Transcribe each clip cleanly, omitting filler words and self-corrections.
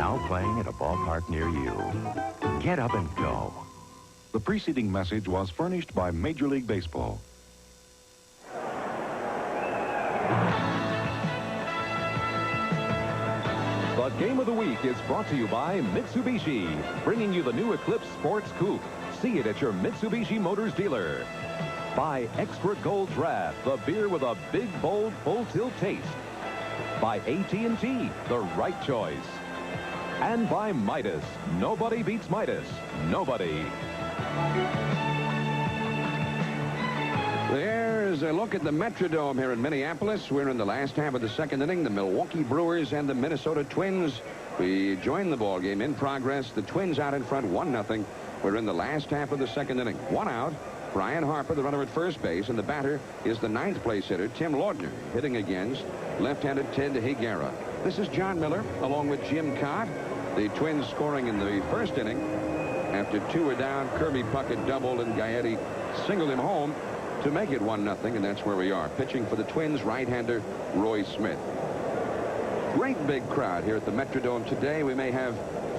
now playing at a ballpark near you. Get up and go. The preceding message was furnished by Major League Baseball. The Game of the Week is brought to you by Mitsubishi, bringing you the new Eclipse Sports Coupe. See it at your Mitsubishi Motors dealer. By Extra Gold Draft, the beer with a big, bold, full-tilt taste. By AT&T, the right choice. And by Midas. Nobody beats Midas. Nobody. There's a look at the Metrodome here in Minneapolis. We're in the last half of the second inning. The Milwaukee Brewers and the Minnesota Twins. We join the ball game in progress. The Twins out in front 1-0. We're in the last half of the second inning. 1 out. Brian Harper, the runner at first base, and the batter is the 9th place hitter, Tim Laudner, hitting against left-handed Ted Higuera. This is John Miller, along with Jim Cott. The Twins scoring in the first inning. After 2 were down, Kirby Puckett doubled, and Gaetti singled him home to make it 1-0, and that's where we are. Pitching for the Twins, right-hander Roy Smith. Great big crowd here at the Metrodome today. We may have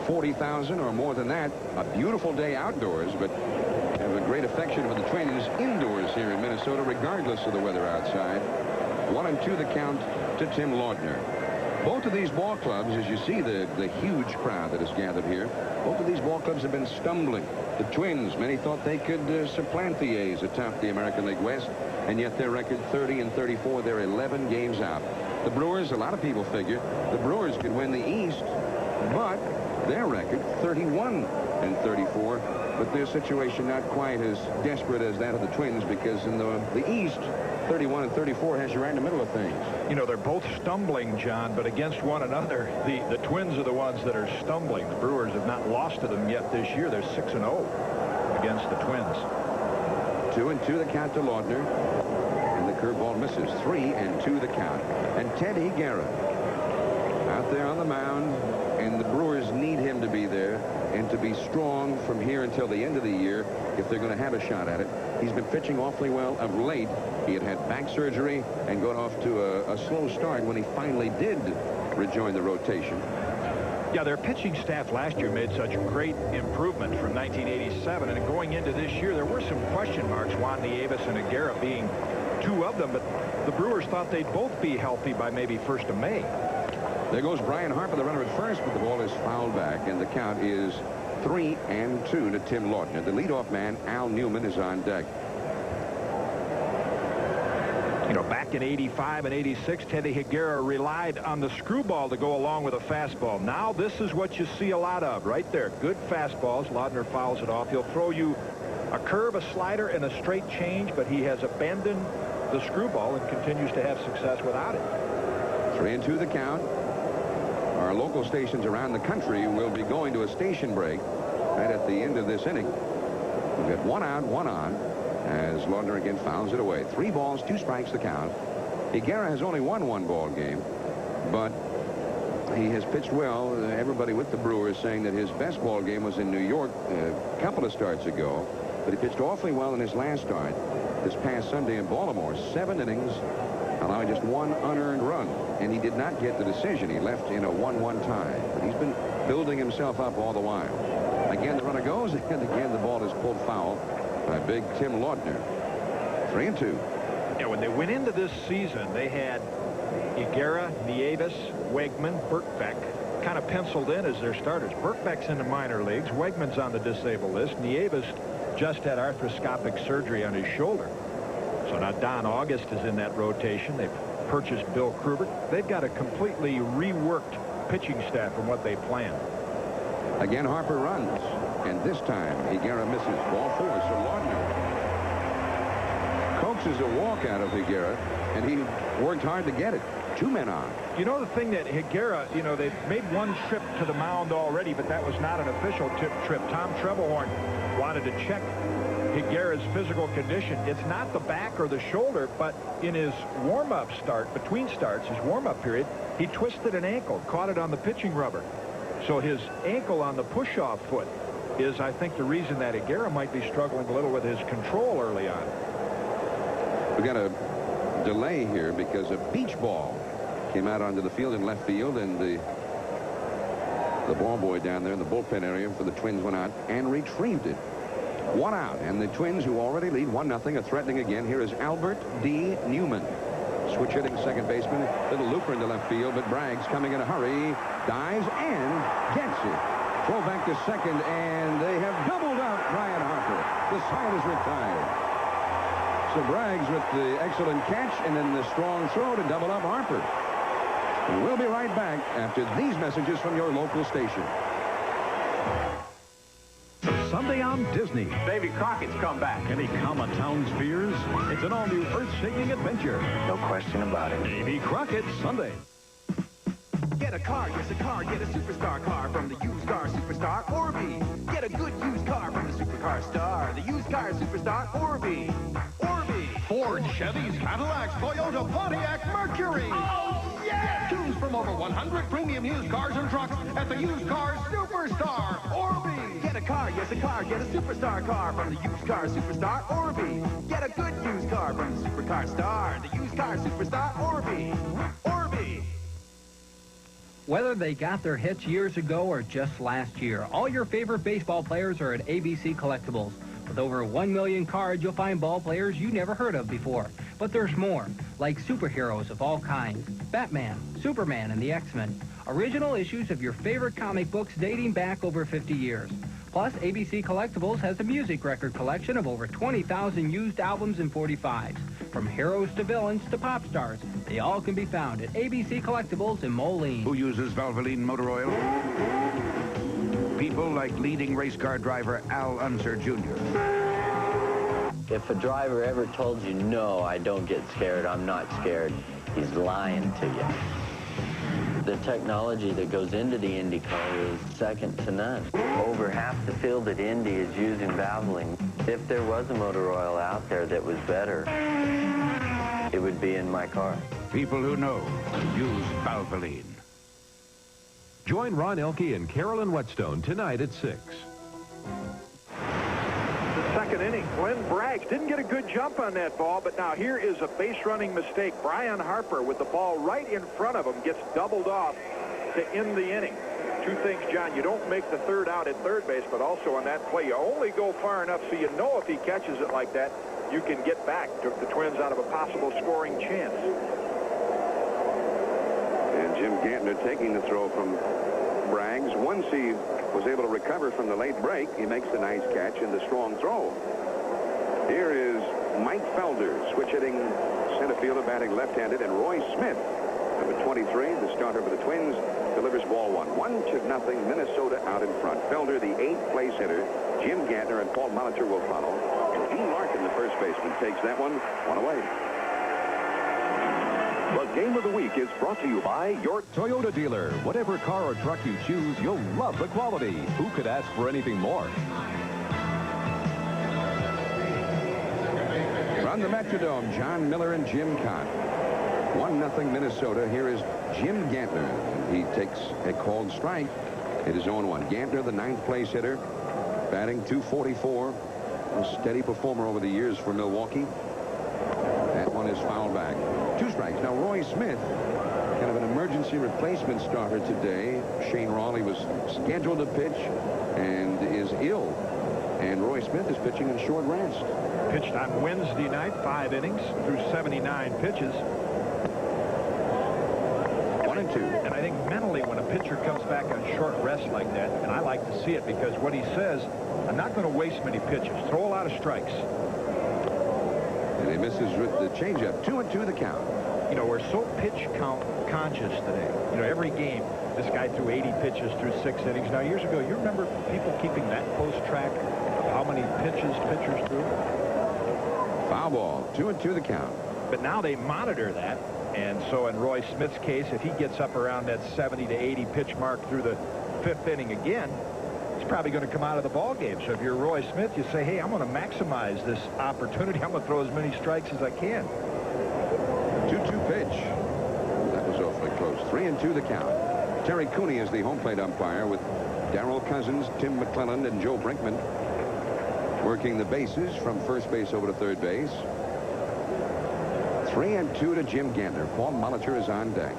40,000 or more than that. A beautiful day outdoors, but have a great affection for the Twins indoors here in Minnesota, regardless of the weather outside. 1-2 the count to Tim Laudner. Both of these ball clubs, as you see the huge crowd that has gathered here, both of these ball clubs have been stumbling. The Twins, many thought they could supplant the A's atop the American League West, and yet their record 30-34. They're 11 games out. The Brewers, a lot of people figure the Brewers could win the East, but their record 31-34. But their situation not quite as desperate as that of the Twins, because in the East, 31-34 has you right in the middle of things. You know, they're both stumbling, John, but against one another, the Twins are the ones that are stumbling. The Brewers have not lost to them yet this year. They're 6-0 against the Twins. 2-2 the count to Laudner, and the curveball misses. 3-2 the count. And Ted Higuera out there on the mound, and the Brewers need him to be there and to be strong from here until the end of the year if they're going to have a shot at it. He's been pitching awfully well of late. He had back surgery and got off to a slow start when he finally did rejoin the rotation. Yeah, their pitching staff last year made such great improvement from 1987, and going into this year, there were some question marks, Juan Nieves and Higuera being 2 of them, but the Brewers thought they'd both be healthy by maybe 1st of May. There goes Brian Harper, the runner at first, but the ball is fouled back, and the count is 3-2 to Tim Laudner. The leadoff man, Al Newman, is on deck. You know, back in 85 and 86, Teddy Higuera relied on the screwball to go along with a fastball. Now this is what you see a lot of right there. Good fastballs. Laudner fouls it off. He'll throw you a curve, a slider, and a straight change, but he has abandoned the screwball and continues to have success without it. 3-2 the count. Our local stations around the country will be going to a station break right at the end of this inning. We've got 1 out, 1 on, as Laudner again fouls it away. 3 balls, 2 strikes the count. Higuera has only won 1 ball game, but he has pitched well. Everybody with the Brewers saying that his best ball game was in New York a couple of starts ago, but he pitched awfully well in his last start this past Sunday in Baltimore. 7 innings, allowing just 1 unearned run, and he did not get the decision. He left in a 1-1 tie, but he's been building himself up all the while. Again, the runner goes, and again the ball is pulled foul by big Tim Laudner. 3-2. Yeah, when they went into this season, they had Higuera, Nieves, Wegman, Birkbeck kind of penciled in as their starters. Birkbeck's in the minor leagues. Wegman's on the disabled list. Nieves just had arthroscopic surgery on his shoulder. So now Don August is in that rotation. They've purchased Bill Krubert. They've got a completely reworked pitching staff from what they planned. Again, Harper runs, and this time Higuera misses. Ball 4, so Laudner coaxes a walk out of Higuera, and he worked hard to get it. 2 men on. You know, the thing that Higuera, you know, they've made 1 trip to the mound already, but that was not an official trip. Tom Trebelhorn wanted to check Higuera's physical condition. It's not the back or the shoulder, but in his warm-up start, between starts, his warm-up period, he twisted an ankle, caught it on the pitching rubber. So his ankle on the push-off foot is, I think, the reason that Higuera might be struggling a little with his control early on. We got a delay here because a beach ball came out onto the field in left field, and the The ball boy down there in the bullpen area for the Twins went out and retrieved it. 1 out, and the Twins, who already lead 1-0, are threatening again. Here is Albert D. Newman. Switch hitting second baseman. Little looper into left field, but Bragg's coming in a hurry. Dives and gets it. Throw back to second, and they have doubled up Brian Harper. The side is retired. So Braggs with the excellent catch, and then the strong throw to double up Harper. We'll be right back after these messages from your local station. Sunday on Disney. Davy Crockett's come back. Can he calm a town's fears? It's an all-new earth-shaking adventure. No question about it. Davy Crockett, Sunday. Get a car, yes a car, get a superstar car from the used car superstar Orby. Get a good used car from the supercar star, the used car superstar Orby. Orby. Ford, Chevys, Cadillacs, Toyota, Pontiac, Mercury. Oh, yeah! Choose from over 100 premium used cars and trucks at the Used Car Superstar, Orby. Get a car, yes a car, get a superstar car from the used car superstar Orby. Get a good used car from the supercar star, the used car superstar Orby. Orby. Whether they got their hits years ago or just last year, all your favorite baseball players are at ABC Collectibles. With over 1 million cards, you'll find ball players you never heard of before. But there's more, like superheroes of all kinds. Batman, Superman, and the X-Men. Original issues of your favorite comic books dating back over 50 years. Plus, ABC Collectibles has a music record collection of over 20,000 used albums and 45s. From heroes to villains to pop stars, they all can be found at ABC Collectibles in Moline. Who uses Valvoline motor oil? People like leading race car driver Al Unser Jr. If a driver ever told you, no, I don't get scared, I'm not scared, he's lying to you. The technology that goes into the Indy car is second to none. Over half the field at Indy is using Valvoline. If there was a motor oil out there that was better, it would be in my car. People who know use Valvoline. Join Ron Elke and Carolyn Whetstone tonight at 6. Second inning, Glenn Braggs didn't get a good jump on that ball, but now here is a base running mistake. Brian Harper with the ball right in front of him gets doubled off to end the inning. Two things, John. You don't make the third out at third base, but also on that play, you only go far enough so you know if he catches it like that, you can get back. Took the Twins out of a possible scoring chance. And Jim Gantner taking the throw from Braggs. Once he was able to recover from the late break, he makes the nice catch and the strong throw. Here is Mike Felder, switch hitting center fielder, batting left-handed, and Roy Smith, number 23, the starter for the Twins, delivers ball one. 1-0, Minnesota out in front. Felder, the 8th place hitter. Jim Gantner and Paul Molitor will follow. And Dean Larkin, the first baseman, takes that one away. The Game of the Week is brought to you by your Toyota dealer. Whatever car or truck you choose, you'll love the quality. Who could ask for anything more? From the Metrodome, John Miller and Jim Cott. 1-0 Minnesota. Here is Jim Gantner. He takes a called strike. It is 0-1. Gantner, the 9th place hitter, batting .244. A steady performer over the years for Milwaukee. That one is fouled back. 2 strikes. Now Roy Smith, kind of an emergency replacement starter today. Shane Raleigh was scheduled to pitch and is ill. And Roy Smith is pitching in short rest. Pitched on Wednesday night, 5 innings through 79 pitches. 1-2. And I think mentally when a pitcher comes back on short rest like that, and I like to see it because what he says, I'm not going to waste many pitches. Throw a lot of strikes. And he misses with the changeup. 2-2 the count. You know, we're so pitch count conscious today. You know, every game, this guy threw 80 pitches through 6 innings. Now, years ago, you remember people keeping that close track of how many pitches pitchers threw? Foul ball. 2-2 the count. But now they monitor that. And so in Roy Smith's case, if he gets up around that 70 to 80 pitch mark through the 5th inning again, he's probably going to come out of the ball game. So if you're Roy Smith, you say, hey, I'm going to maximize this opportunity. I'm going to throw as many strikes as I can. 2-2 pitch. That was awfully close. 3-2 the count. Terry Cooney is the home plate umpire with Darrell Cousins, Tim McClelland, and Joe Brinkman working the bases from first base over to third base. 3-2 to Jim Gantner. Paul Molitor is on deck.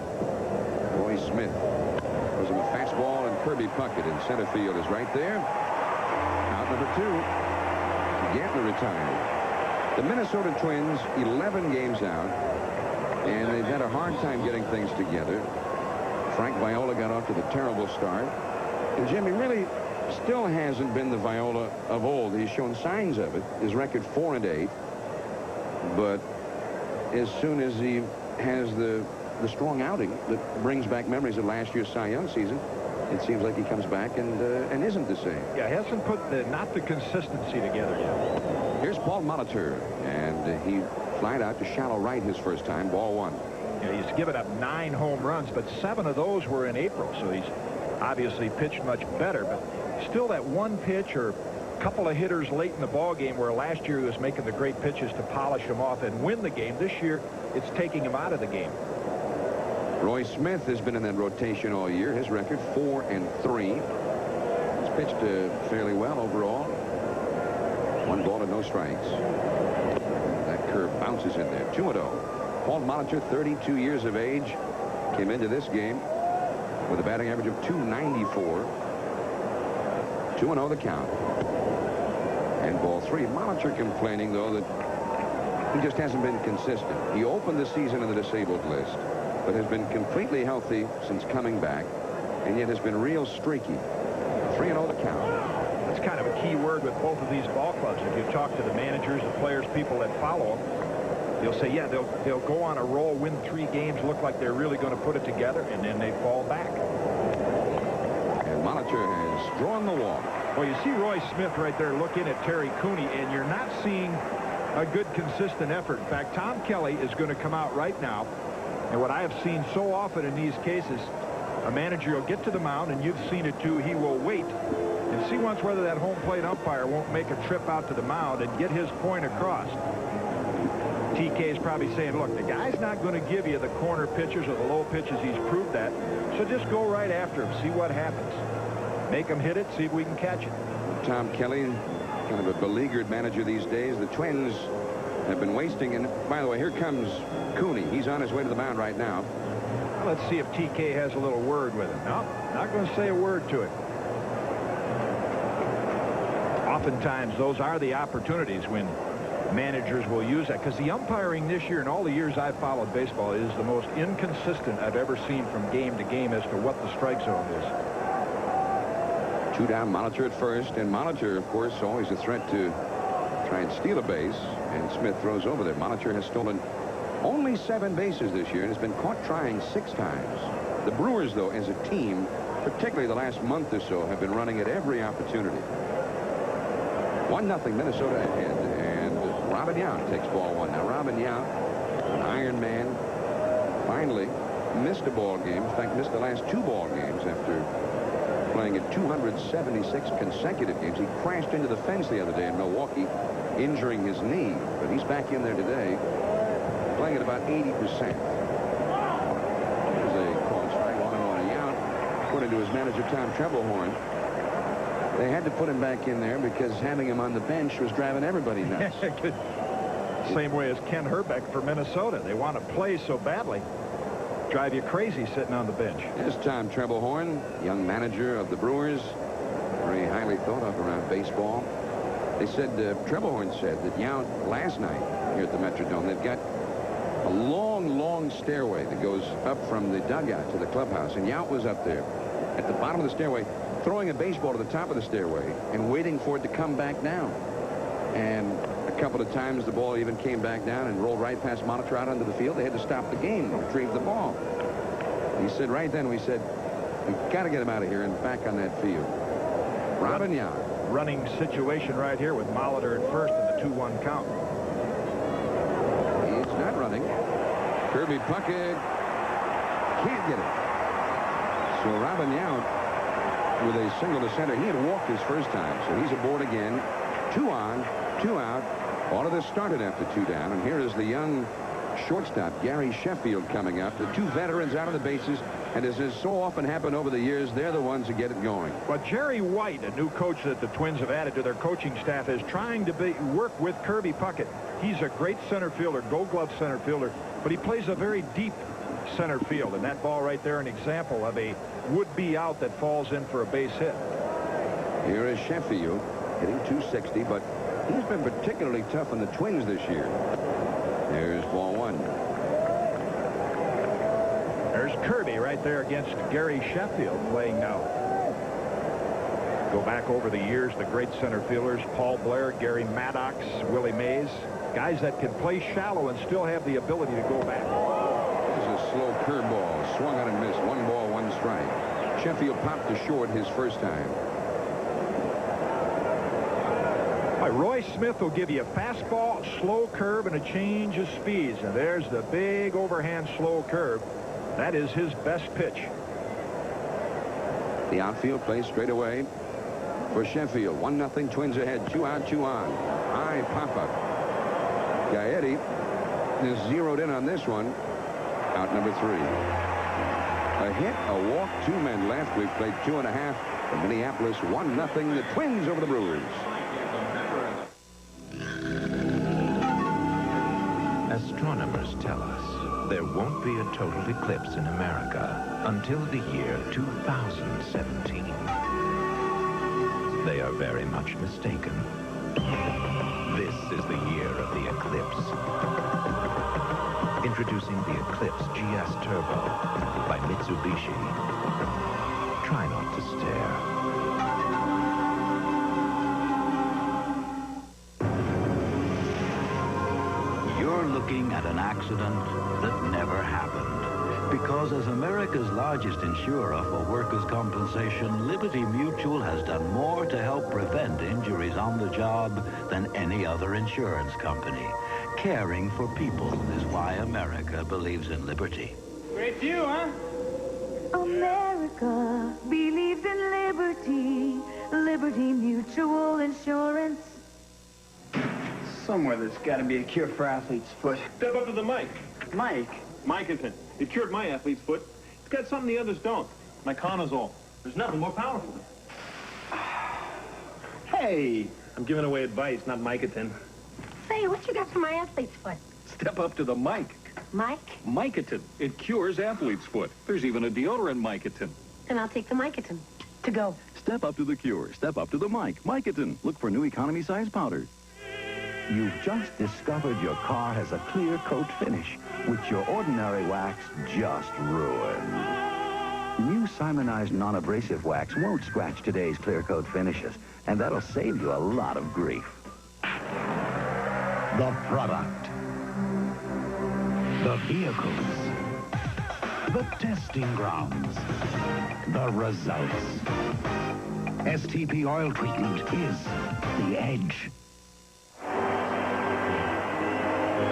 Roy Smith throws him a fastball and Kirby Puckett in center field is right there. Out number 2. Gantner retired. The Minnesota Twins, 11 games out, and they've had a hard time getting things together. Frank Viola got off to the terrible start. And Jimmy really still hasn't been the Viola of old. He's shown signs of it. His record 4-8. But as soon as he has the strong outing that brings back memories of last year's Cy Young season, it seems like he comes back and isn't the same. Yeah, hasn't put not the consistency together yet. Here's Paul Molitor, and he flied out to shallow right his first time, ball 1. Yeah, he's given up 9 home runs, but 7 of those were in April, so he's obviously pitched much better. But still, that one pitch or a couple of hitters late in the ball game, where last year he was making the great pitches to polish them off and win the game. This year, it's taking him out of the game. Roy Smith has been in that rotation all year. His record 4-3. He's pitched fairly well overall. 1 ball and no strikes. That curve bounces in there. 2-0. Paul Molitor, 32 years of age, came into this game with a batting average of .294. 2-0 the count. And ball 3. Molitor complaining, though, that he just hasn't been consistent. He opened the season on the disabled list, but has been completely healthy since coming back, and yet has been real streaky. 3-0 the count. That's kind of a key word with both of these ball clubs. If you talk to the managers, the players, people that follow them, they'll say, yeah, they'll go on a roll, win 3 games, look like they're really going to put it together, and then they fall back. And Molitor has drawn the walk. Well, you see Roy Smith right there looking at Terry Cooney, and you're not seeing a good, consistent effort. In fact, Tom Kelly is going to come out right now, and what I have seen so often in these cases, a manager will get to the mound, and you've seen it too, he will wait and see once whether that home plate umpire won't make a trip out to the mound and get his point across. TK is probably saying, look, the guy's not going to give you the corner pitches or the low pitches. He's proved that. So just go right after him, see what happens. Make him hit it, see if we can catch it. Tom Kelly, kind of a beleaguered manager these days. The Twins have been wasting. And by the way, here comes Cooney. He's on his way to the mound right now. Let's see if TK has a little word with him. No, not going to say a word to him. Oftentimes, those are the opportunities when managers will use that, because the umpiring this year and all the years I've followed baseball is the most inconsistent I've ever seen from game to game as to what the strike zone is. 2 down, Molitor at first, and Molitor, of course, always a threat to try and steal a base, and Smith throws over there. Molitor has stolen only 7 bases this year and has been caught trying 6 times. The Brewers, though, as a team, particularly the last month or so, have been running at every opportunity. 1-0 Minnesota ahead, and Robin Yount takes ball 1. Now, Robin Yount, an Iron Man, finally missed a ball game. In fact, missed the last 2 ball games after playing at 276 consecutive games. He crashed into the fence the other day in Milwaukee, injuring his knee. But he's back in there today, playing at about 80%. There's a called strike 1 on Yount, according to his manager, Tom Trebelhorn. They had to put him back in there because having him on the bench was driving everybody nuts. Same way as Ken Herbeck for Minnesota. They want to play so badly. Drive you crazy sitting on the bench. Here's Tom Trebelhorn, young manager of the Brewers. Very highly thought of around baseball. They said, Trebelhorn said that Yount last night here at the Metrodome, they've got a long, long stairway that goes up from the dugout to the clubhouse. And Yount was up there at the bottom of the stairway, throwing a baseball to the top of the stairway and waiting for it to come back down. And a couple of times the ball even came back down and rolled right past Molitor out onto the field. They had to stop the game and retrieve the ball. He said right then, we said, we've got to get him out of here and back on that field. Robin Yount. Running situation right here with Molitor at first in the 2-1 count. He's not running. Kirby Puckett can't get it. So Robin Yount with a single to center. He had walked his first time, so he's aboard again. 2 on, 2 out. All of this started after 2 down, and here is the young shortstop, Gary Sheffield, coming up. The 2 veterans out of the bases, and as has so often happened over the years, they're the ones that get it going. But Jerry White, a new coach that the Twins have added to their coaching staff, is trying to work with Kirby Puckett. He's a great center fielder, gold glove center fielder, but he plays a very deep center field. And that ball right there, an example of a would-be out that falls in for a base hit. Here is Sheffield hitting 260, but he's been particularly tough on the Twins this year. There's ball one. There's Kirby right there against Gary Sheffield playing now. Go back over the years, the great center fielders, Paul Blair, Gary Maddox, Willie Mays, guys that can play shallow and still have the ability to go back. This is a slow curveball, swung on and missed. 1 ball, 1 strike. Sheffield popped to short his first time. Roy Smith will give you a fastball, slow curve, and a change of speeds. And there's the big overhand slow curve. That is his best pitch. The outfield plays straight away for Sheffield. 1-0 Twins ahead. 2 out, 2 on. High pop-up. Gaetti is zeroed in on this one. Out number 3. A hit, a walk, 2 men left. We've played 2.5 in Minneapolis. 1-0 the Twins over the Brewers. Astronomers tell us there won't be a total eclipse in America until the year 2017. They are very much mistaken. This is the year of the eclipse. Introducing the Eclipse GS Turbo by Mitsubishi. Try not to stare. You're looking at an accident that never happened. Because as America's largest insurer for workers' compensation, Liberty Mutual has done more to help prevent injuries on the job than any other insurance company. Caring for people is why America believes in liberty. Great view, huh? America believes in liberty. Liberty Mutual Insurance. Somewhere there's got to be a cure for athlete's foot. Step up to the mic. Mike? Micatin. It cured my athlete's foot. It's got something the others don't. Miconazole. There's nothing more powerful. Hey! I'm giving away advice, not Micatin. Say, what you got for my athlete's foot? Step up to the mic. Mike? Micatin. It cures athlete's foot. There's even a deodorant Micatin. Then I'll take the Micatin. To go. Step up to the cure. Step up to the mic. Micatin. Look for new economy size powder. You've just discovered your car has a clear coat finish, which your ordinary wax just ruined. New Simonized non-abrasive wax won't scratch today's clear coat finishes, and that'll save you a lot of grief. The product. The vehicles. The testing grounds. The results. STP oil treatment is the edge.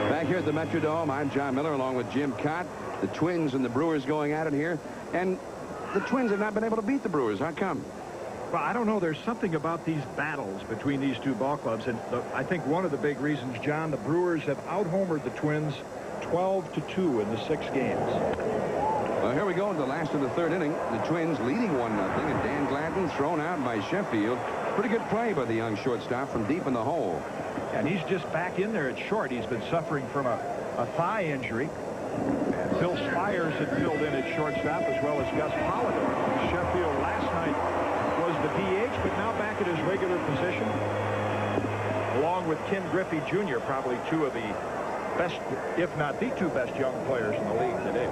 Back here at the Metrodome, I'm John Miller along with Jim Cott. The Twins and the Brewers going at it here. And the Twins have not been able to beat the Brewers. How come? Well, I don't know. There's something about these battles between these two ball clubs. And I think one of the big reasons, John, the Brewers have out-homered the Twins 12-2 in the 6 games. Well, here we go in the last of the 3rd inning. The Twins leading 1-0, and Dan Gladden thrown out by Sheffield. Pretty good play by the young shortstop from deep in the hole. And he's just back in there at short. He's been suffering from a thigh injury. And Phil Spires had filled in at shortstop, as well as Gus Polidor. Sheffield last night was the DH, but now back at his regular position, along with Ken Griffey Jr., probably 2 of the best, if not the 2 best young players in the league today.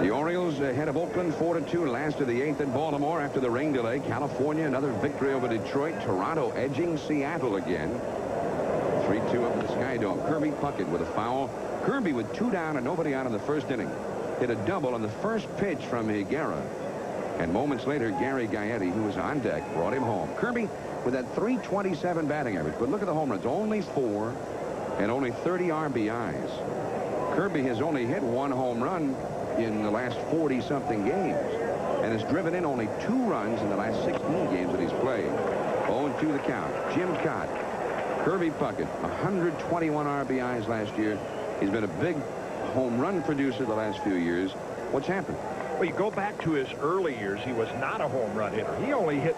The Orioles ahead of Oakland 4-2, last of the 8th in Baltimore after the rain delay. California, another victory over Detroit. Toronto edging Seattle again. 3-2 up at the Sky Dome. Kirby Puckett with a foul. Kirby with 2 down and nobody out in the 1st inning. Hit a double on the first pitch from Higuera. And moments later, Gary Gaetti, who was on deck, brought him home. Kirby with that .327 batting average. But look at the home runs. Only 4 and only 30 RBIs. Kirby has only hit 1 home run in the last 40-something games and has driven in only 2 runs in the last 16 games that he's played. 0-2 the count. Jim Cott. Kirby Puckett, 121 RBIs last year. He's been a big home run producer the last few years. What's happened? Well, you go back to his early years, he was not a home run hitter. He only hit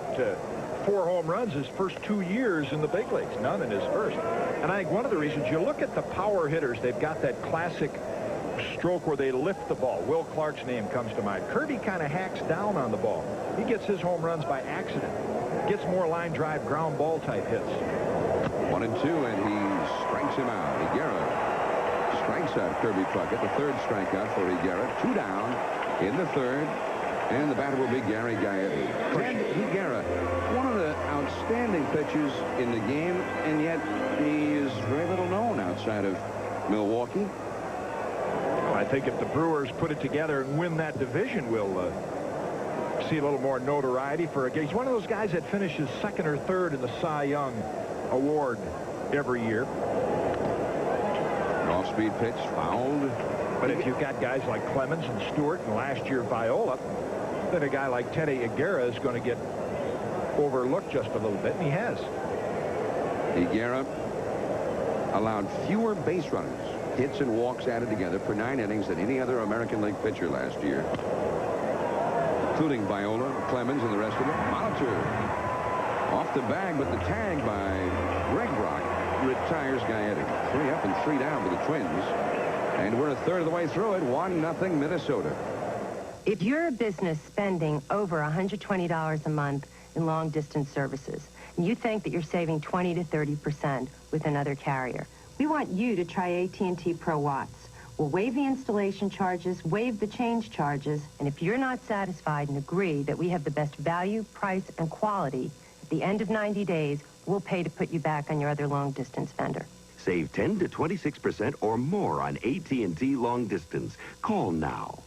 4 home runs his first 2 years in the big leagues, none in his first. And I think one of the reasons, you look at the power hitters, they've got that classic stroke where they lift the ball. Will Clark's name comes to mind. Kirby kind of hacks down on the ball. He gets his home runs by accident. Gets more line drive, ground ball type hits. 1-2, and he strikes him out. Higuera strikes out Kirby Puckett. The third strikeout for Higuera. 2 down in the third. And the batter will be Gary Gaetti. Ted Higuera, one of the outstanding pitchers in the game, and yet he is very little known outside of Milwaukee. Well, I think if the Brewers put it together and win that division, we'll see a little more notoriety for a guy. He's one of those guys that finishes second or third in the Cy Young Award every year. An off-speed pitch, fouled. But if you've got guys like Clemens and Stewart and last year Viola, then a guy like Teddy Higuera is going to get overlooked just a little bit, and he has. Higuera allowed fewer base runners, hits and walks added together per 9 innings than any other American League pitcher last year, including Viola, Clemens, and the rest of them. Molitor off the bag, but the tag by Greg Brock retires Gaetti. 3 up and 3 down for the Twins. And we're a third of the way through it. 1-0 Minnesota. If you're a business spending over $120 a month in long-distance services, and you think that you're saving 20 to 30% with another carrier, we want you to try AT&T Pro Watts. We'll waive the installation charges, waive the change charges, and if you're not satisfied and agree that we have the best value, price, and quality, at the end of 90 days, we'll pay to put you back on your other long-distance vendor. Save 10 to 26% or more on AT&T long distance. Call now.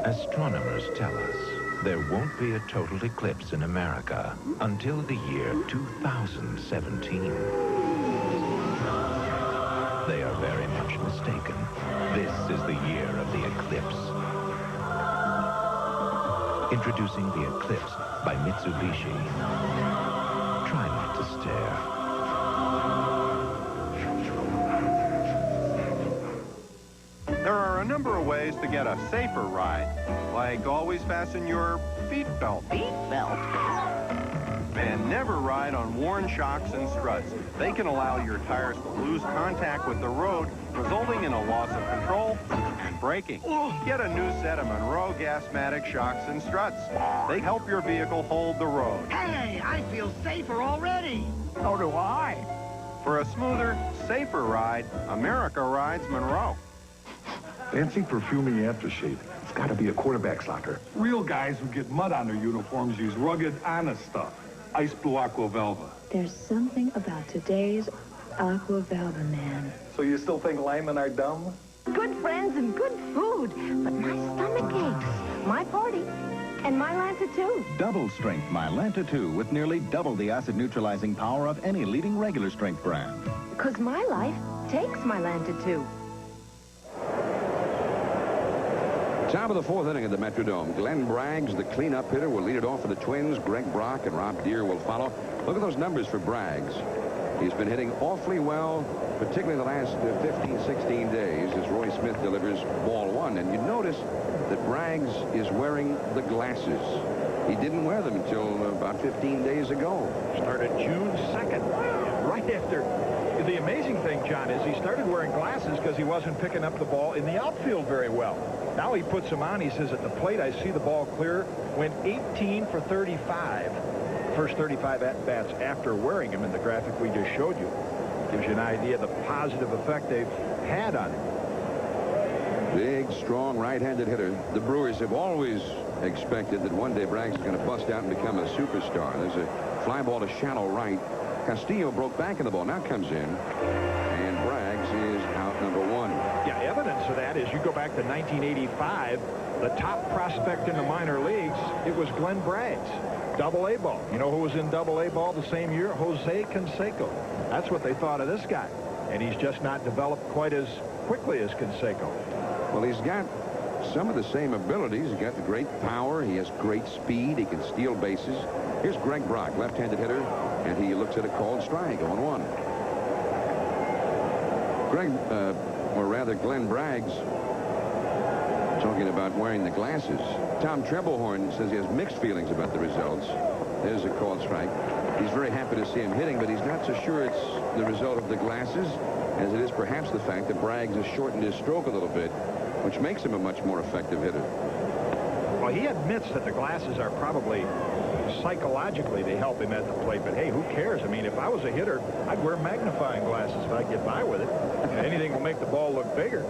Astronomers tell us there won't be a total eclipse in America until the year 2017. They are very much mistaken. This is the year of the eclipse. Introducing the Eclipse by Mitsubishi. Try not to stare. There are a number of ways to get a safer ride, like always fasten your seat belt. Seat belt? And never ride on worn shocks and struts. They can allow your tires to lose contact with the road, resulting in a loss of control and braking. Get a new set of Monroe Gasmatic shocks and struts. They help your vehicle hold the road. Hey, I feel safer already. So do I. For a smoother, safer ride, America rides Monroe. Fancy perfumey aftershave. It's got to be a quarterback's locker. Real guys who get mud on their uniforms use rugged, honest stuff. Ice Blue Aqua Velva. There's something about today's Aqua Velva, man. So you still think linemen are dumb? Good friends and good food, but my stomach aches. My party. And Mylanta, too. Double strength Mylanta 2 with nearly double the acid neutralizing power of any leading regular strength brand. Because my life takes Mylanta, too. Top of the 4th inning of the Metrodome. Glenn Braggs, the cleanup hitter, will lead it off for the Twins. Greg Brock and Rob Deere will follow. Look at those numbers for Braggs. He's been hitting awfully well, particularly the last 15, 16 days as Roy Smith delivers ball 1. And you notice that Braggs is wearing the glasses. He didn't wear them until about 15 days ago. Started June 2nd, right after. The amazing thing, John, is he started wearing glasses because he wasn't picking up the ball in the outfield very well. Now he puts them on. He says, at the plate, I see the ball clear. Went 18 for 35. First 35 at-bats after wearing them in the graphic we just showed you. Gives you an idea of the positive effect they've had on him. Big, strong, right-handed hitter. The Brewers have always expected that one day Braggs is going to bust out and become a superstar. There's a fly ball to shallow right. Castillo broke back in the ball. Now comes in. And Braggs is out number 1. Yeah, evidence of that is you go back to 1985, the top prospect in the minor leagues, it was Glenn Braggs. Double-A ball. You know who was in Double-A ball the same year? Jose Canseco. That's what they thought of this guy. And he's just not developed quite as quickly as Canseco. Well, he's got some of the same abilities. He's got the great power. He has great speed. He can steal bases. Here's Greg Brock, left-handed hitter, and he looks at a called strike, 0-1. Or rather, Glenn Braggs, talking about wearing the glasses. Tom Trebelhorn says he has mixed feelings about the results. There's a called strike. He's very happy to see him hitting, but he's not so sure it's the result of the glasses as it is perhaps the fact that Braggs has shortened his stroke a little bit, which makes him a much more effective hitter. Well, he admits that the glasses are probably psychologically they help him at the plate, but hey, who cares? I mean, if I was a hitter, I'd wear magnifying glasses if I get by with it. Anything will make the ball look bigger.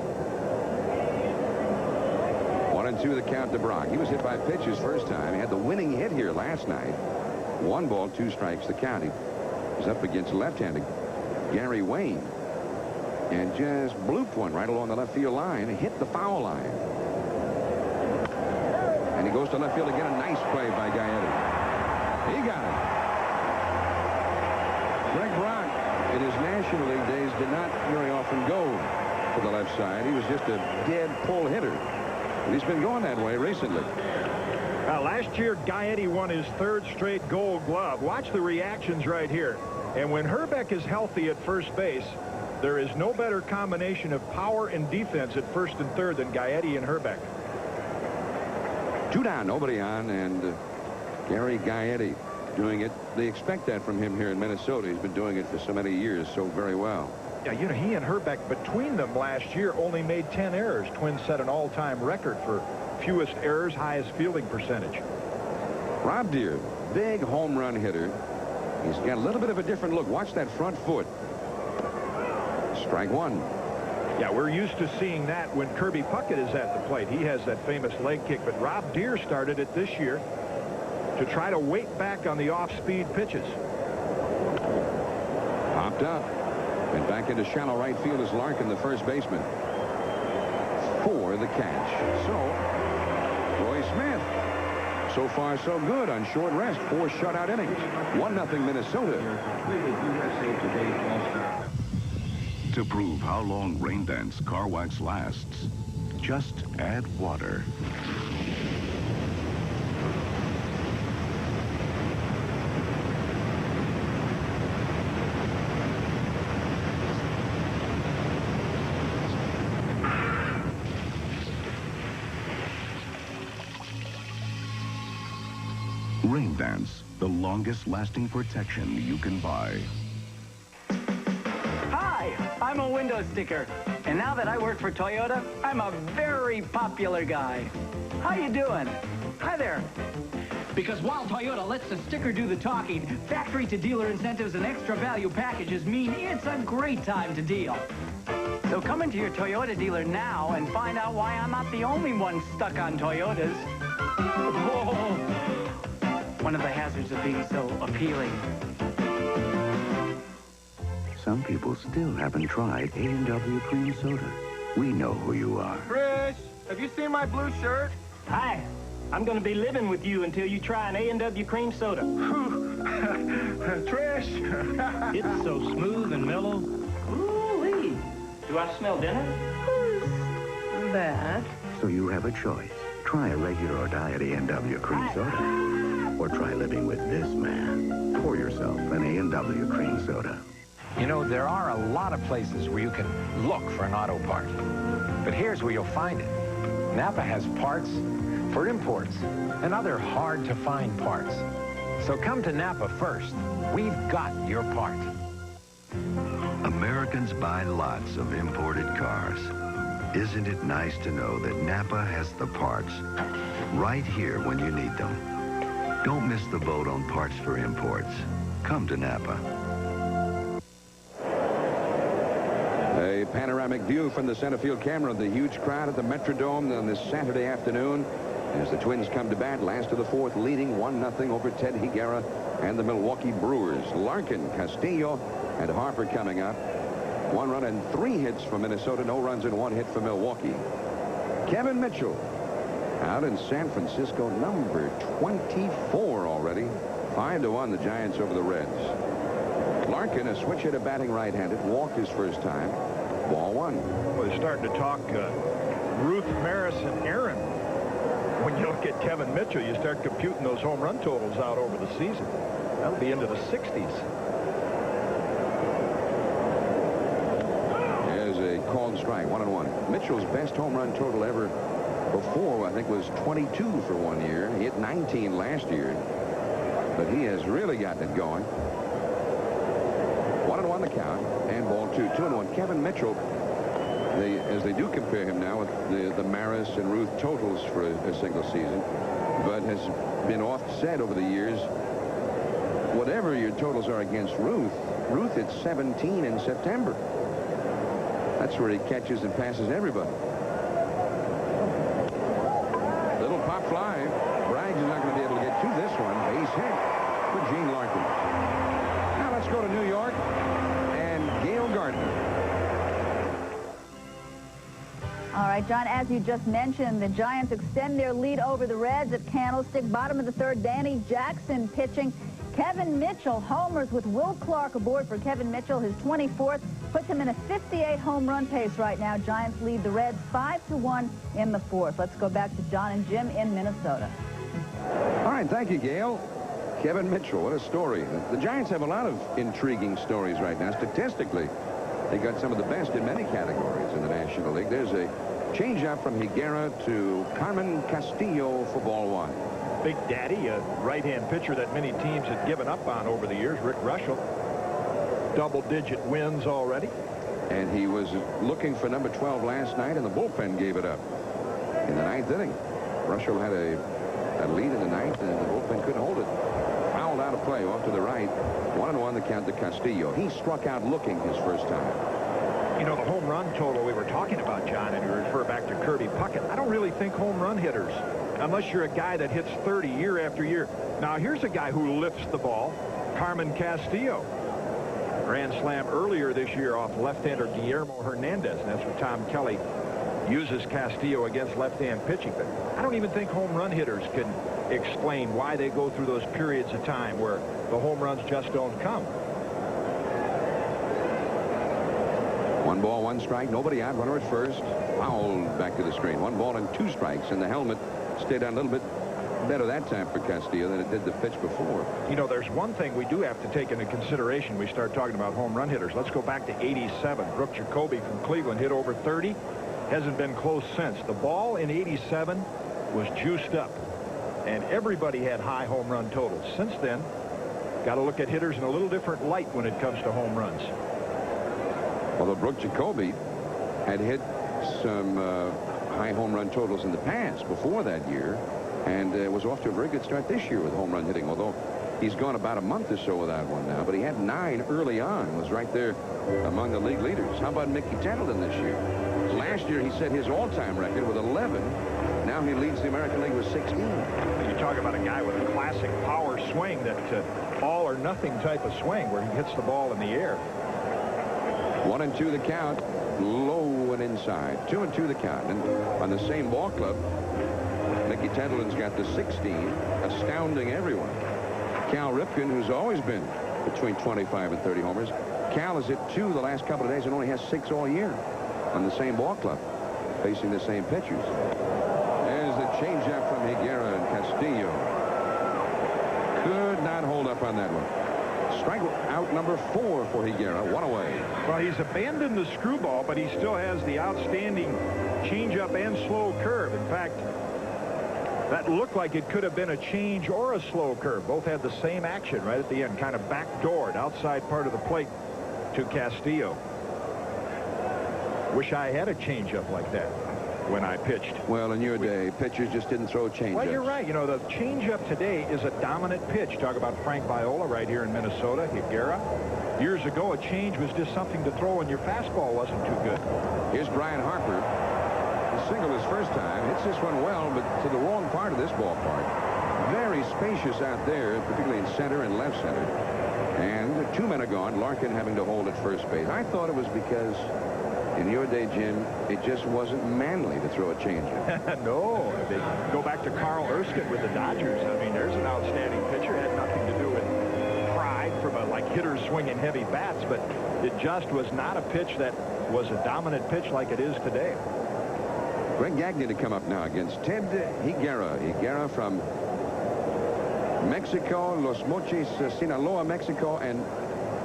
1-2 the count to Brock. He was hit by pitch his first time. He had the winning hit here last night. 1 ball, 2 strikes the count. He's up against left-handed Gary Wayne and just blooped one right along the left field line and hit the foul line. And he goes to left field again. A nice play by Gaetti. He got it. Greg Brock, in his National League days, did not very often go to the left side. He was just a dead pull hitter. And he's been going that way recently. Last year, Gaetti won his 3rd straight Gold Glove. Watch the reactions right here. And when Herbeck is healthy at first base, there is no better combination of power and defense at first and third than Gaetti and Herbeck. 2 down, nobody on, and Gary Gaetti doing it. They expect that from him here in Minnesota. He's been doing it for so many years so very well. Yeah, you know, he and Herbeck, between them last year, only made 10 errors. Twins set an all-time record for fewest errors, highest fielding percentage. Rob Deere, big home run hitter. He's got a little bit of a different look. Watch that front foot. Strike 1. Yeah, we're used to seeing that when Kirby Puckett is at the plate. He has that famous leg kick, but Rob Deere started it this year to try to weight back on the off-speed pitches. Popped up. And back into shallow right field is Larkin, the first baseman, for the catch. So, Roy Smith, so far so good on short rest. 4 shutout innings. 1-0 Minnesota. To prove how long Rain Dance car wax lasts, just add water. Rain Dance, the longest lasting protection you can buy. Hi, I'm a window sticker. And now that I work for Toyota, I'm a very popular guy. How you doing? Hi there. Because while Toyota lets the sticker do the talking, factory-to-dealer incentives and extra value packages mean it's a great time to deal. So come into your Toyota dealer now and find out why I'm not the only one stuck on Toyotas. Whoa. One of the hazards of being so appealing. Some people still haven't tried A&W cream soda. We know who you are. Trish, have you seen my blue shirt? Hi, I'm going to be living with you until you try an A&W cream soda. Trish! It's so smooth and mellow. Ooh-wee. Do I smell dinner? Who's that? So you have a choice. Try a regular or diet A&W cream soda. Or try living with this man. Pour yourself an A&W cream soda. You know, there are a lot of places where you can look for an auto part. But here's where you'll find it. Napa has parts for imports and other hard-to-find parts. So come to Napa first. We've got your part. Americans buy lots of imported cars. Isn't it nice to know that Napa has the parts right here when you need them? Don't miss the boat on parts for imports. Come to Napa. A panoramic view from the center field camera of the huge crowd at the Metrodome on this Saturday afternoon as the Twins come to bat. Last of the 4th, leading 1-0 over Ted Higuera and the Milwaukee Brewers. Larkin, Castillo, and Harper coming up. 1 run and 3 hits for Minnesota. No runs and 1 hit for Milwaukee. Kevin Mitchell out in San Francisco, number 24 already. 5-1 the Giants over the Reds. Larkin, a switch hitter batting right-handed, walked his first time. Ball 1. Well, they're starting to talk Ruth, Maris, and Aaron. When you look at Kevin Mitchell, you start computing those home run totals out over the season. That'll be into the 60s. There's a called strike, 1-1. Mitchell's best home run total ever before, I think, was 22 for 1 year. He hit 19 last year. But he has really gotten it going. 1-1 the count, and ball 2. 2-1. Kevin Mitchell, as they do compare him now with the Maris and Ruth totals for a single season, but has been offset over the years. Whatever your totals are against Ruth hit 17 in September. That's where he catches and passes everybody. Little pop fly. Braggs is not going to be able to get to this one. Base hit for Gene Larkin. Now let's go to New York and Gail Gardner. All right, John, as you just mentioned, the Giants extend their lead over the Reds at Candlestick. Bottom of the third, Danny Jackson pitching. Kevin Mitchell homers with Will Clark aboard for Kevin Mitchell. His 24th puts him in a 58 home run pace right now. Giants lead the Reds 5-1 in the fourth. Let's go back to John and Jim in Minnesota. All right, thank you, Gail. Kevin Mitchell, what a story. The Giants have a lot of intriguing stories right now. Statistically, they got some of the best in many categories in the National League. There's a changeup from Higuera to Carmen Castillo for ball 1. Big Daddy, a right-hand pitcher that many teams had given up on over the years, Rick Russell. Double-digit wins already. And he was looking for number 12 last night, and the bullpen gave it up in the 9th inning. Russell had a lead in the 9th, and the bullpen couldn't hold it. Fouled out of play off to the right. 1-1 the count to Castillo. He struck out looking his first time. You know, the home run total we were talking about, John, and you refer back to Kirby Puckett. I don't really think home run hitters, unless you're a guy that hits 30 year after year. Now, here's a guy who lifts the ball, Carmen Castillo. Grand slam earlier this year off left-hander Guillermo Hernandez, and that's what Tom Kelly uses Castillo against left-hand pitching. But I don't even think home run hitters can explain why they go through those periods of time where the home runs just don't come. 1 ball, 1 strike, nobody out, runner at first. Fouled back to the screen. 1 ball and 2 strikes, and the helmet stayed on a little bit better that time for Castillo than it did the pitch before. You know, there's one thing we do have to take into consideration. We start talking about home run hitters. Let's go back to 87. Brooke Jacoby from Cleveland hit over 30. Hasn't been close since. The ball in 87 was juiced up, and everybody had high home run totals. Since then, got to look at hitters in a little different light when it comes to home runs. Although Brooke Jacoby had hit some high home run totals in the past before that year, and was off to a very good start this year with home run hitting, although he's gone about a month or so without one now. But he had 9 early on, was right there among the league leaders. How about Mickey Tettleton this year? Last year he set his all-time record with 11. Now he leads the American League with 16. You talk about a guy with a classic power swing, that all or nothing type of swing where he hits the ball in the air. 1-2 the count, low and inside. 2-2 the count. And on the same ball club, Mickey Tettleton's got the 16, astounding everyone. Cal Ripken, who's always been between 25 and 30 homers. Cal has hit 2 the last couple of days and only has 6 all year on the same ball club, facing the same pitchers. There's the changeup from Higuera, and Castillo could not hold up on that one. Strike out number 4 for Higuera, 1 away. Well, he's abandoned the screwball, but he still has the outstanding changeup and slow curve. In fact, that looked like it could have been a change or a slow curve. Both had the same action right at the end, kind of backdoored outside part of the plate to Castillo. Wish I had a changeup like that when I pitched. Well, in your day, pitchers just didn't throw changeups. Well, you're right. You know, the changeup today is a dominant pitch. Talk about Frank Viola right here in Minnesota, Higuera. Years ago, a change was just something to throw when your fastball wasn't too good. Here's Brian Harper. He singled his first time. Hits this one well, but to the wrong part of this ballpark. Very spacious out there, particularly in center and left center. And 2 men are gone. Larkin having to hold at first base. I thought it was because in your day, Jim, it just wasn't manly to throw a changeup. No. They go back to Carl Erskine with the Dodgers. I mean, there's an outstanding pitcher. Had nothing to do with pride from like hitters swinging heavy bats, but it just was not a pitch that was a dominant pitch like it is today. Greg Gagne to come up now against Ted Higuera. Higuera from Mexico, Los Mochis, Sinaloa, Mexico, and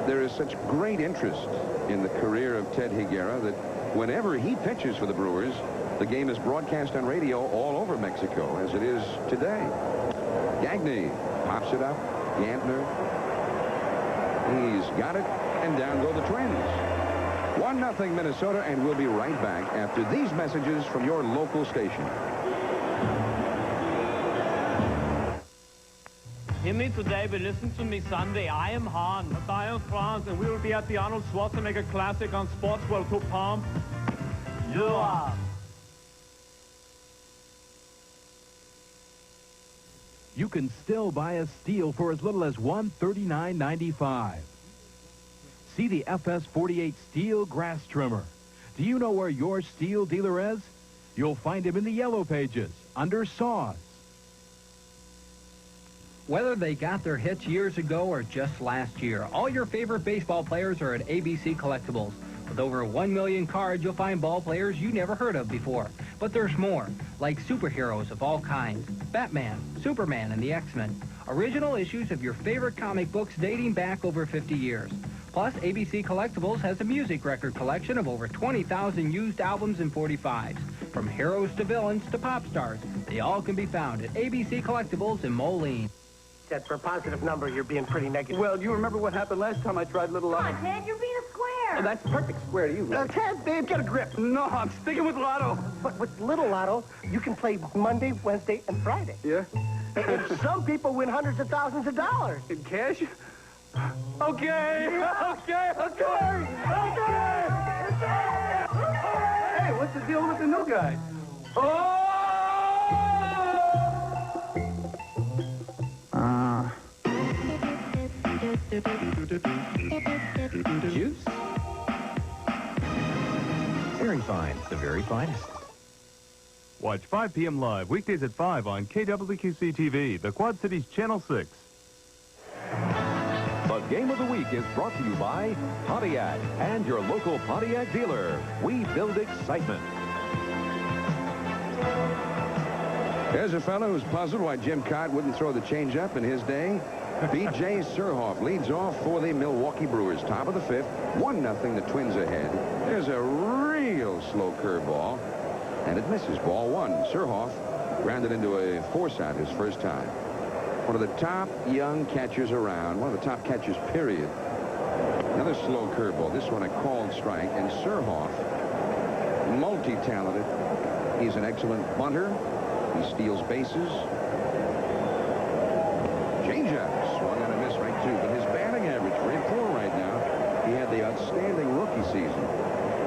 there is such great interest in the career of Ted Higuera that whenever he pitches for the Brewers, the game is broadcast on radio all over Mexico, as it is today. Gagne pops it up. Gantner He's got it, and down go the Twins. 1-0 Minnesota, and we'll be right back after these messages from your local station. Hear me today, but listen to me Sunday. I am Han, I am France, and we will be at the Arnold Schwarzenegger Classic on Sports World to Palm. You are. You can still buy a Stihl for as little as $139.95. See the FS48 Stihl grass trimmer. Do you know where your Stihl dealer is? You'll find him in the yellow pages, under saws. Whether they got their hits years ago or just last year, all your favorite baseball players are at ABC Collectibles. With over 1 million cards, you'll find ball players you never heard of before. But there's more, like superheroes of all kinds. Batman, Superman, and the X-Men. Original issues of your favorite comic books dating back over 50 years. Plus, ABC Collectibles has a music record collection of over 20,000 used albums and 45s. From heroes to villains to pop stars, they all can be found at ABC Collectibles in Moline. Ted, for a positive number, you're being pretty negative. Well, you remember what happened last time I tried Little Lotto? Come on, Ted, you're being a square. Oh, that's perfect square to you. Ted, babe, get a grip. No, I'm sticking with Lotto. But with Little Lotto, you can play Monday, Wednesday, and Friday. Yeah? And some people win hundreds of thousands of dollars. In cash? Okay. Okay. Hey, what's the deal with the new guy? Oh! Juice? Very fine. The very finest. Watch 5 p.m. live, weekdays at 5 on KWQC-TV, the Quad Cities Channel 6. The Game of the Week is brought to you by Pontiac and your local Pontiac dealer. We build excitement. There's a fellow who's puzzled why Jim Cott wouldn't throw the changeup in his day. B.J. Surhoff leads off for the Milwaukee Brewers. Top of the fifth, 1-0, the Twins ahead. There's a real slow curveball, and it misses. Ball one. Surhoff grounded into a force out his first time. One of the top young catchers around, one of the top catchers, period. Another slow curveball. This one a called strike, and Surhoff, multi-talented. He's an excellent bunter. He steals bases. Changeup. Swung on a miss right too, but his batting average very poor right now. He had the outstanding rookie season.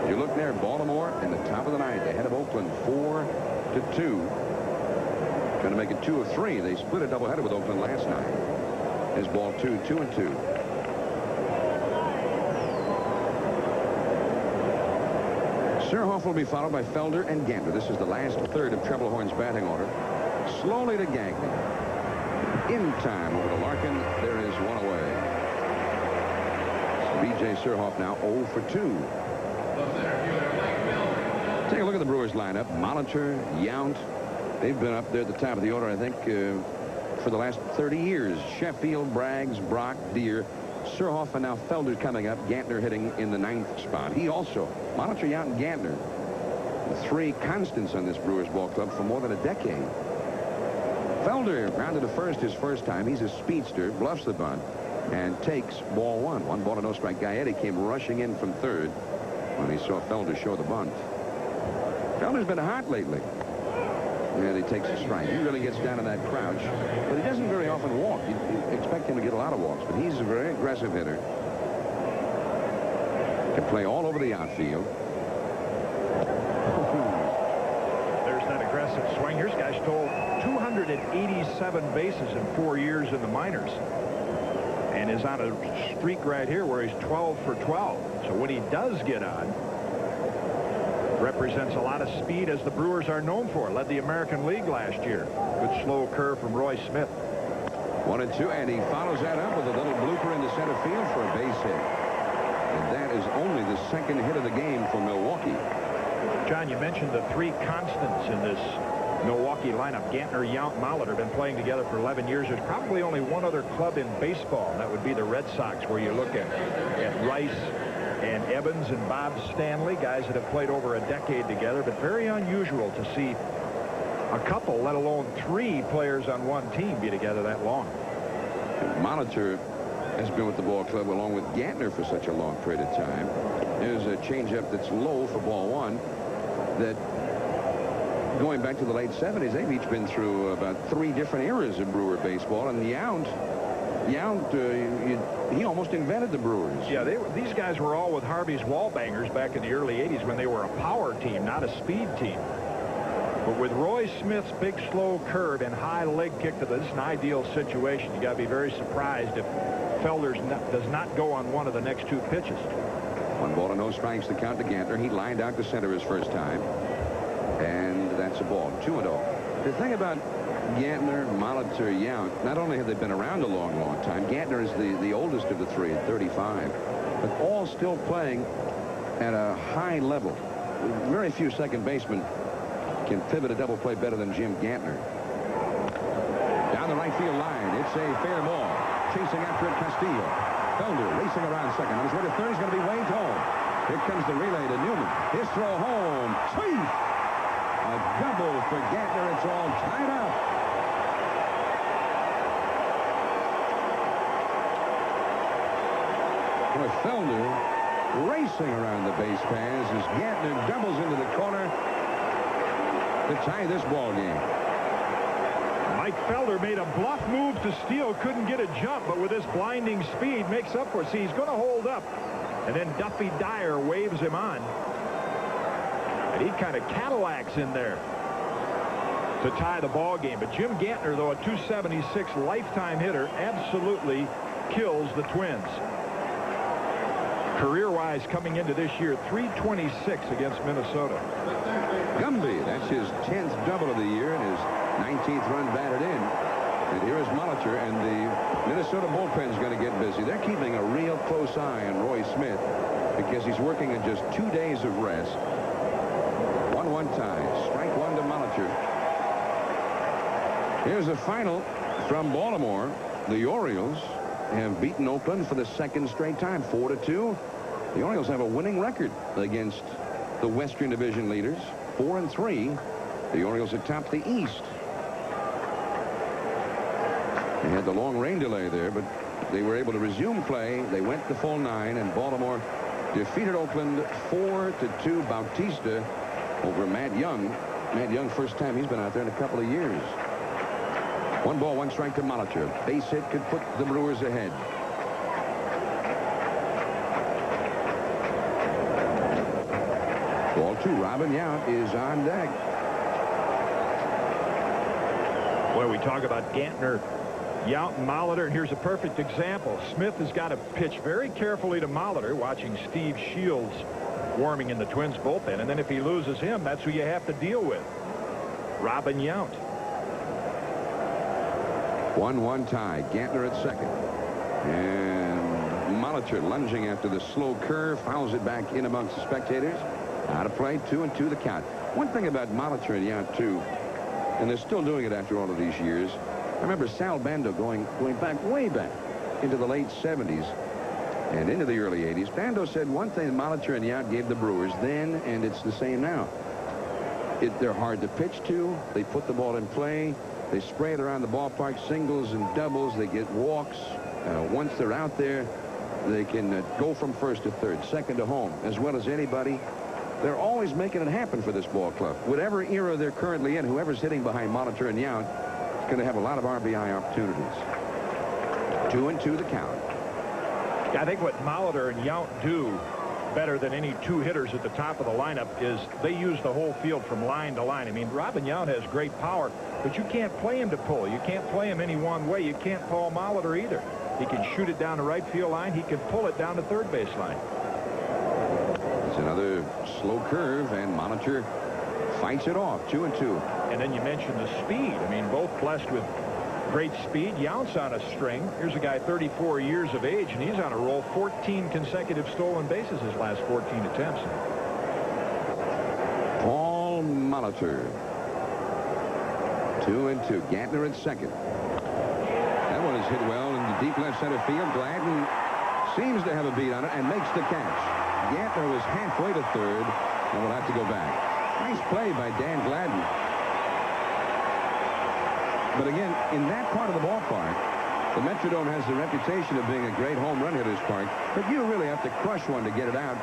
You look there, Baltimore in the top of the ninth, ahead of Oakland 4-2. Trying to make it 2 of 3. They split a doubleheader with Oakland last night. There's ball 2, 2-2. Surhoff will be followed by Felder and Ganter. This is the last third of Trebelhorn's batting order. Slowly to Gagne. In time over to Larkin. There is one away. B.J. Surhoff now 0 for 2. Take a look at the Brewers lineup. Molitor, Yount. They've been up there at the top of the order, I think, for the last 30 years. Sheffield, Braggs, Brock, Deere, Surhoff, and now Felder's coming up. Gantner hitting in the 9th spot. He also, Molitor, Yount, and Gantner, the 3 constants on this Brewers ball club for more than a decade. Felder grounded to first his first time. He's a speedster, bluffs the bunt, and takes ball 1. 1 ball to no strike. Gaetti came rushing in from third when he saw Felder show the bunt. Felder's been hot lately. And he takes a strike. He really gets down in that crouch, but he doesn't very often walk. You expect him to get a lot of walks, but he's a very aggressive hitter. Can play all over the outfield. There's that aggressive swing. Here's a guy stole 287 bases in 4 years in the minors, and is on a streak right here where he's 12 for 12. So when he does get on, represents a lot of speed, as the Brewers are known for. Led the American League last year. Good slow curve from Roy Smith. 1-2, and he follows that up with a little blooper into center field for a base hit. And that is only the 2nd hit of the game for Milwaukee. John, you mentioned the 3 constants in this Milwaukee lineup. Gantner, Yount, Molitor have been playing together for 11 years. There's probably only one other club in baseball, and that would be the Red Sox, where you look at Rice and Evans and Bob Stanley, guys that have played over a decade together, but very unusual to see a couple, let alone 3 players on one team, be together that long. Molitor has been with the ball club along with Gantner for such a long period of time. There's a changeup that's low for ball one that going back to the late 70s, they've each been through about 3 different eras of Brewer baseball. And Yount, he almost invented the Brewers. Yeah, these guys were all with Harvey's Wallbangers back in the early 80s when they were a power team, not a speed team. But with Roy Smith's big slow curve and high leg kick to this is an ideal situation. You got to be very surprised if Felder does not go on one of the next 2 pitches. 1 ball and no strikes to count to Gantner. He lined out to center his first time. And that's a ball. 2-0. The thing about Gantner, Molitor, Yount, not only have they been around a long, long time, Gantner is the oldest of the 3 at 35, but all still playing at a high level. Very few second basemen can pivot a double play better than Jim Gantner. Down the right field line, it's a fair ball. Chasing after it, Castillo. Felder racing around second. On his way to third, he's going to be waved home. Here comes the relay to Newman. His throw home. Sweet! A double for Gantner. It's all tied up. Boy, Felder racing around the base paths as Gantner doubles into the corner to tie this ball game. Mike Felder made a bluff move to steal, couldn't get a jump, but with his blinding speed makes up for it. See, he's going to hold up. And then Duffy Dyer waves him on. And he kind of Cadillacs in there to tie the ball game. But Jim Gantner, though, a 276 lifetime hitter, absolutely kills the Twins. Career-wise, coming into this year, 326 against Minnesota. Gumby, that's his 10th double of the year and his 19th run batted in. And here is Molitor, and the Minnesota bullpen's going to get busy. They're keeping a real close eye on Roy Smith because he's working on just 2 days of rest. 1-1 tie. Strike 1 to Molitor. Here's the final from Baltimore. The Orioles have beaten Oakland for the 2nd straight time, 4-2. The Orioles have a winning record against the Western Division leaders, 4-3. The Orioles atop the East. They had the long rain delay there, but they were able to resume play. They went the full 9, and Baltimore defeated Oakland 4-2. Bautista over Matt Young. Matt Young, first time he's been out there in a couple of years. 1 ball, 1 strike to Molitor. Base hit could put the Brewers ahead. Ball 2. Robin Yount is on deck. Boy, we talk about Gantner, Yount, and Molitor, and here's a perfect example. Smith has got to pitch very carefully to Molitor, watching Steve Shields warming in the Twins bullpen, and then if he loses him, that's who you have to deal with. Robin Yount. 1-1 tie. Gantner at second. And Molitor lunging after the slow curve, fouls it back in amongst the spectators. Out of play, 2-2 the count. One thing about Molitor and Yount, too, and they're still doing it after all of these years. I remember Sal Bando going back, way back, into the late 70s and into the early 80s. Bando said one thing Molitor and Yount gave the Brewers then, and it's the same now. They're hard to pitch to. They put the ball in play. They spray it around the ballpark, singles and doubles. They get walks. Once they're out there, they can go from first to third, second to home, as well as anybody. They're always making it happen for this ball club. Whatever era they're currently in, whoever's hitting behind Molitor and Yount is going to have a lot of RBI opportunities. 2-2 the count. I think what Molitor and Yount do better than any 2 hitters at the top of the lineup is they use the whole field from line to line. I mean, Robin Yount has great power, but you can't play him to pull. You can't play him any one way. You can't Paul Molitor either. He can shoot it down the right field line. He can pull it down the third base line. It's another slow curve, and Molitor fights it off. 2-2. And then you mentioned the speed. I mean, both blessed with great speed. Yount's on a string. Here's a guy 34 years of age, and he's on a roll. 14 consecutive stolen bases his last 14 attempts. Paul Molitor. 2-2. Gantner at second. That one is hit well in the deep left center field. Gladden seems to have a beat on it and makes the catch. Gantner was halfway to third and will have to go back. Nice play by Dan Gladden. But again, in that part of the ballpark, The Metrodome has the reputation of being a great home run hitter's park, but you really have to crush one to get it out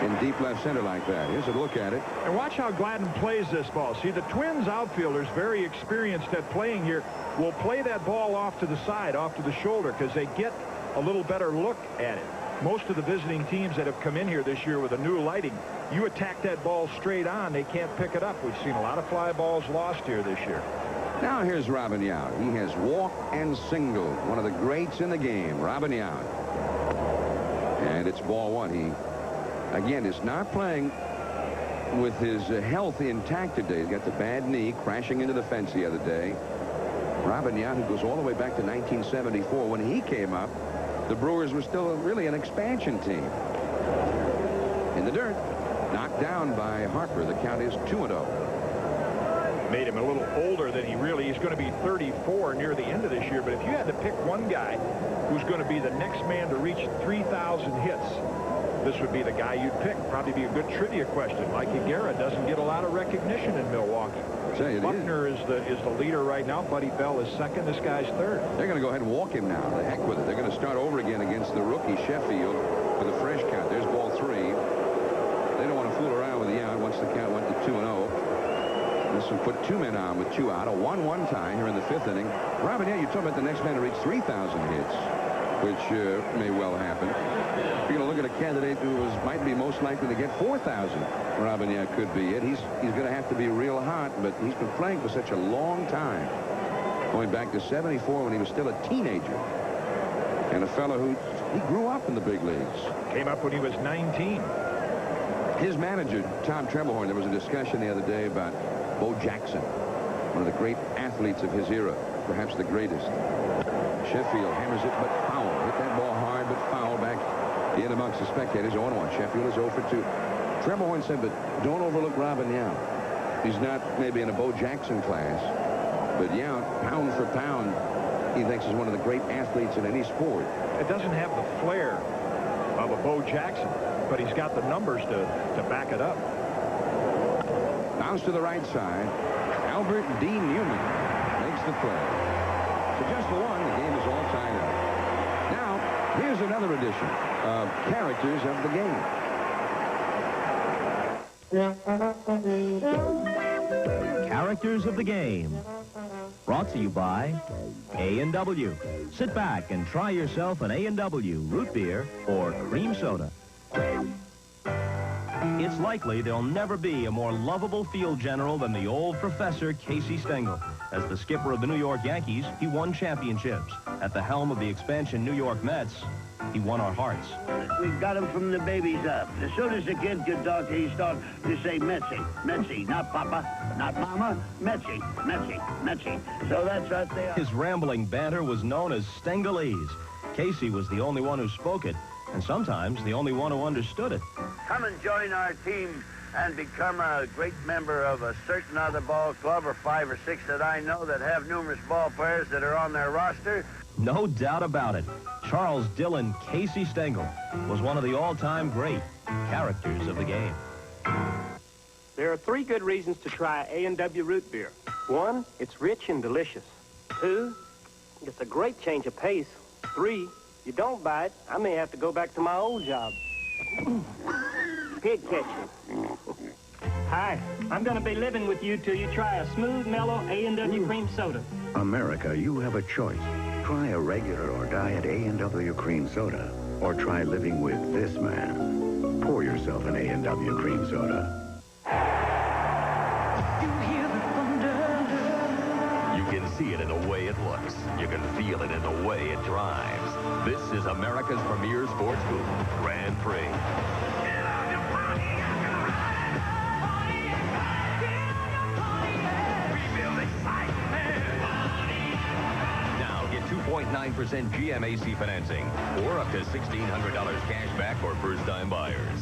in deep left center like that. Here's a look at it. And watch how Gladden plays this ball. See, the Twins outfielders, very experienced at playing here, will play that ball off to the side, off to the shoulder, because they get a little better look at it. Most of the visiting teams that have come in here this year with a new lighting, you attack that ball straight on, they can't pick it up. We've seen a lot of fly balls lost here this year. Now here's Robin Yount. He has walked and singled. One of the greats in the game, Robin Yount. And it's ball one. He, again, is not playing with his health intact today. He's got the bad knee, crashing into the fence the other day. Robin Yount, who goes all the way back to 1974. When he came up, the Brewers were still really an expansion team. In the dirt, knocked down by Harper. The count is 2-0. Made him a little older than he's going to be 34 near the end of this year. But if you had to pick one guy who's going to be the next man to reach 3,000 hits, this would be the guy you'd pick. Probably be a good trivia question. Mike Higuera doesn't get a lot of recognition in Milwaukee. Buckner is the leader right now. Buddy Bell is second. This guy's third. They're going to go ahead and walk him now. The heck with it. They're going to start over again against the rookie Sheffield with a fresh count. There's ball three. They don't want to fool around with Yount once the count went to 2-0. This will put two men on with two out. A 1-1 tie here in the fifth inning. Robin, yeah, you're talking about the next man to reach 3,000 hits, which may well happen. You're going to look at a candidate who might be most likely to get 4,000. Robin, yeah, could be it. He's going to have to be real hot, but he's been playing for such a long time. Going back to 74 when he was still a teenager. And a fellow who, he grew up in the big leagues. Came up when he was 19. His manager, Tom Trebelhorn, there was a discussion the other day about Bo Jackson, one of the great athletes of his era, perhaps the greatest. Sheffield hammers it, but foul. Hit that ball hard, but foul back in amongst the spectators. 0-1. Sheffield is 0 for 2. Trebelhorn said, but don't overlook Robin Yount. He's not maybe in a Bo Jackson class, but Yount, pound for pound, he thinks is one of the great athletes in any sport. It doesn't have the flair of a Bo Jackson, but he's got the numbers to back it up. Bounce to the right side. Albert D. Newman makes the play. So just for one, the game is all tied up. Now, here's another edition of Characters of the Game. Characters of the Game. Brought to you by A&W. Sit back and try yourself an A&W root beer or cream soda. It's likely there'll never be a more lovable field general than the old Professor Casey Stengel. As the skipper of the New York Yankees, he won championships. At the helm of the expansion New York Mets, he won our hearts. We've got him from the babies up. As soon as the kid could talk, he started to say Metsy. Metsy, not Papa, not Mama. Metsy, Metsy, Metsy. So that's what they are. His rambling banter was known as Stengelese. Casey was the only one who spoke it, and sometimes the only one who understood it. Come and join our team and become a great member of a certain other ball club, or 5 or 6 that I know that have numerous ball players that are on their roster. No doubt about it. Charles Dillon Casey Stengel was one of the all-time great characters of the game. There are 3 good reasons to try A&W root beer. 1, it's rich and delicious. 2, it's a great change of pace. 3, you don't buy it, I may have to go back to my old job. Pig catching. Hi, I'm going to be living with you till you try a smooth, mellow A&W cream soda. America, you have a choice. Try a regular or diet A&W cream soda, or try living with this man. Pour yourself an A&W cream soda. You can see it in the way it looks. You can feel it in the way it drives. This is America's premier sports booth, Grand Prix. Now get 2.9% GMAC financing, or up to $1,600 cash back for first-time buyers.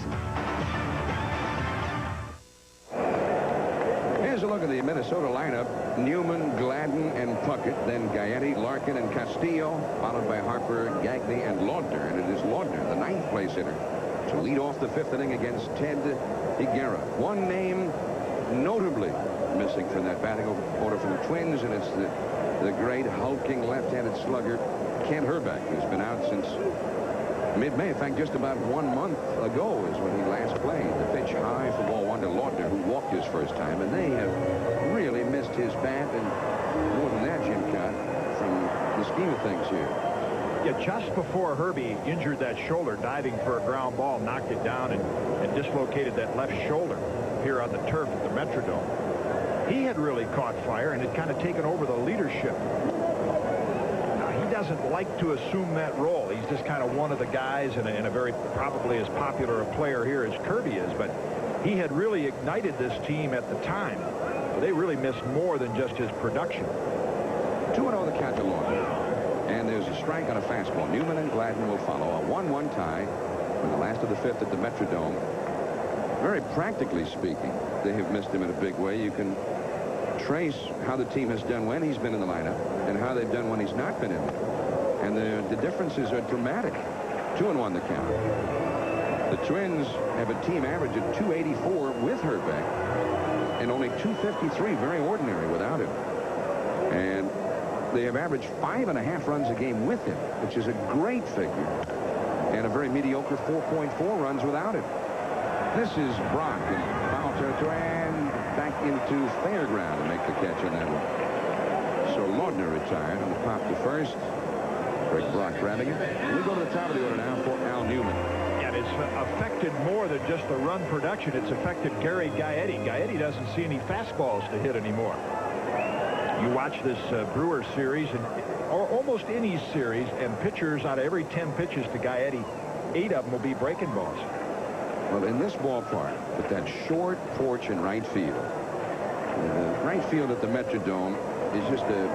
Here's a look at the Minnesota lineup. Newman, Gladden, and Puckett. Then Gaetti, Larkin, and Castillo, followed by Harper, Gagne, and Laudner. And it is Laudner, the 9th place hitter, to lead off the 5th inning against Ted Higuera. One name notably missing from that batting order for the Twins, and it's the great hulking left-handed slugger Kent Hrbek, who's been out since mid-May. In fact, just about 1 month ago is when he last played. The pitch high for ball one to Lautner, who walked his first time, and they have really missed his bat, and more than that, Jim Cott, from the scheme of things here. Yeah, just before Herbie injured that shoulder, diving for a ground ball, knocked it down and dislocated that left shoulder here on the turf at the Metrodome. He had really caught fire and had kind of taken over the leadership. Now, he doesn't like to assume that role. He's just kind of one of the guys and a very probably as popular a player here as Kirby is, but he had really ignited this team at the time. They really missed more than just his production. 2-0 the count to Lautner. And there's a strike on a fastball. Newman and Gladden will follow. A 1-1 tie in the last of the fifth at the Metrodome. Very practically speaking, they have missed him in a big way. You can trace how the team has done when he's been in the lineup and how they've done when he's not been in it. And the differences are dramatic. 2-1 the count. The Twins have a team average of 284 with Hrbek and only 253, very ordinary without him. And they have averaged 5.5 runs a game with him, which is a great figure, and a very mediocre 4.4 runs without him. This is Brock in foul territory and back into fair ground to make the catch on that one. So Lautner retired on the pop to first. Rick Brock grabbing it. We go to the top of the order now for Al Newman. Yeah, it's affected more than just the run production. It's affected Gary Gaetti. Gaetti doesn't see any fastballs to hit anymore. You watch this Brewers series, or almost any series, and pitchers out of every 10 pitches to Gaetti, 8 of them will be breaking balls. Well, in this ballpark, with that short porch in right field, the right field at the Metrodome is just a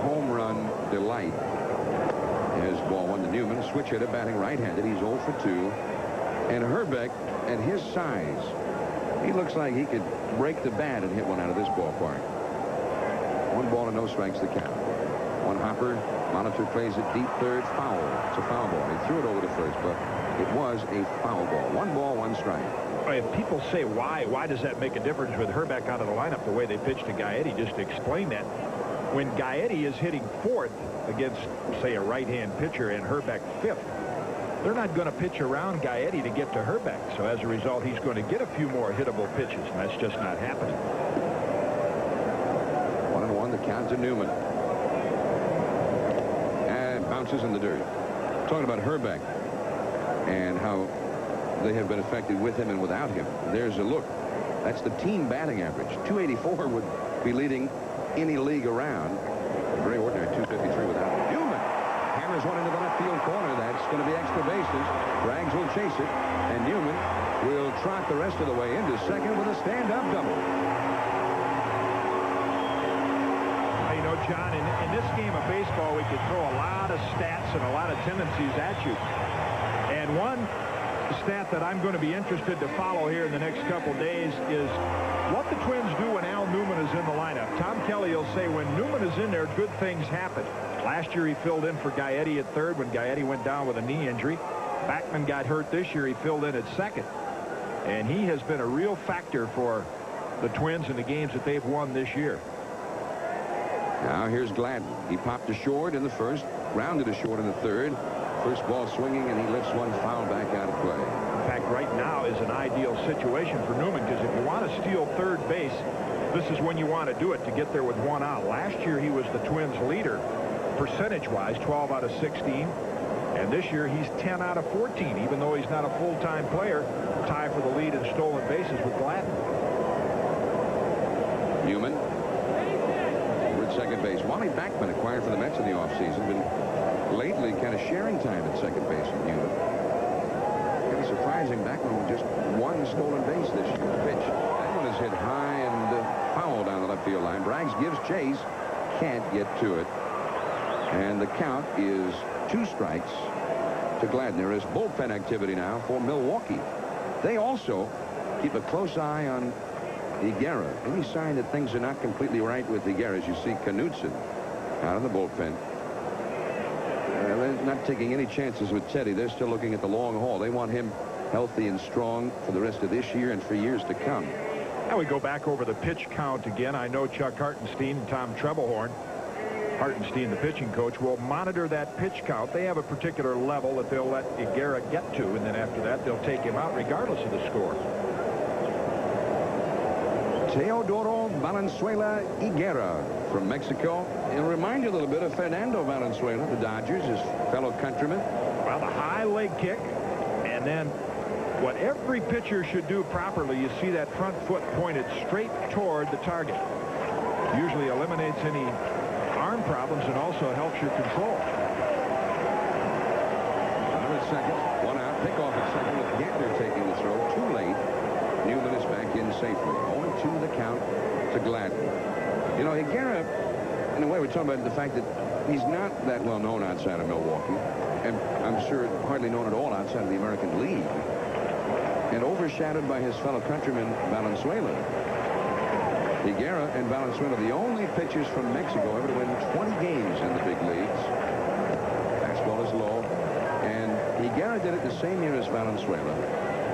home run delight. Here's ball one to Newman, switch hitter batting right-handed. He's 0 for 2. And Hrbek, at his size, he looks like he could break the bat and hit one out of this ballpark. 1 ball and no strikes the count. One hopper. Monitor plays it deep third. Foul. It's a foul ball. He threw it over to first, but it was a foul ball. 1 ball, 1 strike. If people say why does that make a difference with Hrbek out of the lineup the way they pitched to Gaetti, just to explain that. When Gaetti is hitting 4th against, say, a right-hand pitcher and Hrbek 5th, they're not going to pitch around Gaetti to get to Hrbek. So as a result, he's going to get a few more hittable pitches, and that's just not happening. 1-1 the count to Newman. And bounces in the dirt. Talking about Hrbek and how they have been affected with him and without him. There's a look. That's the team batting average. 284 would be leading any league around. Very ordinary 253 without him. Newman hammers one into the left field corner. That's going to be extra bases. Braggs will chase it, and Newman will trot the rest of the way into second with a stand-up double. You know, John, in this game of baseball, we could throw a lot of stats and a lot of tendencies at you. And one stat that I'm going to be interested to follow here in the next couple days is what the Twins do when Al Newman is in the lineup. Tom Kelly will say when Newman is in there, good things happen. Last year he filled in for Gaetti at third when Gaetti went down with a knee injury. Backman got hurt this year. He filled in at second. And he has been a real factor for the Twins in the games that they've won this year. Now here's Gladden. He popped a short in the first, grounded a short in the third. First ball swinging, and he lifts one foul back out of play. In fact, right now is an ideal situation for Newman, because if you want to steal third base, this is when you want to do it, to get there with 1 out. Last year he was the Twins leader percentage-wise, 12 out of 16. And this year he's 10 out of 14, even though he's not a full-time player. Tie for the lead in stolen bases with Gladden. Newman over at second base. Wally Backman, acquired for the Mets in the offseason, been lately kind of sharing time at second base with Newman. Kind of surprising. Backman with just 1 stolen base this year. The pitch. That one is hit high and foul down the left field line. Braggs gives chase. Can't get to it. And the count is 2 strikes to Gladden. There is bullpen activity now for Milwaukee. They also keep a close eye on Higuera. Any sign that things are not completely right with Higuera, as you see Knutson out of the bullpen. They're not taking any chances with Teddy. They're still looking at the long haul. They want him healthy and strong for the rest of this year and for years to come. Now we go back over the pitch count again. I know Chuck Hartenstein and Tom Trebelhorn, Hartenstein, the pitching coach, will monitor that pitch count. They have a particular level that they'll let Higuera get to, and then after that, they'll take him out regardless of the score. Teodoro Valenzuela Higuera from Mexico. It'll remind you a little bit of Fernando Valenzuela, the Dodgers, his fellow countryman. Well, the high leg kick, and then what every pitcher should do properly, you see that front foot pointed straight toward the target. Usually eliminates any arm problems and also helps your control. Runner at second, one out, pick off at second with Gantner taking the throw. Too late. Newman is back in safely. 0-2 the count to Gladden. You know, Higuera, in a way, we're talking about the fact that he's not that well known outside of Milwaukee, and I'm sure hardly known at all outside of the American League, and overshadowed by his fellow countryman Valenzuela. Higuera and Valenzuela, the only pitchers from Mexico ever to win 20 games in the big leagues. Fastball is low, and Higuera did it the same year as Valenzuela,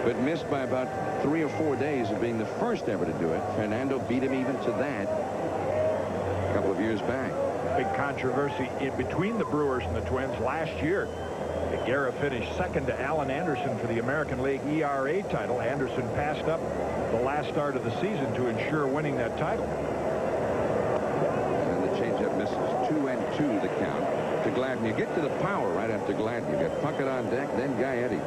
but missed by about 3 or 4 days of being the first ever to do it. Fernando beat him even to that a couple of years back. Big controversy in between the Brewers and the Twins last year. Higuera finished second to Alan Anderson for the American League ERA title. Anderson passed up the last start of the season to ensure winning that title. And the changeup misses. 2-2 the count to Gladden. You get to the power right after Gladden. You got Puckett on deck, then Gaetti.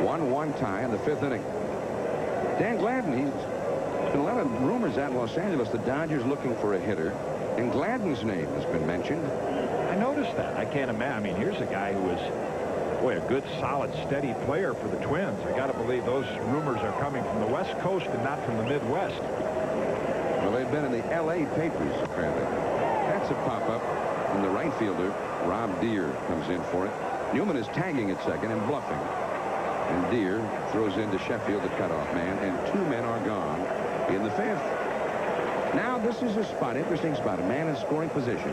1-1 tie in the 5th inning. Dan Gladden, he's been a lot of rumors out in Los Angeles, the Dodgers looking for a hitter, and Gladden's name has been mentioned. I noticed that. I can't imagine. I mean, here's a guy who was, boy, a good, solid, steady player for the Twins. I got to believe those rumors are coming from the West Coast and not from the Midwest. Well, they've been in the L.A. papers, apparently. That's a pop-up, and the right fielder, Rob Deere, comes in for it. Newman is tagging at second and bluffing. And Deere throws into Sheffield, the cutoff man, and 2 men are gone in the 5th. Now, this is a spot, interesting spot. A man in scoring position.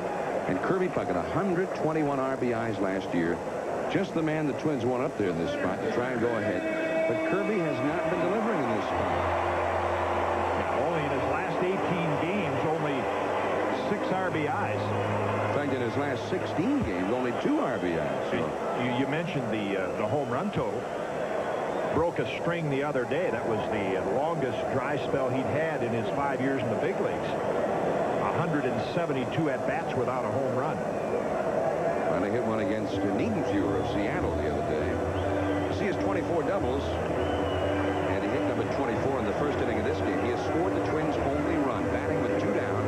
And Kirby Puckett, 121 RBIs last year. Just the man the Twins want up there in this spot to try and go ahead. But Kirby has not been delivering in this spot. Yeah, only in his last 18 games, only 6 RBIs. In fact, in his last 16 games, only 2 RBIs. So. You mentioned the home run total. Broke a string the other day. That was the longest dry spell he'd had in his 5 years in the big leagues. 172 at-bats without a home run. Finally hit one against Niedenfuhr of Seattle the other day. See his 24 doubles, and he hit number 24 in the first inning of this game. He has scored the Twins' only run, batting with 2 down.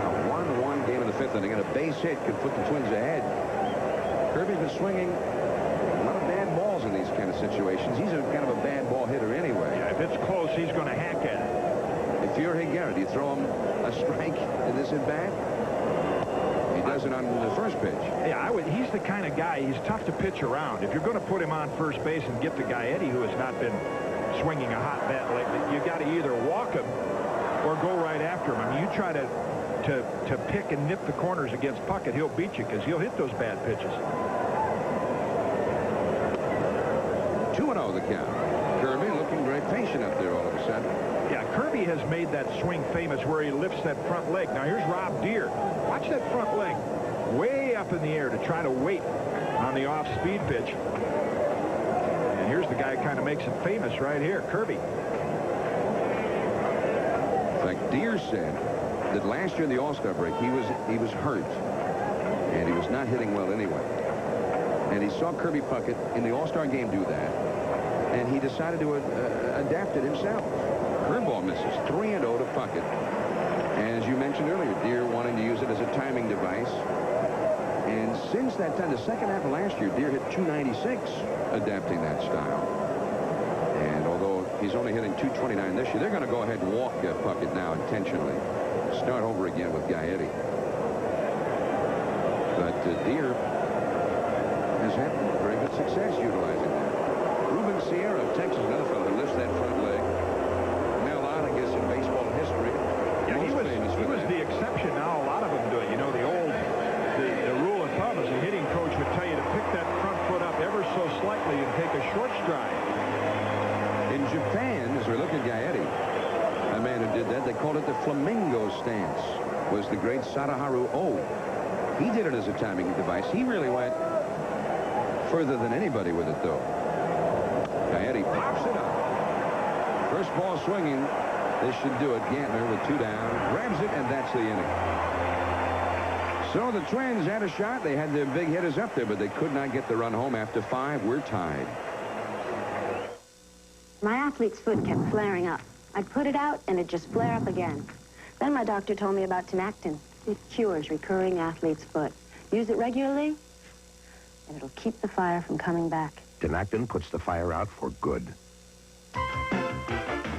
A 1-1 game in the 5th inning, and a base hit could put the Twins ahead. Kirby's been swinging a lot of bad balls in these kind of situations. He's a kind of a bad ball hitter anyway. Yeah, if it's close, he's going to hack at it. If you're Higuera, do you throw him a strike in this at-bat? He does it on the first pitch. Yeah, he's the kind of guy, he's tough to pitch around. If you're going to put him on first base and get to Gaetti, who has not been swinging a hot bat lately, you got to either walk him or go right after him. I mean, you try to pick and nip the corners against Puckett, he'll beat you because he'll hit those bad pitches. 2-0 the count. Kirby looking very patient up there all of a sudden. Yeah, Kirby has made that swing famous where he lifts that front leg. Now here's Rob Deere. Watch that front leg way up in the air to try to wait on the off-speed pitch. And here's the guy who kind of makes it famous right here, Kirby. In fact, Deere said that last year in the All-Star break he was hurt, and he was not hitting well anyway. And he saw Kirby Puckett in the All-Star game do that, and he decided to adapt it himself. Curveball misses. 3-0 to Puckett. And as you mentioned earlier, Deere wanting to use it as a timing device. And since that time, the second half of last year, Deere hit .296, adapting that style. And although he's only hitting .229 this year, they're going to go ahead and walk Puckett now intentionally. Start over again with Gaetti. But Deere has had very good success utilizing that. Ruben Sierra of Texas, another fellow who lifts that front leg. Mel Ott, I guess, in baseball history. Yeah, he was the exception. Now a lot of them do it. You know, the rule of thumb is a hitting coach would tell you to pick that front foot up ever so slightly and take a short stride. In Japan, as we look at Gaetti, a man called it the flamingo stance, was the great Sadaharu Oh. He did it as a timing device. He really went further than anybody with it, though. Gaetti pops it up. First ball swinging. This should do it. Gantner with 2 down. Grabs it, and that's the inning. So the Twins had a shot. They had their big hitters up there, but they could not get the run home after 5. We're tied. My athlete's foot kept flaring up. I'd put it out, and it'd just flare up again. Then my doctor told me about Tinactin. It cures recurring athlete's foot. Use it regularly, and it'll keep the fire from coming back. Tinactin puts the fire out for good.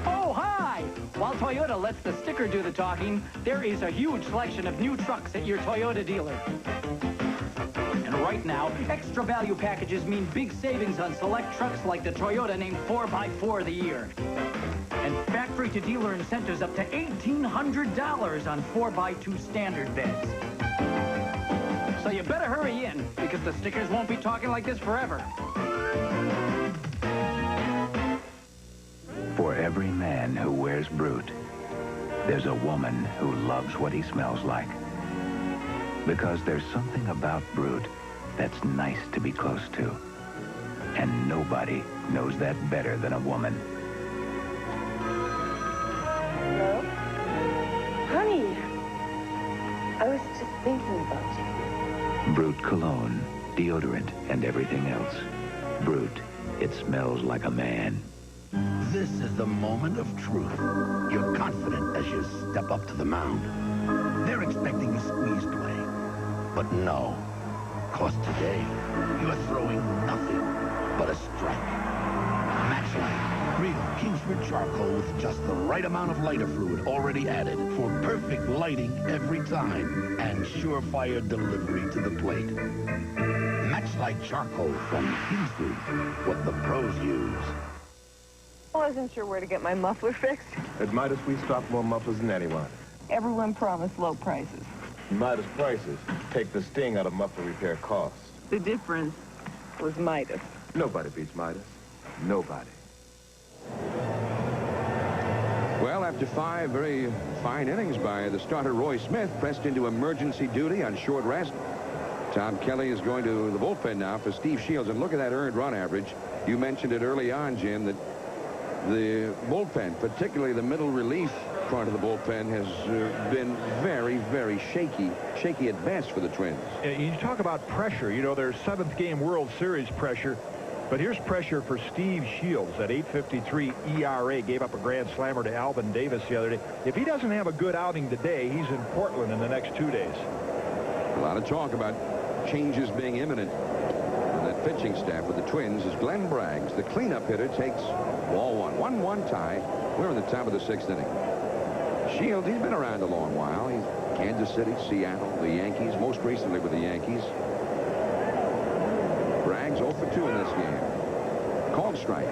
Oh, hi! While Toyota lets the sticker do the talking, there is a huge selection of new trucks at your Toyota dealer. And right now, extra value packages mean big savings on select trucks like the Toyota named 4x4 of the year. And factory-to-dealer incentives up to $1,800 on 4x2 standard beds. So you better hurry in, because the stickers won't be talking like this forever. For every man who wears Brute, there's a woman who loves what he smells like. Because there's something about Brute that's nice to be close to. And nobody knows that better than a woman. Hello? Honey, I was just thinking about you. Brute cologne, deodorant, and everything else. Brute, it smells like a man. This is the moment of truth. You're confident as you step up to the mound. They're expecting a squeeze play. But no. 'Cause today, you're throwing nothing but a strike. Matchlight. Real Kingsford charcoal with just the right amount of lighter fluid already added for perfect lighting every time and surefire delivery to the plate. Matchlight charcoal from Kingsford, what the pros use. I wasn't sure where to get my muffler fixed. At Midas, we stock more mufflers than anyone. Everyone promised low prices. Midas prices take the sting out of muffler repair costs. The difference was Midas. Nobody beats Midas. Nobody. Well, after 5 very fine innings by the starter Roy Smith, pressed into emergency duty on short rest, Tom Kelly is going to the bullpen now for Steve Shields. And look at that earned run average. You mentioned it early on, Jim, that the bullpen, particularly the middle relief part of the bullpen, has been very, very shaky at best for the Twins. You talk about pressure. You know, there's 7th game World Series pressure. But here's pressure for Steve Shields at 8.53 ERA. Gave up a grand slammer to Alvin Davis the other day. If he doesn't have a good outing today, he's in Portland in the next 2 days. A lot of talk about changes being imminent on that pitching staff with the Twins as Glenn Braggs, the cleanup hitter, takes ball 1. 1-1 tie. We're in the top of the 6th inning. Shields, he's been around a long while. He's Kansas City, Seattle, the Yankees, most recently with the Yankees. Braggs 0 for 2 in this game. Called strike.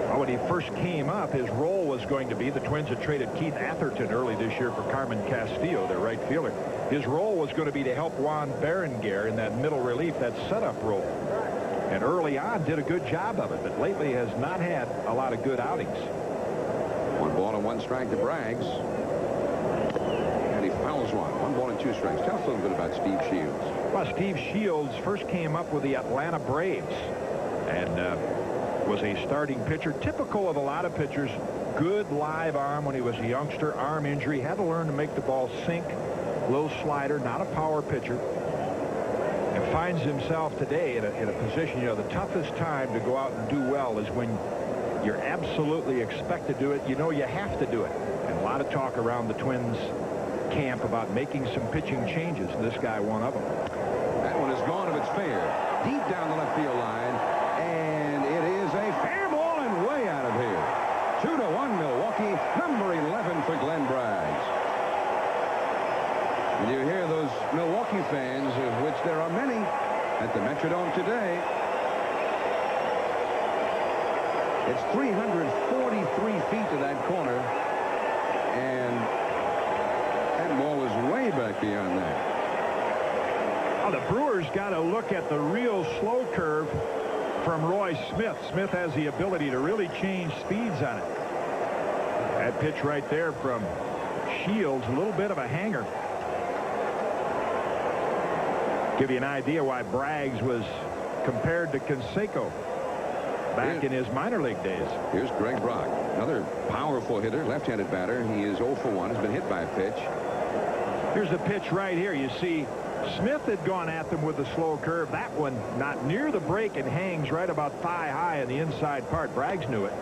Well, when he first came up, his role was going to be, the Twins had traded Keith Atherton early this year for Carmen Castillo, their right fielder. His role was going to be to help Juan Berenguer in that middle relief, that setup role. And early on did a good job of it, but lately has not had a lot of good outings. 1 ball and 1 strike to Braggs. And he fouls one. 1 ball and 2 strikes. Tell us a little bit about Steve Shields. Well, Steve Shields first came up with the Atlanta Braves and was a starting pitcher, typical of a lot of pitchers. Good live arm when he was a youngster. Arm injury. Had to learn to make the ball sink. Low slider, not a power pitcher. And finds himself today in a position, you know, the toughest time to go out and do well is when you're absolutely expected to do it. You know you have to do it. And a lot of talk around the Twins camp about making some pitching changes, and this guy one of them. That one is gone if it's fair. Deep down the left field line, and it is a fair ball and way out of here. 2-1 Milwaukee, number 11 for Glenn Braggs. And you hear those Milwaukee fans, of which there are many, at the Metrodome today. It's 343 feet to that corner, and that ball was way back beyond that. Well, the Brewers got to look at the real slow curve from Roy Smith. Smith has the ability to really change speeds on it. That pitch right there from Shields, a little bit of a hanger. Give you an idea why Braggs was compared to Canseco back in his minor league days. Here's Greg Brock, another powerful hitter, left-handed batter. He is 0 for 1. Has been hit by a pitch. Here's the pitch right here. You see Smith had gone at them with the slow curve. That one not near the break and hangs right about thigh high in the inside part. Braggs knew it.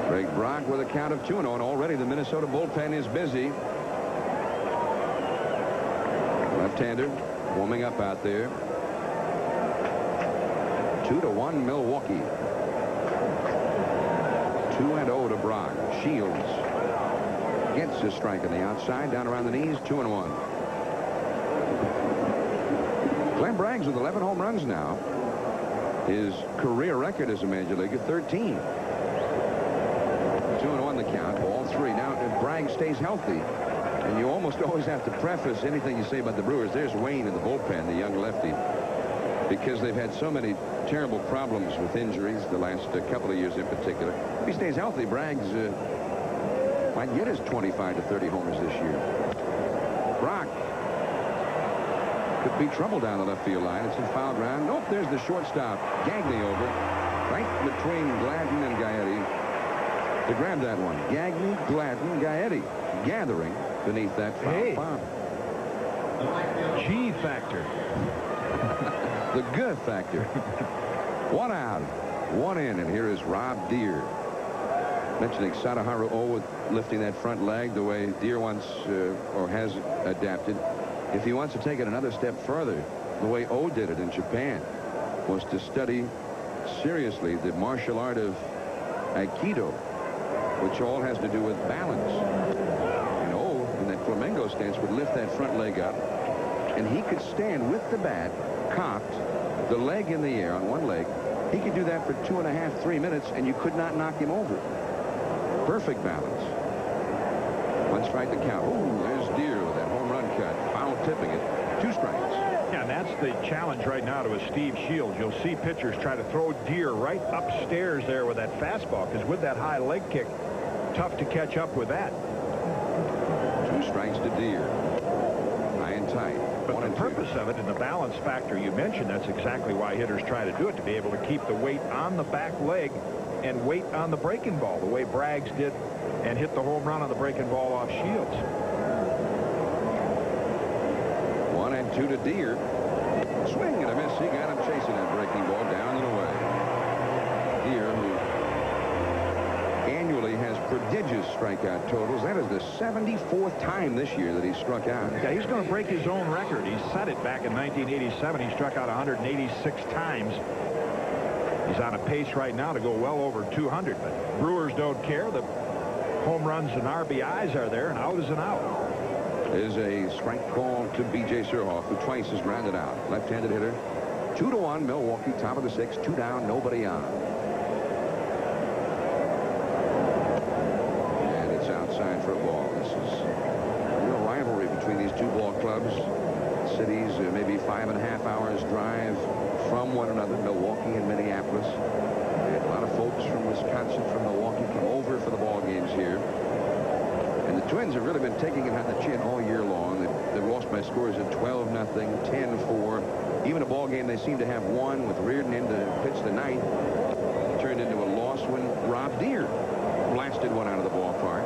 Greg Brock with a count of 2-0, and already the Minnesota bullpen is busy. Left-hander warming up out there. 2-1 Milwaukee. 2-0 to Brock. Shields gets his strike on the outside, down around the knees. 2-1. Glenn Braggs with 11 home runs now. His career record as a major leaguer, 13. 2-1 the count. Ball 3. Now, if Braggs stays healthy, and you almost always have to preface anything you say about the Brewers. There's Wayne in the bullpen, the young lefty, because they've had so many terrible problems with injuries the last couple of years in particular. If he stays healthy, Braggs might get his 25 to 30 homers this year. Brock could be trouble down the left field line. It's in foul ground. Nope, there's the shortstop. Gagne over. Right between Gladden and Gaetti to grab that one. Gagne, Gladden, Gaetti gathering beneath that foul bomb. G factor. The good factor. 1 out, 1 in, and here is Rob Deere. Mentioning Sadaharu O with lifting that front leg the way Deere wants or has adapted. If he wants to take it another step further, the way O did it in Japan was to study seriously the martial art of Aikido, which all has to do with balance. And O, in that flamingo stance, would lift that front leg up, and he could stand with the bat cocked, the leg in the air on one leg. He could do that for 2.5, 3 minutes, and you could not knock him over. Perfect balance. 1 strike to count. Ooh, there's Deere with that home run cut. Foul tipping it. 2 strikes. Yeah, and that's the challenge right now to a Steve Shields. You'll see pitchers try to throw Deere right upstairs there with that fastball, because with that high leg kick, tough to catch up with that. 2 strikes to Deere. High and tight. But the purpose of it and the balance factor you mentioned, that's exactly why hitters try to do it, to be able to keep the weight on the back leg and weight on the breaking ball, the way Braggs did and hit the home run on the breaking ball off Shields. 1 and 2 to Deere. Swing and a miss. He got him chasing that breaking ball down and away. Deere, who annually has prodigious strikeout totals. That is the 74th time this year that he struck out. Yeah, he's going to break his own record. He set it back in 1987. He struck out 186 times. He's on a pace right now to go well over 200. But Brewers don't care. The home runs and RBIs are there, and out is an out. There's a strike call to B.J. Surhoff, who twice has grounded out. Left-handed hitter. 2-1 Milwaukee, top of the 6th. 2 down, nobody on. And it's outside for a ball. This is a real rivalry between these 2 ball clubs. Cities maybe 5.5 hours drive from one another, Milwaukee and Minneapolis. And a lot of folks from Wisconsin, from Milwaukee, come over for the ball games here. And the Twins have really been taking it on the chin all year long. They've lost by scores of 12-0, 10-4. Even a ball game they seem to have won with Reardon in to pitch the ninth. Turned into a loss when Rob Deere blasted one out of the ballpark.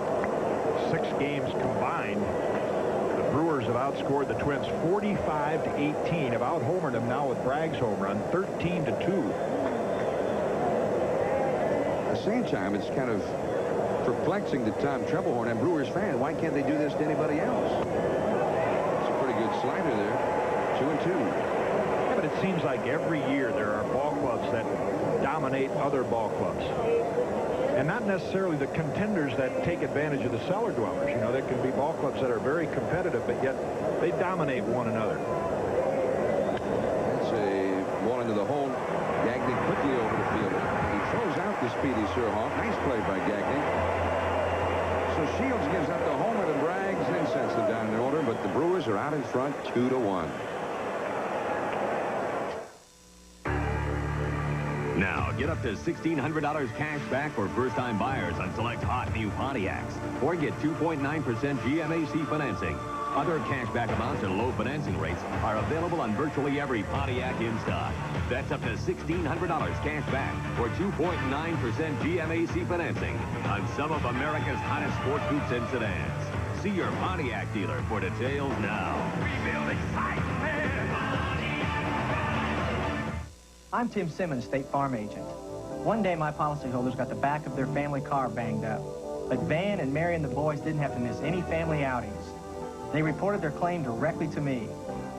6 games combined. The Brewers have outscored the Twins 45-18. Have out-homered them now with Braggs' home run, 13-2. At the same time, it's kind of perplexing to Tom Trebelhorn and Brewers fan. Why can't they do this to anybody else? It's a pretty good slider there. 2-2. Yeah, but it seems like every year there are ball clubs that dominate other ball clubs. And not necessarily the contenders that take advantage of the cellar dwellers. You know, there can be ball clubs that are very competitive, but yet they dominate one another. That's a ball into the hole. Gagne quickly over the field. He throws out the speedy Surhoff. Nice play by Gagne. So Shields gives up the homer to Braggs, then sets them down in order, but the Brewers are out in front 2-1. Now, get up to $1,600 cash back for first-time buyers on select hot new Pontiacs. Or get 2.9% GMAC financing. Other cashback amounts and low financing rates are available on virtually every Pontiac in stock. That's up to $1,600 cash back or 2.9% GMAC financing on some of America's hottest sport coupes and sedans. See your Pontiac dealer for details now. Rebuild excitement. I'm Tim Simmons, State Farm agent. One day my policyholders got the back of their family car banged up. But Van and Mary and the boys didn't have to miss any family outings. They reported their claim directly to me.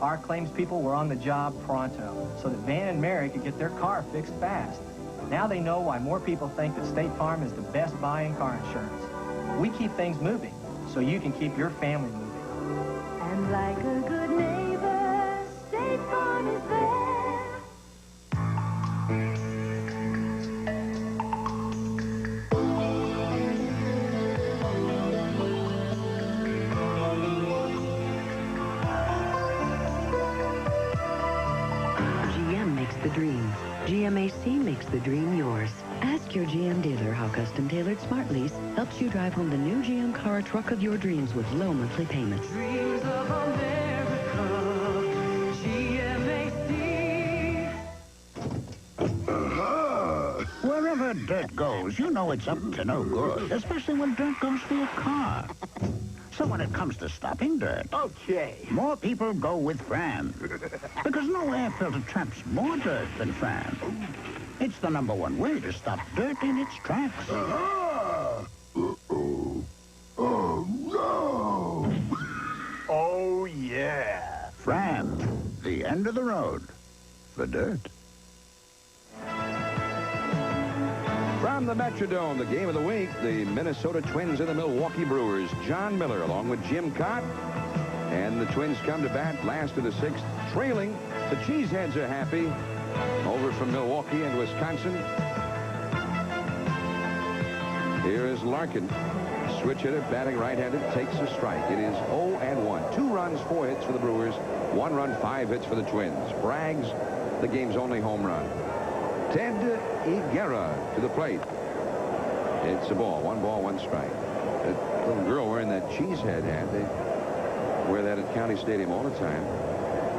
Our claims people were on the job pronto, so that Van and Mary could get their car fixed fast. Now they know why more people think that State Farm is the best buy in car insurance. We keep things moving, so you can keep your family moving. And like a good neighbor, State Farm is there. The dream. GMAC makes the dream yours. Ask your GM dealer how custom-tailored Smart Lease helps you drive home the new GM car or truck of your dreams with low monthly payments. Dreams of America, GMAC. Wherever dirt goes, you know it's up to no good, especially when dirt goes for your car. So when it comes to stopping dirt, more people go with Fram. Because no air filter traps more dirt than Fram. It's the #1 way to stop dirt in its tracks. Oh, no! Oh, yeah. Fram, the end of the road for dirt. From the Metrodome, the game of the week, the Minnesota Twins and the Milwaukee Brewers. John Miller along with Jim Cott. And the Twins come to bat last of the 6th, trailing. The Cheeseheads are happy. Over from Milwaukee and Wisconsin. Here is Larkin. Switch hitter, batting right-handed, takes a strike. It is 0-1. 2 runs, 4 hits for the Brewers. 1 run, 5 hits for the Twins. Bragg's the game's only home run. Ted Higuera to the plate. It's a ball. 1 ball, 1 strike. That little girl wearing that Cheesehead hat, they wear that at County Stadium all the time.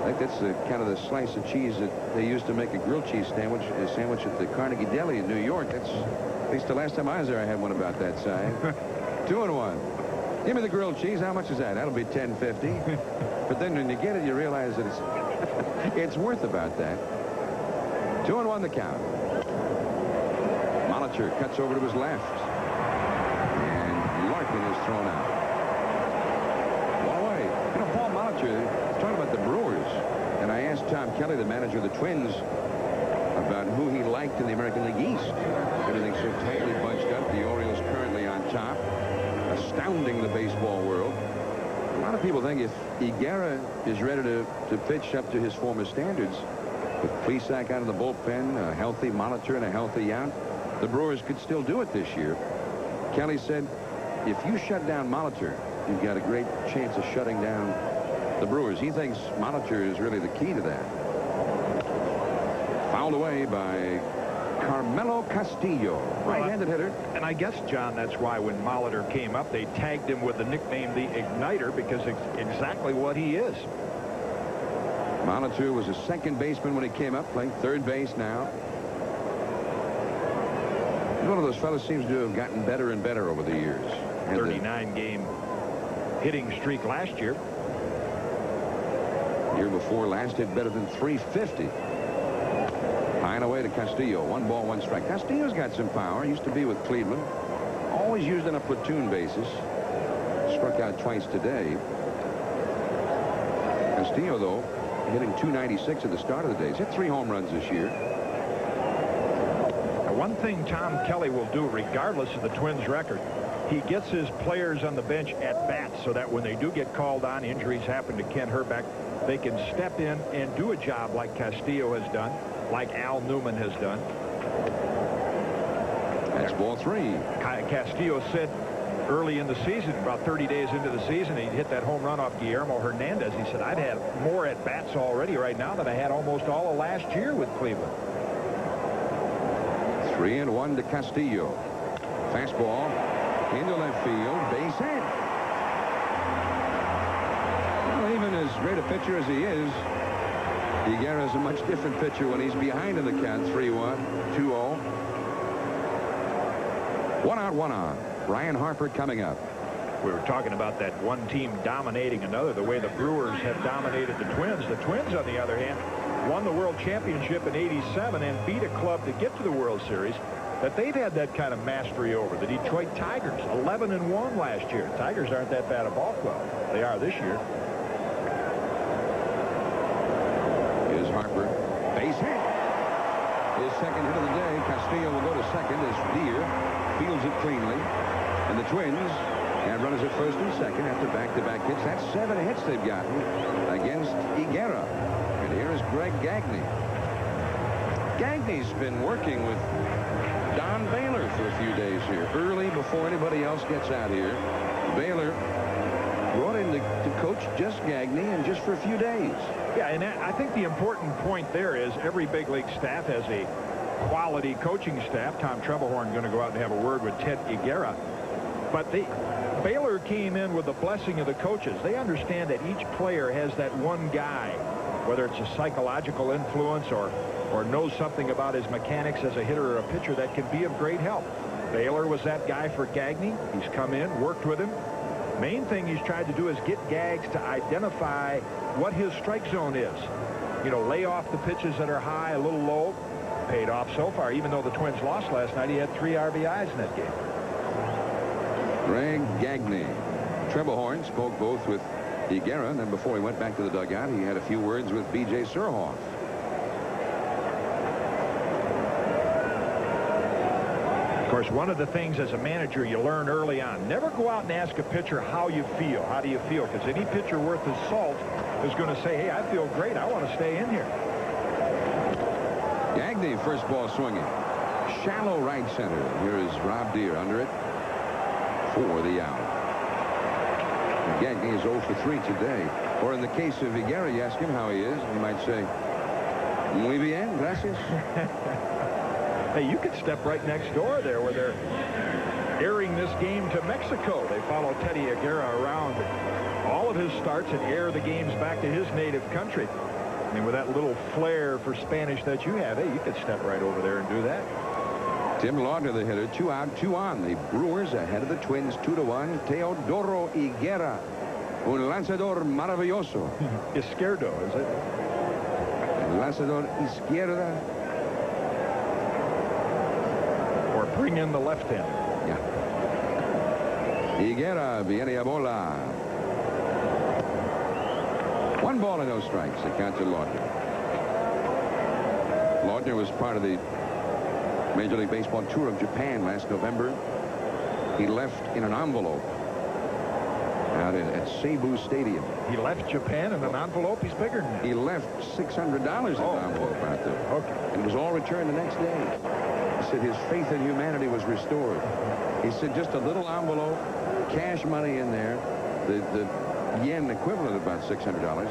I think that's the kind of the slice of cheese that they used to make a grilled cheese sandwich at the Carnegie Deli in New York. That's at least the last time I was there, I had one about that size. 2-1. Give me the grilled cheese. How much is that? That'll be $10.50. But then when you get it, you realize that it's worth about that. 2-1 the count. Molitor cuts over to his left. And Larkin is thrown out. One away. You know, Paul Molitor is talking about the Brewers. And I asked Tom Kelly, the manager of the Twins, about who he liked in the American League East. Everything's so tightly bunched up. The Orioles currently on top, astounding the baseball world. A lot of people think if Higuera is ready to pitch up to his former standards, with Plesac out of the bullpen, a healthy Molitor and a healthy Yount, the Brewers could still do it this year. Kelly said, if you shut down Molitor, you've got a great chance of shutting down the Brewers. He thinks Molitor is really the key to that. Fouled away by Carmelo Castillo, right-handed hitter. And I guess, John, that's why when Molitor came up, they tagged him with the nickname the Igniter, because it's exactly what he is. Molitor was a second baseman when he came up, playing third base now. He's one of those fellas seems to have gotten better and better over the years. 39-game hitting streak last year. Year before last hit better than 350. High and away to Castillo. 1 ball, 1 strike. Castillo's got some power. Used to be with Cleveland. Always used on a platoon basis. Struck out twice today. Castillo, though, hitting .296 at the start of the day. He's hit 3 home runs this year. Now, one thing Tom Kelly will do, regardless of the Twins' record, he gets his players on the bench at bat so that when they do get called on, injuries happen to Kent Hrbek, they can step in and do a job like Castillo has done, like Al Newman has done. That's ball 3. Castillo said early in the season, about 30 days into the season, he hit that home run off Guillermo Hernandez. He said, I've had more at-bats already right now than I had almost all of last year with Cleveland. 3-1 to Castillo. Fastball into left field. Base hit. Well, even as great a pitcher as he is, Higuera's a much different pitcher when he's behind in the count. 3-1, 2-0. 1 out, 1 on. Ryan Harper coming up. We were talking about that one team dominating another, the way the Brewers have dominated the Twins. The Twins, on the other hand, won the World Championship in '87 and beat a club to get to the World Series that they've had that kind of mastery over. The Detroit Tigers, 11-1 last year. Tigers aren't that bad a ball club. They are this year. Here's Harper. Base hit. His second hit of the day. Castillo will go to second as Deere fields it cleanly. And the Twins have runners at first and second after back-to-back hits. That's 7 hits they've gotten against Higuera. And here is Greg Gagne. Gagne's been working with Don Baylor for a few days here, early before anybody else gets out here. Baylor brought in to coach just Gagne and just for a few days. Yeah, and I think the important point there is every big league staff has a quality coaching staff. Tom Trebelhorn going to go out and have a word with Ted Higuera. But Baylor came in with the blessing of the coaches. They understand that each player has that one guy, whether it's a psychological influence or knows something about his mechanics as a hitter or a pitcher that can be of great help. Baylor was that guy for Gagne. He's come in, worked with him. Main thing he's tried to do is get Gags to identify what his strike zone is. You know, lay off the pitches that are high, a little low. Paid off so far. Even though the Twins lost last night, he had 3 RBIs in that game. Greg Gagne. Trebelhorn spoke both with Higuera, and then before he went back to the dugout, he had a few words with B.J. Surhoff. Of course, one of the things as a manager you learn early on, never go out and ask a pitcher how you feel. How do you feel? Because any pitcher worth his salt is going to say, hey, I feel great. I want to stay in here. Gagne, first ball swinging. Shallow right center. Here is Rob Deere under it for the out. Gagne is 0 for 3 today. Or in the case of Higuera, you ask him how he is, he might say, muy bien, gracias. Hey, you could step right next door there where they're airing this game to Mexico. They follow Teddy Higuera around all of his starts and air the games back to his native country. I mean, with that little flair for Spanish that you have, hey, you could step right over there and do that. Tim Laudner, the hitter, 2 out, 2 on. The Brewers ahead of the Twins 2-1. Teodoro Higuera, un lanzador maravilloso. Izquierdo, is it? Lanzador izquierda. Or bring in the left-hander. Yeah. Higuera viene a bola. 1 ball and no strikes. The count to Laudner. Laudner was part of the Major League Baseball tour of Japan last November. He left in an envelope out at Seibu Stadium. He left Japan in an envelope? He's bigger than that. He left $600 in an envelope out there. Okay. And it was all returned the next day. He said his faith in humanity was restored. He said just a little envelope, cash money in there, the yen equivalent of about $600.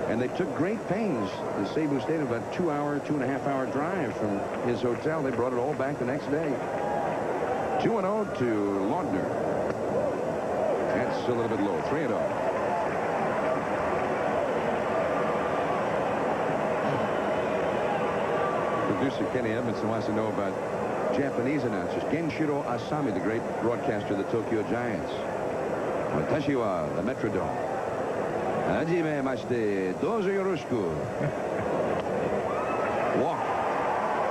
And they took great pains. The Seibu Stadium, about 2.5 hour drive from his hotel. They brought it all back the next day. 2-0 to Laudner. That's a little bit low. 3-0. Producer Kenny Edmondson wants to know about Japanese announcers. Kenshiro Asami, the great broadcaster of the Tokyo Giants. Watashi wa the Metrodome. Hajimemashite, dozo yoroshiku. Walk.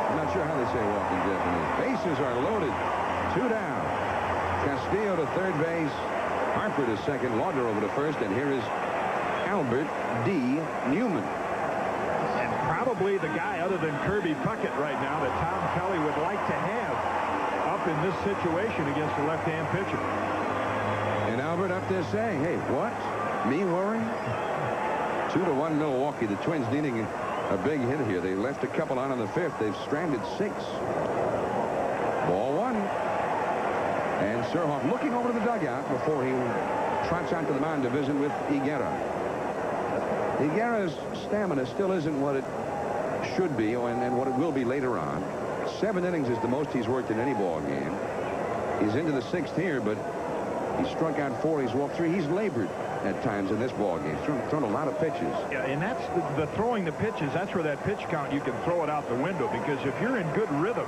I'm not sure how they say walk in Japanese. Bases are loaded. 2 down. Castillo to third base. Harper to second. Laudner over to first. And here is Albert D. Newman. And probably the guy other than Kirby Puckett right now that Tom Kelly would like to have up in this situation against a left-hand pitcher. And Albert up there saying, hey, what? Me worry? 2-1 Milwaukee. The Twins needing a big hit here. They left a couple on in the 5th. They've stranded 6. Ball 1. And Surhoff looking over to the dugout before he trots out to the mound to visit with Higuera. Higuera's stamina still isn't what it should be and what it will be later on. 7 innings is the most he's worked in any ball game. He's into the 6th here, but he struck out 4. He's walked 3. He's labored at times in this ball game. Thrown a lot of pitches. Yeah, and that's the throwing the pitches. That's where that pitch count, you can throw it out the window, because if you're in good rhythm,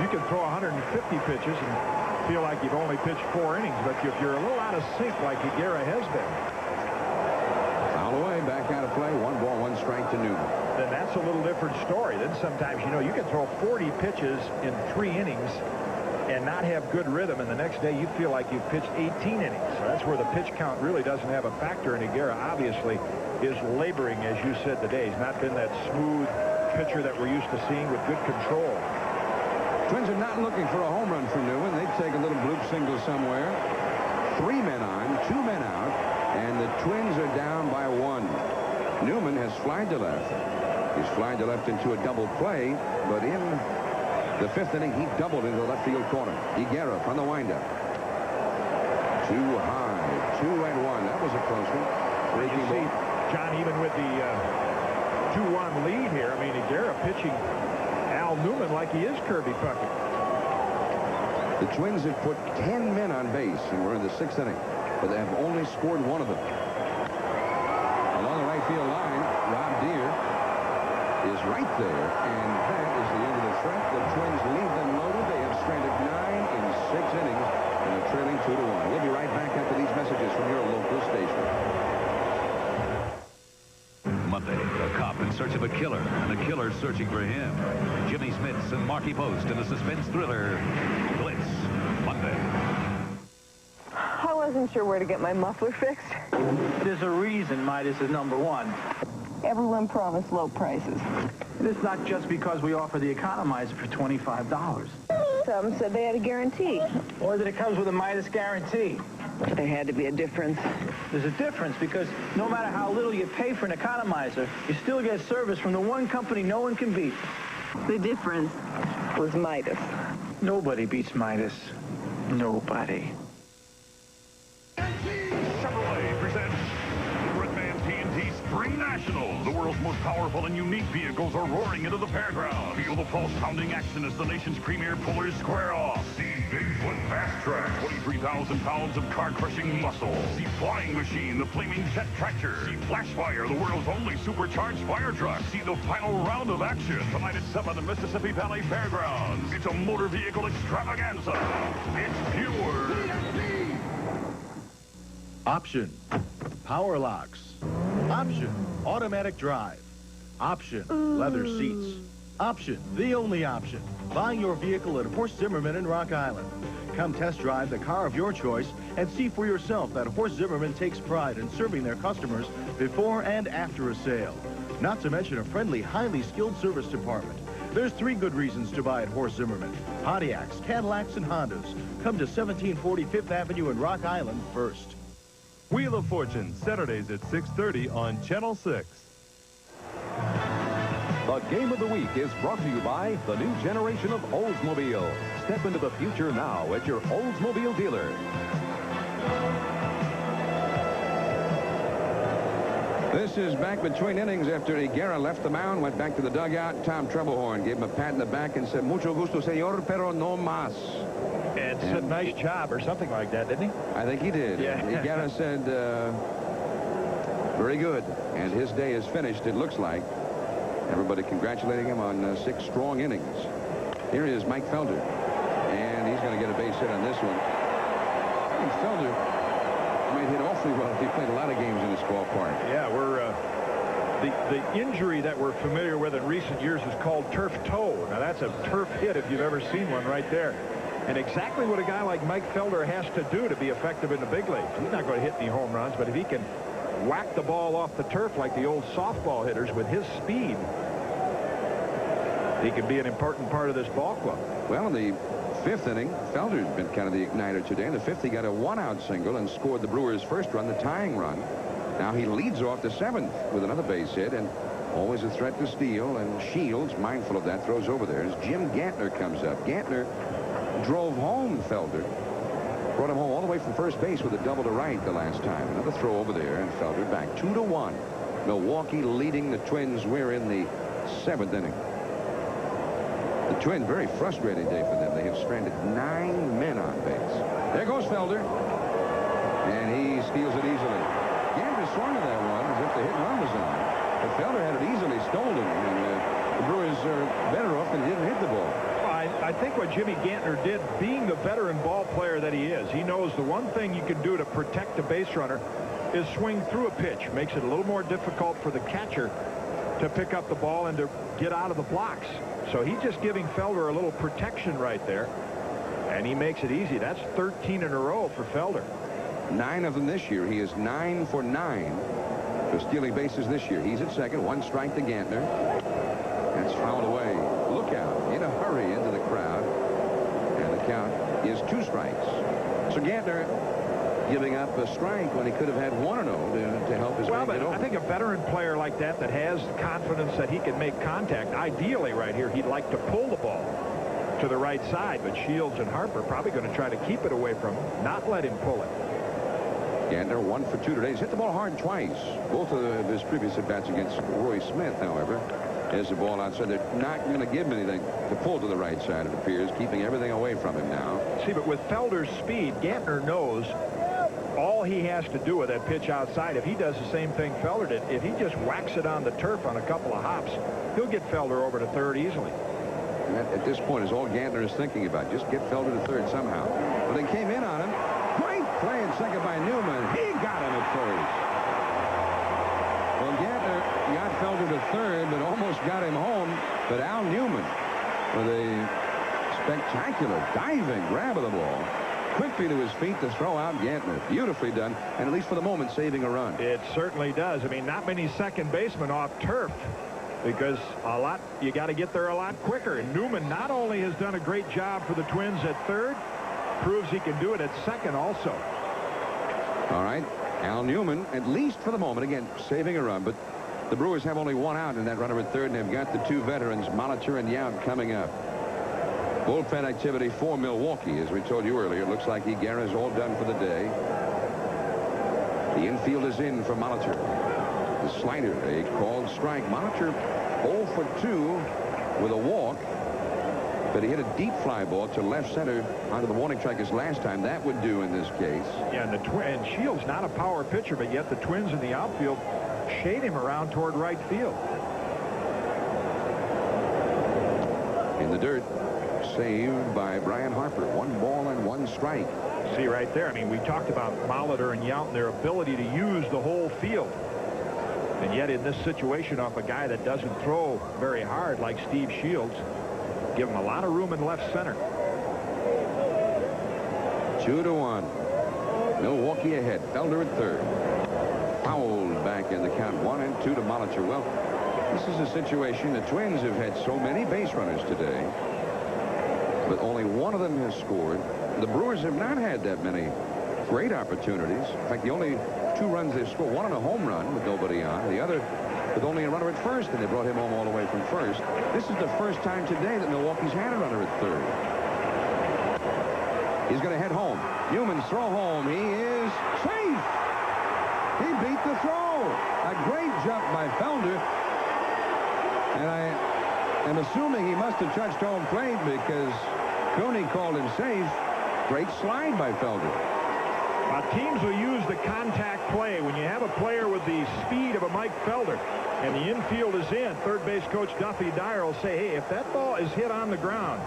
you can throw 150 pitches and feel like you've only pitched 4 innings. But if you're a little out of sync like Higuera has been. Foul away, back out of play. 1 ball, 1 strike to Newman. Then that's a little different story. Then sometimes, you know, you can throw 40 pitches in 3 innings and not have good rhythm, and the next day you feel like you've pitched 18 innings. So that's where the pitch count really doesn't have a factor. And Higuera obviously is laboring, as you said today. He's not been that smooth pitcher that we're used to seeing with good control. Twins are not looking for a home run from Newman. They take a little bloop single somewhere. 3 men on, 2 men out, and the Twins are down by 1. Newman has flied to left. He's flied to left into a double play, but in the 5th inning, he doubled into the left field corner. Higuera from the windup. Too high. 2-1. That was a close one. You see, John, even with the 2-1 lead here, I mean, Higuera pitching Al Newman like he is Kirby Puckett. The Twins have put 10 men on base, and we're in the 6th inning, but they have only scored 1 of them. Along the right field line, Rob Deere is right there, and that is the end of the threat. The Twins leave them loaded. They have stranded 9 in 6 innings and are trailing 2-1. We'll be right back after these messages from your local station. Monday, a cop in search of a killer, and a killer searching for him. Jimmy Smits and Marky Post in the suspense thriller Blitz, Monday. I wasn't sure where to get my muffler fixed. There's a reason Midas is #1. Everyone promised low prices. It's not just because we offer the economizer for $25. Some said they had a guarantee. Or that it comes with a Midas guarantee. There had to be a difference. There's a difference because no matter how little you pay for an economizer, you still get service from the one company no one can beat. The difference was Midas. Nobody beats Midas. Nobody. Chevrolet presents Redman TNT Spring National. The world's most powerful and unique vehicles are roaring into the fairground. Feel the pulse-pounding action as the nation's premier pullers square off. See Bigfoot Fast Track, 23,000 pounds of car-crushing muscle. See Flying Machine, the flaming jet tractor. See Flashfire, the world's only supercharged fire truck. See the final round of action tonight at 7 at Mississippi Valley Fairgrounds. It's a motor vehicle extravaganza. It's pure. Option, power locks. Option, automatic drive. Option, leather seats. Option, the only option, buying your vehicle at Horst Zimmerman in Rock Island. Come test drive the car of your choice and see for yourself that Horst Zimmerman takes pride in serving their customers before and after a sale. Not to mention a friendly, highly skilled service department. There's 3 good reasons to buy at Horst Zimmerman. Pontiacs, Cadillacs, and Hondas. Come to 1740 5th Avenue in Rock Island first. Wheel of Fortune, Saturdays at 6:30 on Channel 6. The Game of the Week is brought to you by the new generation of Oldsmobile. Step into the future now at your Oldsmobile dealer. This is back between innings after Higuera left the mound, went back to the dugout. Tom Trebelhorn gave him a pat in the back and said, "Mucho gusto, señor, pero no más." And said, "Nice job," or something like that, didn't he? I think he did. Yeah. Higuera said, "Very good." And his day is finished, it looks like. Everybody congratulating him on 6 strong innings. Here is Mike Felder. And he's going to get a base hit on this one. I think Felder might hit awfully well if he played a lot of games in this ballpark. Yeah, the injury that we're familiar with in recent years is called turf toe. Now, that's a turf hit if you've ever seen one right there. And exactly what a guy like Mike Felder has to do to be effective in the big leagues. He's not going to hit any home runs, but if he can whack the ball off the turf like the old softball hitters with his speed, he can be an important part of this ball club. Well, in the 5th inning, Felder's been kind of the igniter today. In the 5th, he got a 1-out single and scored the Brewers' first run, the tying run. Now he leads off the 7th with another base hit, and always a threat to steal. And Shields, mindful of that, throws over there as Jim Gantner comes up. Gantner drove home Felder, brought him home all the way from first base with a double to right the last time. Another throw over there, and Felder back 2-1. Milwaukee leading the Twins. We're in the 7th inning. The Twins, very frustrating day for them. They have stranded 9 men on base. There goes Felder. And he steals it easily. Gander swung at that one as if the hit and run was on. But Felder had it easily stolen. And the Brewers are better off than he didn't hit the ball. I think what Jimmy Gantner did, being the veteran ball player that he is, he knows the one thing you can do to protect a base runner is swing through a pitch. Makes it a little more difficult for the catcher to pick up the ball and to get out of the blocks. So he's just giving Felder a little protection right there. And he makes it easy. That's 13 in a row for Felder. 9 of them this year. He is 9 for 9 for stealing bases this year. He's at second. 1 strike to Gantner. That's fouled away. Look out. In a hurry into the crowd. And the count is 2 strikes. So Gantner giving up a strike when he could have had 1-0 to help his man get over. I think a veteran player like that has confidence that he can make contact. Ideally right here, he'd like to pull the ball to the right side, but Shields and Harper probably going to try to keep it away from him, not let him pull it. Gantner 1 for 2 today. He's hit the ball hard twice. Both of his previous at-bats against Roy Smith, however. There's the ball outside. They're not going to give him anything to pull to the right side, it appears, keeping everything away from him now. See, but with Felder's speed, Gantner knows all he has to do with that pitch outside. If he does the same thing Felder did, if he just whacks it on the turf on a couple of hops, he'll get Felder over to third easily. And that, at this point, is all Gantner is thinking about. Just get Felder to third somehow. But they came in on him. Great play at second by Newman. He got him at first. Well, Gantner got Felder to third, but almost got him home. But Al Newman with a spectacular diving grab of the ball. Quickly to his feet to throw out Gantner. Beautifully done, and at least for the moment, saving a run. It certainly does. I mean, not many second basemen off turf, because you got to get there a lot quicker. And Newman not only has done a great job for the Twins at third, proves he can do it at second also. All right, Al Newman, at least for the moment, again, saving a run, but the Brewers have only 1 out in that runner at third, and they've got the 2 veterans, Molitor and Yount, coming up. Bullpen activity for Milwaukee, as we told you earlier. It looks like Higuera's all done for the day. The infield is in for Molitor. The slider, a called strike. Molitor 0 for 2 with a walk, but he hit a deep fly ball to left center onto the warning track as last time. That would do in this case. Yeah, and Shields not a power pitcher, but yet the Twins in the outfield shade him around toward right field. In the dirt. Saved by Brian Harper. 1 ball and 1 strike. See right there, I mean, we talked about Molitor and Yount and their ability to use the whole field. And yet in this situation, off a guy that doesn't throw very hard like Steve Shields, give him a lot of room in left center. 2-1. Milwaukee ahead. Felder at third. Fouled back in the count. 1-2 to Molitor. Well, this is a situation. The Twins have had so many base runners today, but only 1 of them has scored. The Brewers have not had that many great opportunities. In fact, the only 2 runs they've scored, 1 on a home run with nobody on, the other with only a runner at first, and they brought him home all the way from first. This is the first time today that Milwaukee's had a runner at third. He's going to head home. Newman's throw home. He is safe. He beat the throw. A great jump by Felder. And I am assuming he must have touched home plate because Cooney called him safe. Great slide by Felder. Teams will use the contact play. When you have a player with the speed of a Mike Felder and the infield is in, third base coach Duffy Dyer will say, hey, if that ball is hit on the ground,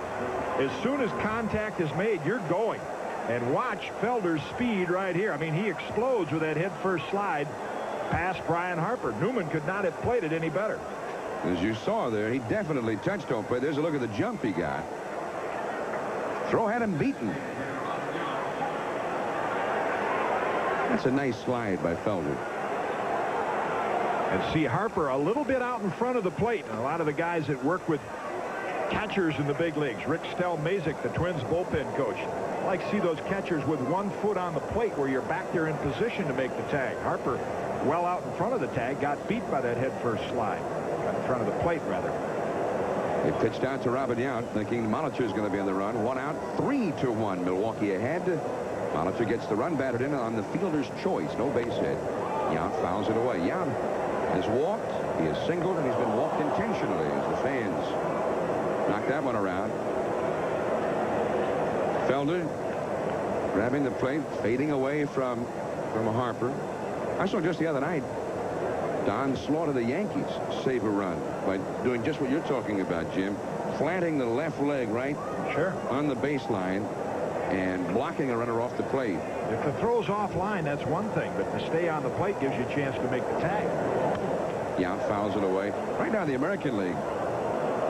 as soon as contact is made, you're going. And watch Felder's speed right here. I mean, he explodes with that head-first slide past Brian Harper. Newman could not have played it any better. As you saw there, he definitely touched home plate. There's a look at the jump he got. Throw had him beaten. That's a nice slide by Felder. And see Harper a little bit out in front of the plate. And a lot of the guys that work with catchers in the big leagues, Rick Stelmazik, the Twins bullpen coach, I like to see those catchers with 1 foot on the plate where you're back there in position to make the tag. Harper, well out in front of the tag, got beat by that head-first slide. Got in front of the plate, rather. They pitched out to Robert Yount, thinking Molitor is going to be on the run. 1 out, 3-1. Milwaukee ahead. Molitor gets the run batted in on the fielder's choice. No base hit. Yount fouls it away. Yount has walked, he has singled, and he's been walked intentionally as the fans Knocked that one around. Felder grabbing the plate, fading away from Harper. I saw just the other night Don Slaughter, the Yankees, save a run by doing just what you're talking about, Jim. Planting the left leg right on the baseline and blocking a runner off the plate. If the throw's offline, that's one thing, but to stay on the plate gives you a chance to make the tag. Yeah, fouls it away. Right now, the American League,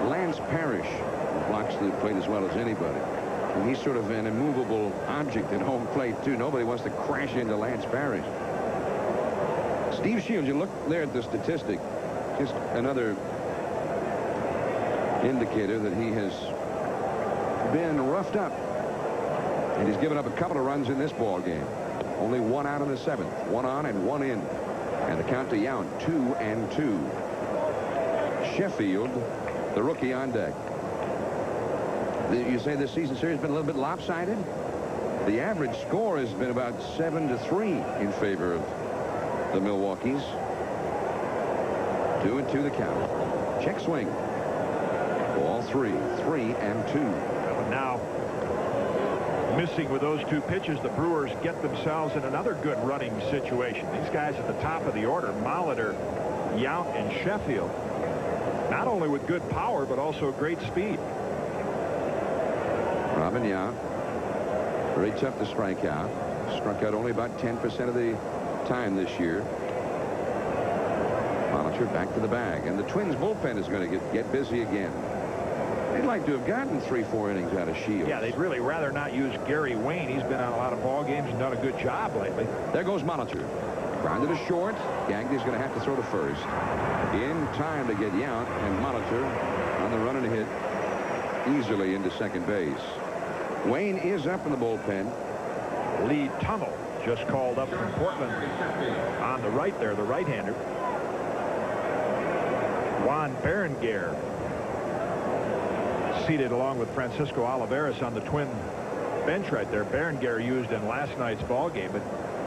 Lance Parrish blocks the plate as well as anybody. And he's sort of an immovable object at home plate, too. Nobody wants to crash into Lance Parrish. Steve Shields, you look there at the statistic, just another indicator that he has been roughed up. And he's given up a couple of runs in this ball game. Only one out in the seventh. One on and one in. And the count to Yount, 2-2. Sheffield, the rookie, on deck. You say this season series has been a little bit lopsided? The average score has been about 7-3 in favor of the Milwaukee's. 2-2 the count. Check swing. Ball 3-2. But now, missing with those two pitches, the Brewers get themselves in another good running situation. These guys at the top of the order, Molitor, Yount, and Sheffield, not only with good power, but also great speed. Robin Yount, very tough to strike out. Struck out only about 10% of the time this year. Molitor back to the bag, and the Twins bullpen is going to get busy again. They'd like to have gotten 3-4 innings out of Shields. Yeah, they'd really rather not use Gary Wayne. He's been on a lot of ball games and done a good job lately. There goes Molitor. Grounded to short. Gagney's going to have to throw to first. In time to get Yount, and Molitor on the run and hit easily into second base. Wayne is up in the bullpen. Lee Tummel just called up from Portland on the right there, the right-hander. Juan Berenguer seated along with Francisco Olivares on the Twin bench right there. Berenguer used in last night's ball game, but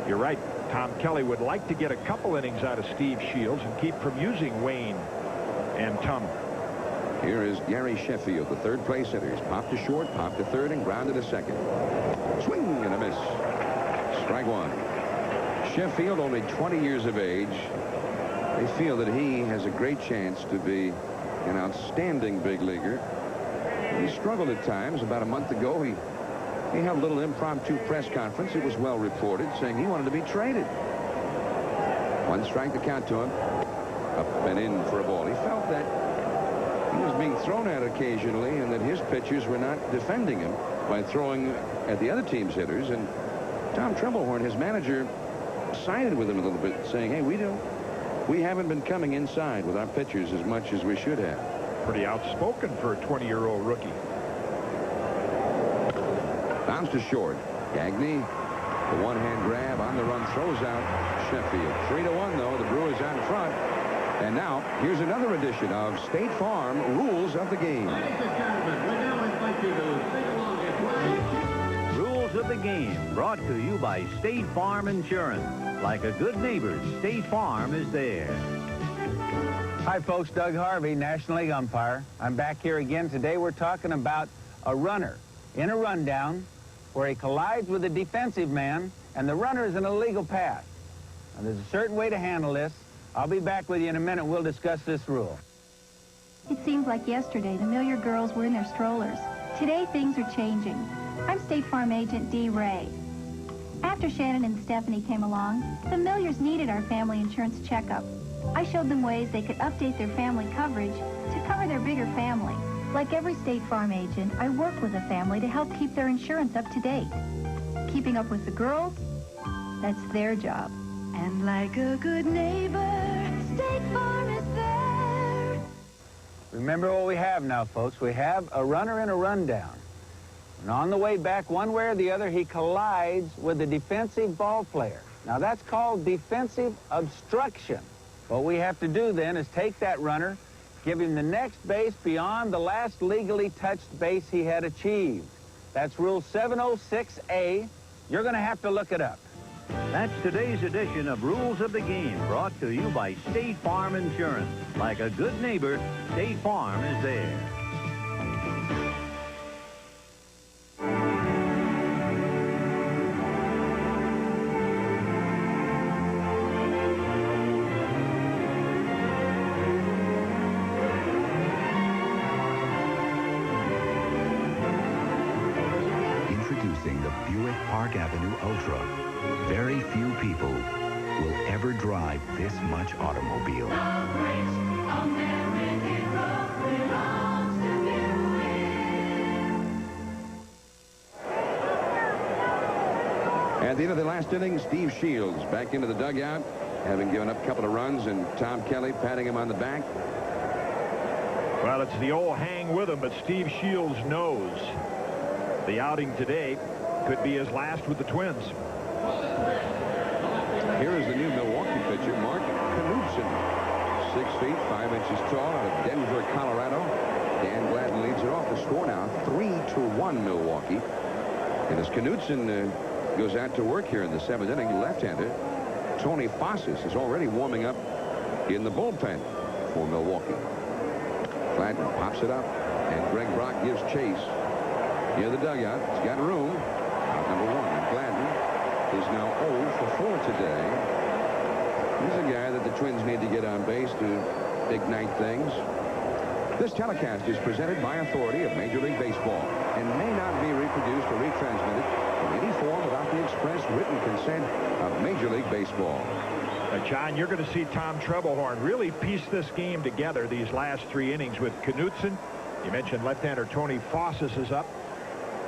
you're right. Tom Kelly would like to get a couple innings out of Steve Shields and keep from using Wayne and Tummel. Here is Gary Sheffield, the third place hitter. He's popped to short, popped to third, and grounded to second. Swing and a miss. Strike one. Sheffield, only 20 years of age. They feel that he has a great chance to be an outstanding big leaguer. He struggled at times. About a month ago, he held a little impromptu press conference. It was well reported, saying he wanted to be traded. One strike to count to him. Up and in for a ball. He felt that he was being thrown at occasionally and that his pitchers were not defending him by throwing at the other team's hitters. And Tom Tremblehorn, his manager, sided with him a little bit, saying, hey, we haven't been coming inside with our pitchers as much as we should have. Pretty outspoken for a 20-year-old rookie. Bounce to short. Gagney, the one-hand grab on the run, throws out Sheffield. 3-1, though. The Brewers out in front. And now, here's another edition of State Farm Rules of the Game. Rules of the Game, brought to you by State Farm Insurance. Like a good neighbor, State Farm is there. Hi, folks. Doug Harvey, National League umpire. I'm back here again. Today we're talking about a runner in a rundown where he collides with a defensive man, and the runner is an illegal pass. Now, there's a certain way to handle this. I'll be back with you in a minute. We'll discuss this rule. It seems like yesterday the Miller girls were in their strollers. Today things are changing. I'm State Farm Agent Dee Ray. After Shannon and Stephanie came along, the Millers needed our family insurance checkup. I showed them ways they could update their family coverage to cover their bigger family. Like every State Farm agent, I work with a family to help keep their insurance up to date. Keeping up with the girls, that's their job. And like a good neighbor, State Farm is there. Remember what we have now, folks. We have a runner in a rundown. And on the way back, one way or the other, he collides with a defensive ball player. Now, that's called defensive obstruction. What we have to do then is take that runner, give him the next base beyond the last legally touched base he had achieved. That's Rule 706A. You're going to have to look it up. That's today's edition of Rules of the Game, brought to you by State Farm Insurance. Like a good neighbor, State Farm is there. Introducing the Buick Park Avenue Ultra. Very few people will ever drive this much automobile. At the end of the last inning, Steve Shields back into the dugout, having given up a couple of runs, and Tom Kelly patting him on the back. Well, it's the old hang with him, but Steve Shields knows the outing today could be his last with the Twins. Here is the new Milwaukee pitcher, Mark Knudsen. 6 feet, 5 inches tall, out of Denver, Colorado. Dan Gladden leads it off. The score now 3-1 Milwaukee. And as Knudsen goes out to work here in the 7th inning, left-hander Tony Fossis is already warming up in the bullpen for Milwaukee. Gladden pops it up, and Greg Brock gives chase near the dugout. He's got room. Out number 1. Gladden is now 0 for 4 today. He's a guy that the Twins need to get on base to ignite things. This telecast is presented by authority of Major League Baseball and may not be reproduced or retransmitted in any form without the express written consent of Major League Baseball. John, you're going to see Tom Trebelhorn really piece this game together these last 3 innings with Knudsen. You mentioned left-hander Tony Fossis is up.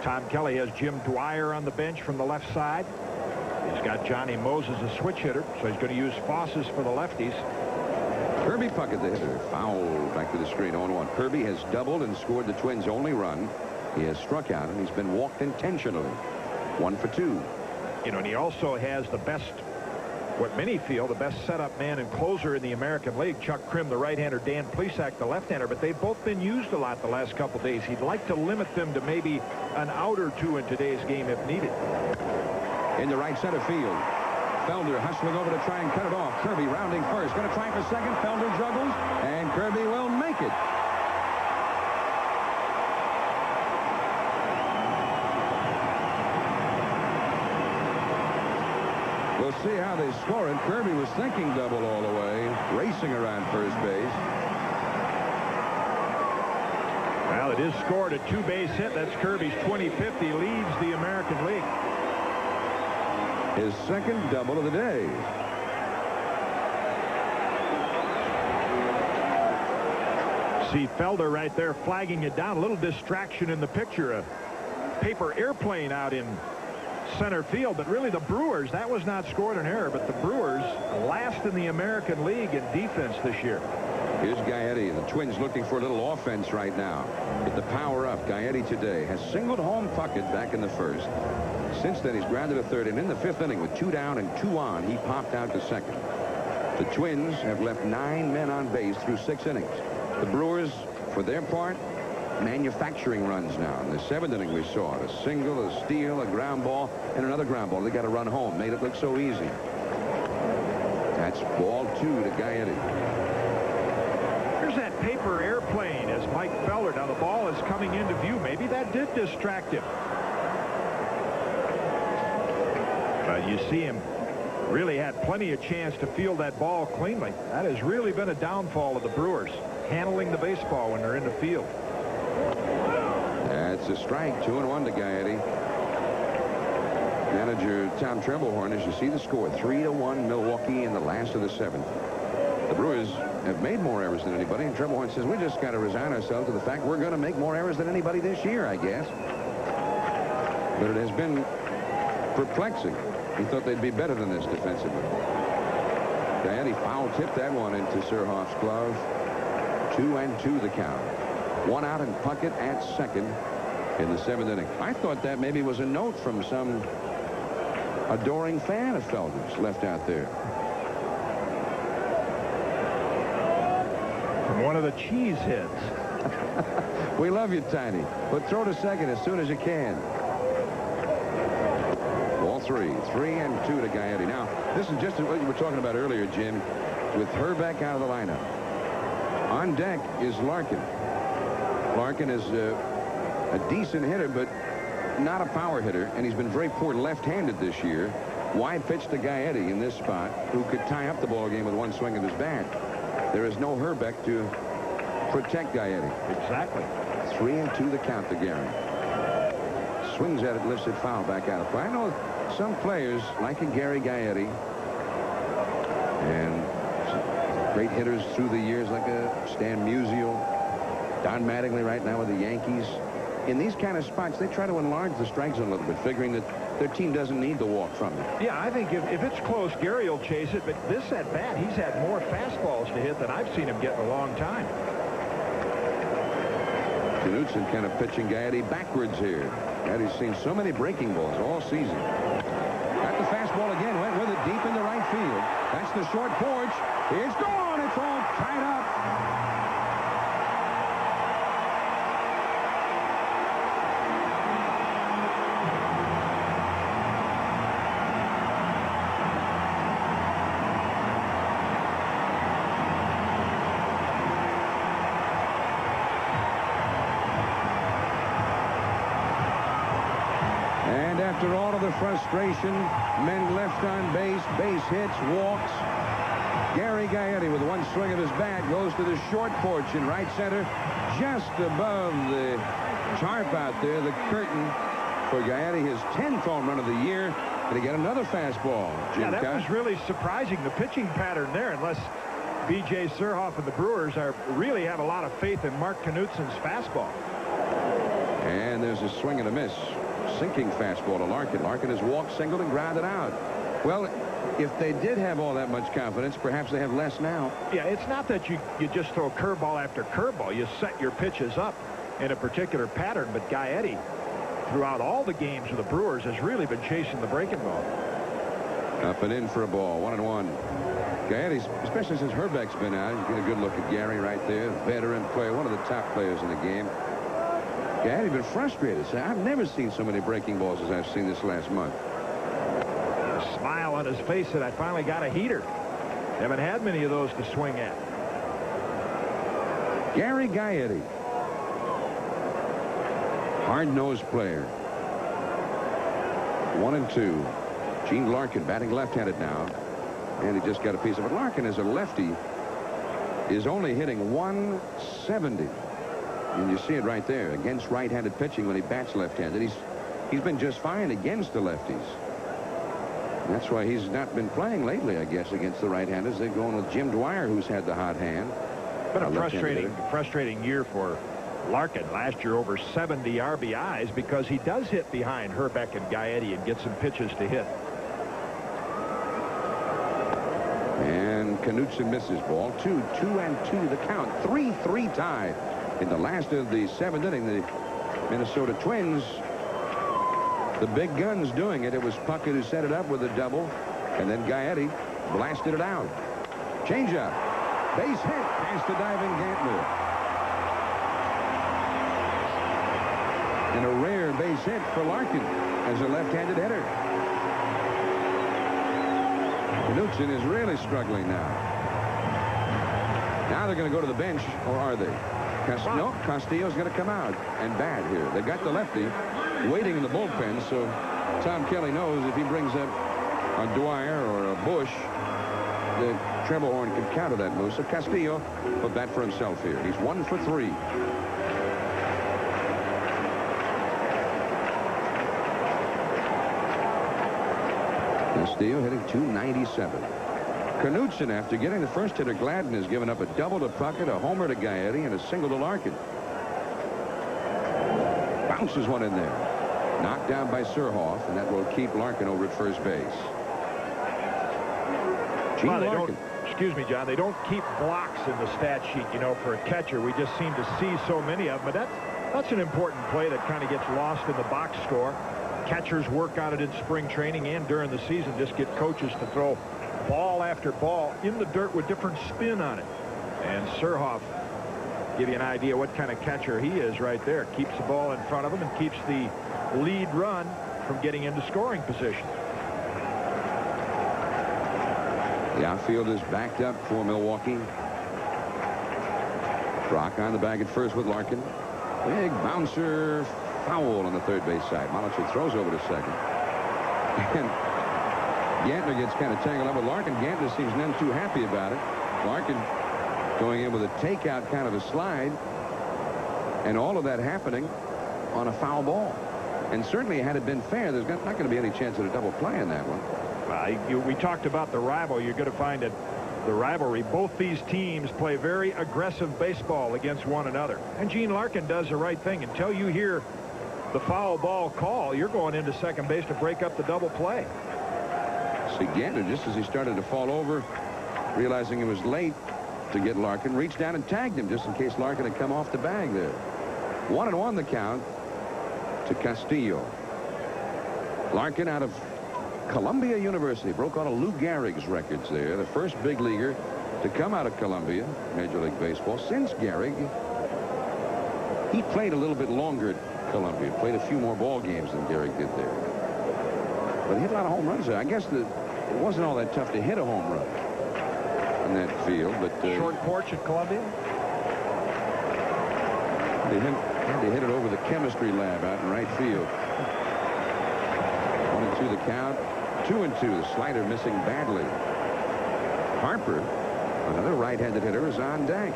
Tom Kelly has Jim Dwyer on the bench from the left side. He's got Johnny Moses, a switch hitter, so he's going to use Fossis for the lefties. Kirby Puckett, the hitter, foul back to the screen, 0-1. Kirby has doubled and scored the Twins' only run. He has struck out, and he's been walked intentionally. 1 for 2. You know, and he also has the best, what many feel, the best setup man and closer in the American League. Chuck Krim, the right-hander, Dan Plesac, the left-hander, but they've both been used a lot the last couple days. He'd like to limit them to maybe an out or 2 in today's game if needed. In the right center field, Felder hustling over to try and cut it off. Kirby rounding first, going to try for second. Felder juggles, and Kirby will make it. We'll see how they score it. Kirby was thinking double all the way, racing around first base. Well, it is scored a 2-base hit. That's Kirby's 25th. He leads the American League. His second double of the day. See Felder right there flagging it down. A little distraction in the picture. A paper airplane out in center field, but really the Brewers, that was not scored an error, but the Brewers last in the American League in defense this year. Here's Gaetti. The Twins looking for a little offense right now. With the power up, Gaetti today has singled home Puckett back in the first. Since then, he's grounded a third, and in the 5th inning with 2 down and 2 on, he popped out to second. The Twins have left 9 men on base through 6 innings. The Brewers, for their part, manufacturing runs now. In the 7th inning, we saw it. A single, a steal, a ground ball, and another ground ball. They got to run home. Made it look so easy. That's ball 2 to Gaetti. Here's that paper airplane as Mike Felder. Now the ball is coming into view. Maybe that did distract him. But you see him really had plenty of chance to field that ball cleanly. That has really been a downfall of the Brewers, handling the baseball when they're in the field. That's a strike. 2-1 to Gaetti. Manager Tom Trebelhorn, as you see the score, 3-1 Milwaukee in the last of the 7th. The Brewers have made more errors than anybody, and Trebelhorn says we just got to resign ourselves to the fact we're going to make more errors than anybody this year, I guess. But it has been perplexing. He thought they'd be better than this defensively. Gaetti foul-tipped that one into Surhoff's glove. 2-2 the count. 1 out and Puckett at second in the 7th inning. I thought that maybe was a note from some adoring fan of Felder's left out there. From one of the cheese heads. We love you, Tiny. But throw to second as soon as you can. Ball 3. 3-2 to Gaetti. Now, this is just what you were talking about earlier, Jim, with Herbeck out of the lineup. On deck is Larkin. Larkin is a decent hitter, but not a power hitter, and he's been very poor left-handed this year. Wide pitch to Gaetti in this spot, who could tie up the ball game with one swing of his bat. There is no Herbeck to protect Gaetti. Exactly. 3-2 the count to Gary. Swings at it, lifts it foul, back out of play. I know some players like a Gary Gaetti, and great hitters through the years like a Stan Musial, Don Mattingly right now with the Yankees. In these kind of spots, they try to enlarge the strike zone a little bit, figuring that their team doesn't need to walk from it. Yeah, I think if it's close, Gary will chase it, but this at bat, he's had more fastballs to hit than I've seen him get in a long time. Knutson kind of pitching Gaetti backwards here. Gaetti's seen so many breaking balls all season. Got the fastball again, went with it deep into right field. That's the short porch. It's gone. It's all tied up. After all of the frustration, men left on base, base hits, walks. Gary Gaetti with one swing of his bat goes to the short porch in right center, just above the tarp out there, the curtain for Gaetti, his 10th home run of the year. And he got another fastball. Yeah, that was really surprising, the pitching pattern there, unless B.J. Surhoff and the Brewers really have a lot of faith in Mark Knutson's fastball. And there's a swing and a miss. Sinking fastball to Larkin. Larkin has walked, singled, and grounded out. Well, if they did have all that much confidence, perhaps they have less now. Yeah, it's not that you just throw curveball after curveball. You set your pitches up in a particular pattern. But Gaetti, throughout all the games of the Brewers, has really been chasing the breaking ball. Up and in for a ball. 1-1. Gaetti, especially since Herbeck's been out, you get a good look at Gary right there. Veteran player, one of the top players in the game. Gaetti been frustrated. I've never seen so many breaking balls as I've seen this last month. A smile on his face that I finally got a heater. Haven't had many of those to swing at. Gary Gaetti. Hard-nosed player. 1-2. Gene Larkin batting left-handed now. And he just got a piece of it. Larkin, as a lefty, is only hitting 170. And you see it right there against right-handed pitching when he bats left-handed. He's been just fine against the lefties. That's why he's not been playing lately, I guess, against the right-handers. They're going with Jim Dwyer, who's had the hot hand. Been a frustrating year for Larkin. Last year, over 70 RBIs because he does hit behind Herbeck and Gaetti and get some pitches to hit. And Knutson misses ball. 2-2 the count. 3-3 tie. In the last of the 7th inning, the Minnesota Twins, the big guns doing it. It was Puckett who set it up with a double, and then Gaetti blasted it out. Changeup. Base hit past the diving Gantner. And a rare base hit for Larkin as a left-handed hitter. Knutson is really struggling now. Now they're going to go to the bench, or are they? No, Castillo's going to come out and bat here. They've got the lefty waiting in the bullpen, so Tom Kelly knows if he brings up a Dwyer or a Bush, the treble horn could counter that move. So Castillo will bat for himself here. He's 1 for 3. Castillo hitting .297. Knutson, after getting the first hitter, Gladden, has given up a double to Puckett, a homer to Gaetti, and a single to Larkin. Bounces one in there. Knocked down by Surhoff, and that will keep Larkin over at first base. Well, excuse me, John, they don't keep blocks in the stat sheet, you know, for a catcher. We just seem to see so many of them. But that's an important play that kind of gets lost in the box score. Catchers work on it in spring training and during the season. Just get coaches to throw ball after ball in the dirt with different spin on it. And Surhoff, give you an idea what kind of catcher he is right there. Keeps the ball in front of him and keeps the lead run from getting into scoring position. The outfield is backed up for Milwaukee. Brock on the bag at first with Larkin. Big bouncer foul on the third base side. Molitor throws over to second. And Gantner gets kind of tangled up with Larkin. Gantner seems none too happy about it. Larkin going in with a takeout kind of a slide. And all of that happening on a foul ball. And certainly, had it been fair, there's not going to be any chance of a double play in that one. We talked about the rival. You're going to find that the rivalry, both these teams play very aggressive baseball against one another. And Gene Larkin does the right thing. Until you hear the foul ball call, you're going into second base to break up the double play. See, Gantner, just as he started to fall over, realizing it was late to get Larkin, reached down and tagged him just in case Larkin had come off the bag there. 1-1 the count to Castillo. Larkin out of Columbia University broke all of Lou Gehrig's records there. The first big leaguer to come out of Columbia, Major League Baseball, since Gehrig. He played a little bit longer at Columbia, played a few more ball games than Gehrig did there. But he hit a lot of home runs there. I guess it wasn't all that tough to hit a home run in that field. But short porch at Columbia? They hit it over the chemistry lab out in right field. 1-2 the count. 2-2. The slider missing badly. Harper, another right-handed hitter, is on deck.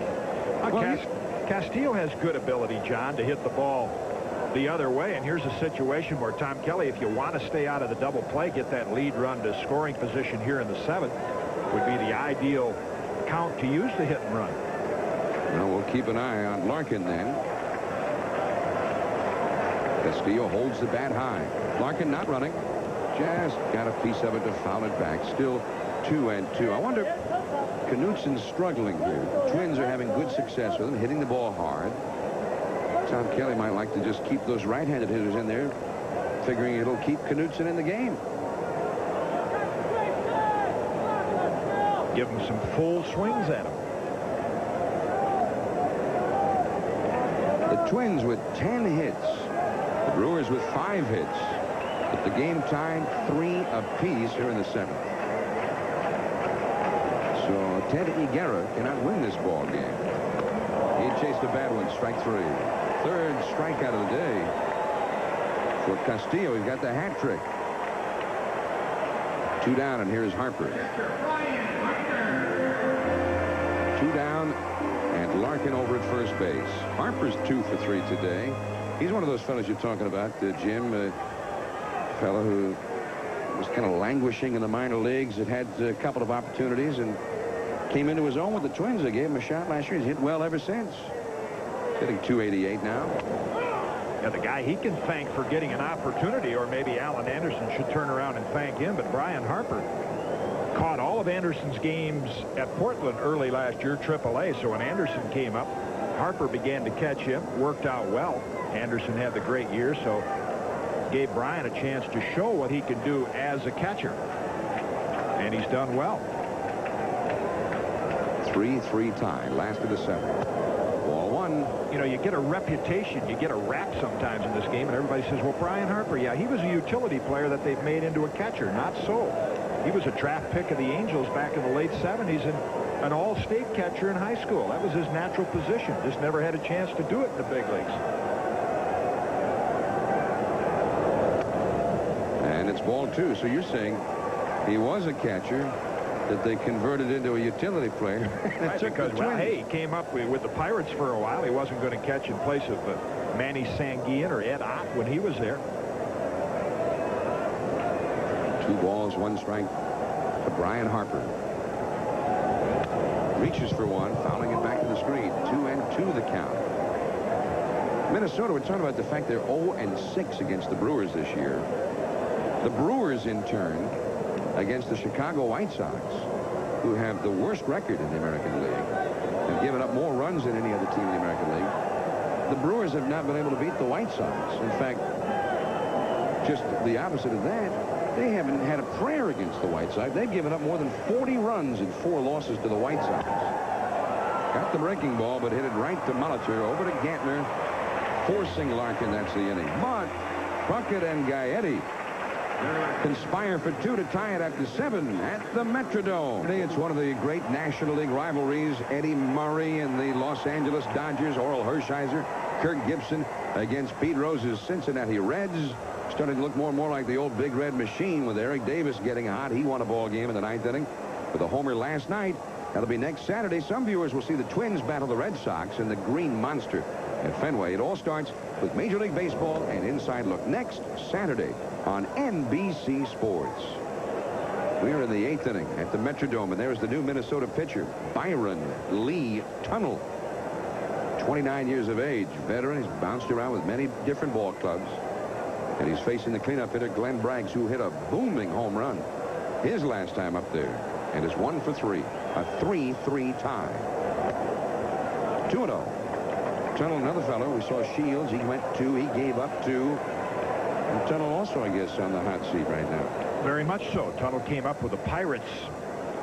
Castillo has good ability, John, to hit the ball the other way. And here's a situation where Tom Kelly, if you want to stay out of the double play, get that lead run to scoring position here in the 7th, would be the ideal count to use the hit and run. Well, we'll keep an eye on Larkin then. Castillo holds the bat high. Larkin not running. Just got a piece of it to foul it back. Still 2-2. I wonder, Knutson's struggling here. The Twins are having good success with him, hitting the ball hard. Tom Kelly might like to just keep those right-handed hitters in there, figuring it'll keep Knutson in the game. Give him some full swings at him. The Twins with 10 hits. The Brewers with 5 hits. But the game tied 3 apiece here in the 7th. So Ted Higuera cannot win this ball game. He chased a bad one, strike 3. Third strikeout of the day for Castillo. He's got the hat trick. 2 down, and here's Harper. 2 down, and Larkin over at first base. Harper's 2 for 3 today. He's one of those fellows you're talking about, Jim. A fellow who was kind of languishing in the minor leagues. Had had a couple of opportunities and came into his own with the Twins. They gave him a shot last year. He's hit well ever since. Hitting .288 now. Yeah, the guy he can thank for getting an opportunity, or maybe Alan Anderson should turn around and thank him, but Brian Harper caught all of Anderson's games at Portland early last year, AAA. So when Anderson came up, Harper began to catch him, worked out well. Anderson had the great year, so gave Brian a chance to show what he could do as a catcher. And he's done well. 3-3 tie, last of the 7th. Ball 1. You know, you get a reputation, you get a rap sometimes in this game, and everybody says, well, Brian Harper, yeah, he was a utility player that they've made into a catcher. Not so. He was a draft pick of the Angels back in the late 70s and an all-state catcher in high school. That was his natural position. Just never had a chance to do it in the big leagues. And it's ball 2. So you're saying he was a catcher that they converted into a utility player. Right, because, well, hey, he came up with the Pirates for a while. He wasn't going to catch in place of Manny Sanguillen or Ed Ott when he was there. 2 balls, 1 strike to Brian Harper. Reaches for one, fouling it back to the screen. 2-2 the count. Minnesota, we're talking about the fact they're 0-6 against the Brewers this year. The Brewers, in turn, against the Chicago White Sox, who have the worst record in the American League, have given up more runs than any other team in the American League. The Brewers have not been able to beat the White Sox. In fact, just the opposite of that, they haven't had a prayer against the White Sox. They've given up more than 40 runs in 4 losses to the White Sox. Got the breaking ball, but hit it right to Molitor. Over to Gantner, forcing Larkin. That's the inning. But Puckett and Gaetti conspire for 2 to tie it after 7 at the Metrodome. Today, it's one of the great National League rivalries. Eddie Murray and the Los Angeles Dodgers, Oral Hershiser, Kirk Gibson against Pete Rose's Cincinnati Reds. Starting to look more and more like the old Big Red Machine with Eric Davis getting hot. He won a ball game in the 9th inning with a homer last night. That'll be next Saturday. Some viewers will see the Twins battle the Red Sox in the Green Monster at Fenway. It all starts with Major League Baseball and Inside Look next Saturday on NBC Sports. We're in the 8th inning at the Metrodome, and there's the new Minnesota pitcher, Byron Lee Tunnell. 29 years of age, veteran. He's bounced around with many different ball clubs. And he's facing the cleanup hitter, Glenn Braggs, who hit a booming home run his last time up there. And it's 1 for 3. A 3-3 tie. 2-0. Tunnell, another fellow. We saw Shields. He went 2. He gave up 2. And Tunnell also, I guess, on the hot seat right now. Very much so. Tunnell came up with the Pirates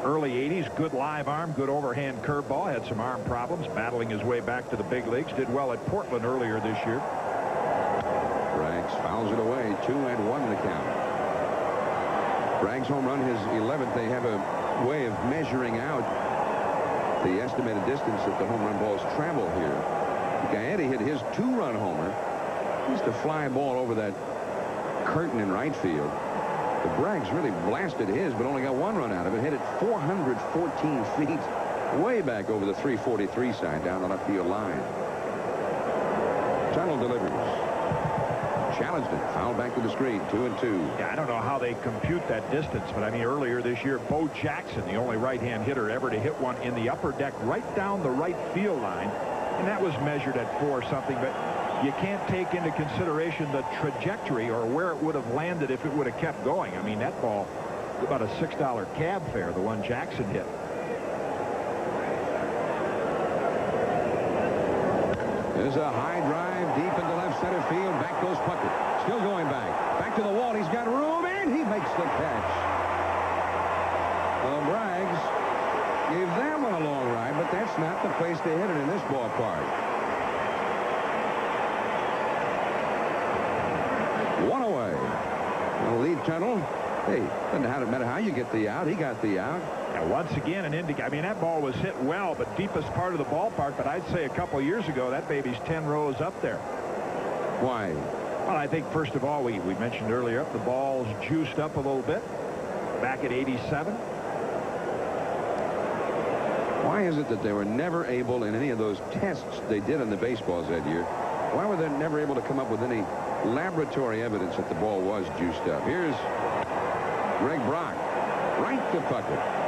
early 80s. Good live arm, good overhand curveball. Had some arm problems, battling his way back to the big leagues. Did well at Portland earlier this year. Braggs fouls it away. 2-1 the count. Braggs' home run, his 11th. They have a way of measuring out the estimated distance that the home run balls travel here. Gaetti hit his 2-run homer. Just a fly ball over that curtain in right field. The Braggs really blasted his, but only got 1 run out of it. Hit it 414 feet way back over the 343 side down the left field line. Tunnell delivers. Challenged it. Foul back to the screen. 2-2. Yeah, I don't know how they compute that distance, but I mean, earlier this year, Bo Jackson, the only right-hand hitter ever to hit one in the upper deck right down the right field line, and that was measured at 4 something, but you can't take into consideration the trajectory or where it would have landed if it would have kept going. I mean, that ball was about a $6 cab fare, the one Jackson hit. There's a high drive deep into left center field. Back goes Puckett. Still going back. Back to the wall. He's got room, and he makes the catch. Braggs gave that one a long ride, but that's not the place to hit it in this ballpark. 1 away. The lead Tunnell. Hey, doesn't matter how you get the out. He got the out. Now, once again, an I mean, that ball was hit well, but deepest part of the ballpark. But I'd say a couple of years ago, that baby's 10 rows up there. Why? Well, I think, first of all, we mentioned earlier, the ball's juiced up a little bit. Back at 87. Why is it that they were never able, in any of those tests they did on the baseballs that year, why were they never able to come up with any laboratory evidence that the ball was juiced up? Here's Greg Brock. Right to Puckett.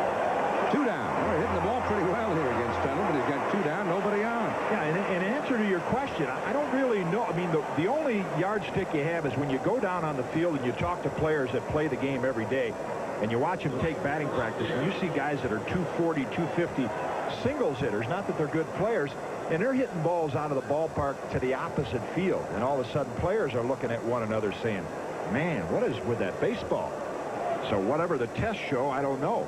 2 down. They're hitting the ball pretty well here against Tunnell, but he's got 2 down, nobody on. Yeah, and in answer to your question, I don't really know. I mean, the only yardstick you have is when you go down on the field and you talk to players that play the game every day, and you watch them take batting practice, and you see guys that are 240, 250 singles hitters, not that they're good players, and they're hitting balls out of the ballpark to the opposite field, and all of a sudden players are looking at one another saying, man, what is with that baseball? So whatever the tests show, I don't know.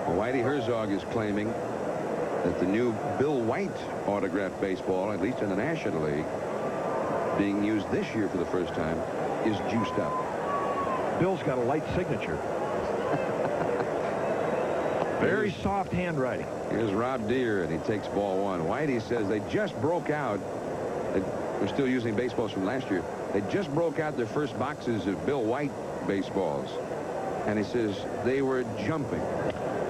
Whitey Herzog is claiming that the new Bill White autographed baseball, at least in the National League, being used this year for the first time, is juiced up. Bill's got a light signature. Very soft handwriting. Here's Rob Deere, and he takes ball 1. Whitey says they just broke out. We're still using baseballs from last year. They just broke out their first boxes of Bill White baseballs. And he says they were jumping.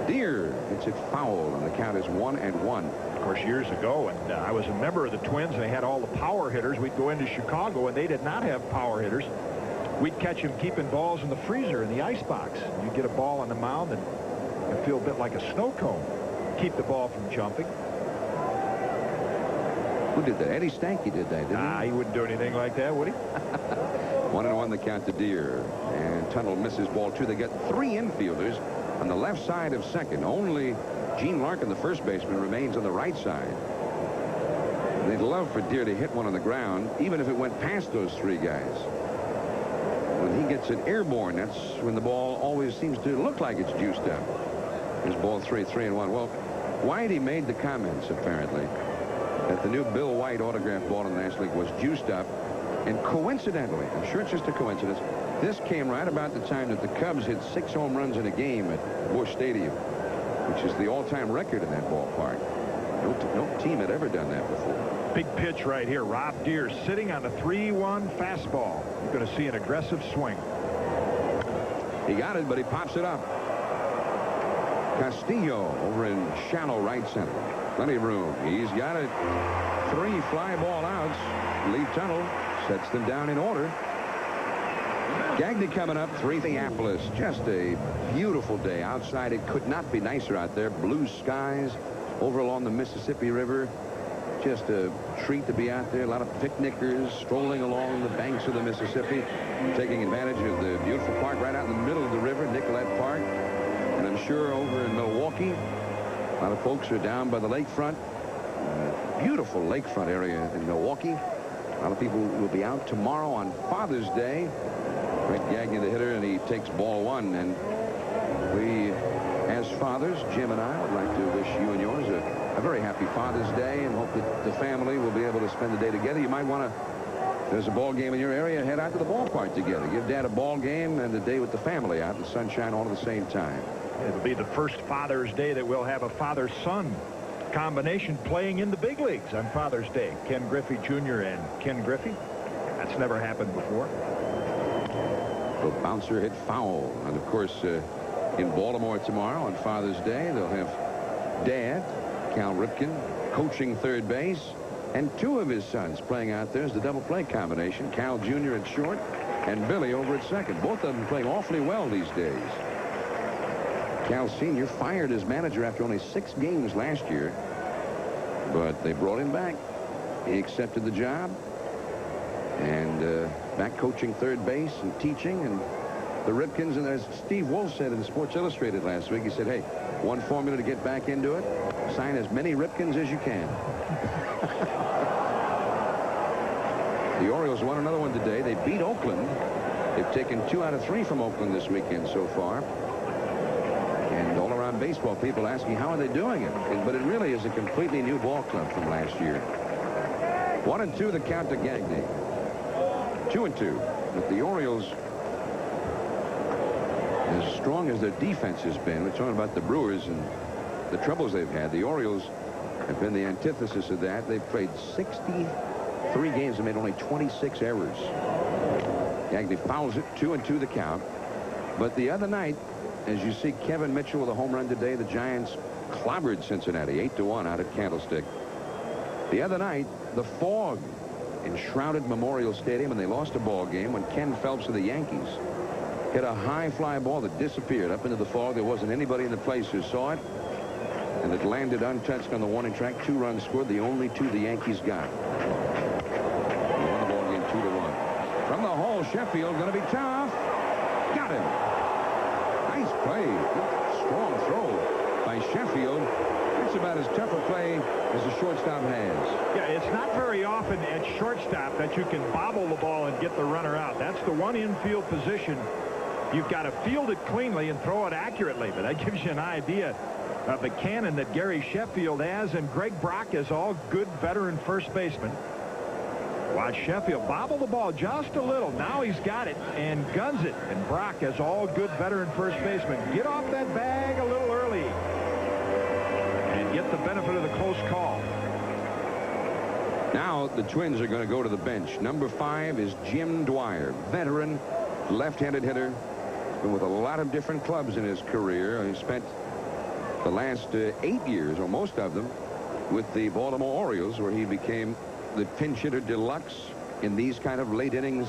Deere hits it foul, and the count is 1-1. Of course, years ago, and I was a member of the Twins, and they had all the power hitters. We'd go into Chicago, and they did not have power hitters. We'd catch them keeping balls in the freezer, in the icebox. You'd get a ball on the mound, and it'd feel a bit like a snow cone. Keep the ball from jumping. Who did that? Eddie Stanky did that, didn't he? He wouldn't do anything like that, would he? 1-1 the count to Deere. And Tunnell misses ball 2. They got 3 infielders on the left side of second. Only Gene Larkin, the first baseman, remains on the right side. And they'd love for Deere to hit one on the ground, even if it went past those 3 guys. When he gets it airborne, that's when the ball always seems to look like it's juiced up. Here's ball 3, 3-1. Well, Whitey made the comments, apparently, that the new Bill White autographed ball in the National League was juiced up. And coincidentally, I'm sure it's just a coincidence, This came right about the time that the Cubs hit 6 home runs in a game at Busch Stadium, which is the all-time record in that ballpark. No team had ever done that before. Big pitch right here. Rob Deere sitting on a 3-1 fastball. You're going to see an aggressive swing. He got it, but he pops it up. Castillo over in shallow right center. Plenty of room. He's got it. 3 fly ball outs. Lead tunnel sets them down in order. Gagne coming up, 3 Minneapolis. Just a beautiful day outside. It could not be nicer out there. Blue skies over along the Mississippi River. Just a treat to be out there. A lot of picnickers strolling along the banks of the Mississippi, taking advantage of the beautiful park right out in the middle of the river, Nicollet Park. And I'm sure over in Milwaukee, a lot of folks are down by the lakefront. Beautiful lakefront area in Milwaukee. A lot of people will be out tomorrow on Father's Day. Greg Gagne, the hitter, and he takes ball 1. And we, as fathers, Jim and I, would like to wish you and yours a very happy Father's Day, and hope that the family will be able to spend the day together. You might want to, if there's a ball game in your area, head out to the ballpark together. Give Dad a ball game and a day with the family out in the sunshine all at the same time. It'll be the first Father's Day that we'll have a father-son combination playing in the big leagues on Father's Day. Ken Griffey Jr. and Ken Griffey. That's never happened before. The bouncer hit foul. And, of course, in Baltimore tomorrow on Father's Day, they'll have Dad, Cal Ripken, coaching third base, and 2 of his sons playing out there as the double play combination. Cal Jr. at short and Billy over at second. Both of them playing awfully well these days. Cal Sr. fired as manager after only 6 games last year, but they brought him back. He accepted the job, and back coaching third base and teaching. And the Ripkins, and as Steve Wolf said in Sports Illustrated last week, he said, hey, one formula to get back into it: sign as many Ripkins as you can. The Orioles won another one today. They beat Oakland. They've taken 2 out of 3 from Oakland this weekend so far. And all around baseball, people asking how are they doing it? But it really is a completely new ball club from last year. 1-2 the count to Gagne. 2-2. But the Orioles, as strong as their defense has been, we're talking about the Brewers and the troubles they've had. The Orioles have been the antithesis of that. They've played 63 games and made only 26 errors. Gagne fouls it. 2-2 the count. But the other night, as you see Kevin Mitchell with a home run today, the Giants clobbered Cincinnati 8-1 out at Candlestick. The other night, the fog enshrouded Memorial Stadium, and they lost a ball game when Ken Phelps of the Yankees hit a high fly ball that disappeared up into the fog. There wasn't anybody in the place who saw it, and it landed untouched on the warning track. 2 runs scored, the only 2 the Yankees got. They won the ball game 2-1. From the hole, Sheffield going to be tough. Got him. Nice play. Good, strong throw by Sheffield. It's about as tough a play as a shortstop has. Yeah, it's not very often at shortstop that you can bobble the ball and get the runner out. That's the one infield position. You've got to field it cleanly and throw it accurately. But that gives you an idea of the cannon that Gary Sheffield has. And Greg Brock is all good veteran first baseman. Watch Sheffield bobble the ball just a little. Now he's got it and guns it. And Brock is all good veteran first baseman. Get off that bag a little early and get the benefit of the close call. Now the Twins are going to go to the bench. Number 5 is Jim Dwyer, veteran left-handed hitter. Been with a lot of different clubs in his career. He spent the last 8 years, or most of them, with the Baltimore Orioles, where he became the pinch hitter deluxe in these kind of late innings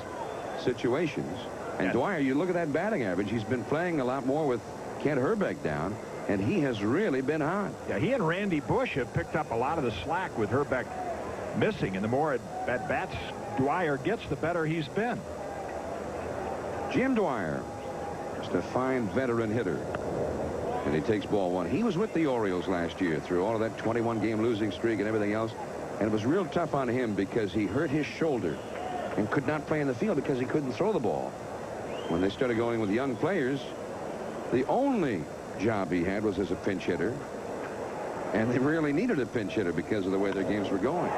situations. And Dwyer, you look at that batting average, he's been playing a lot more with Kent Herbeck down, and he has really been hot. Yeah, he and Randy Bush have picked up a lot of the slack with Herbeck missing, and the more at bats Dwyer gets, the better he's been. Jim Dwyer, just a fine veteran hitter. And he takes ball 1. He was with the Orioles last year through all of that 21-game losing streak and everything else. And it was real tough on him because he hurt his shoulder and could not play in the field because he couldn't throw the ball. When they started going with young players, the only job he had was as a pinch hitter. And they really needed a pinch hitter because of the way their games were going.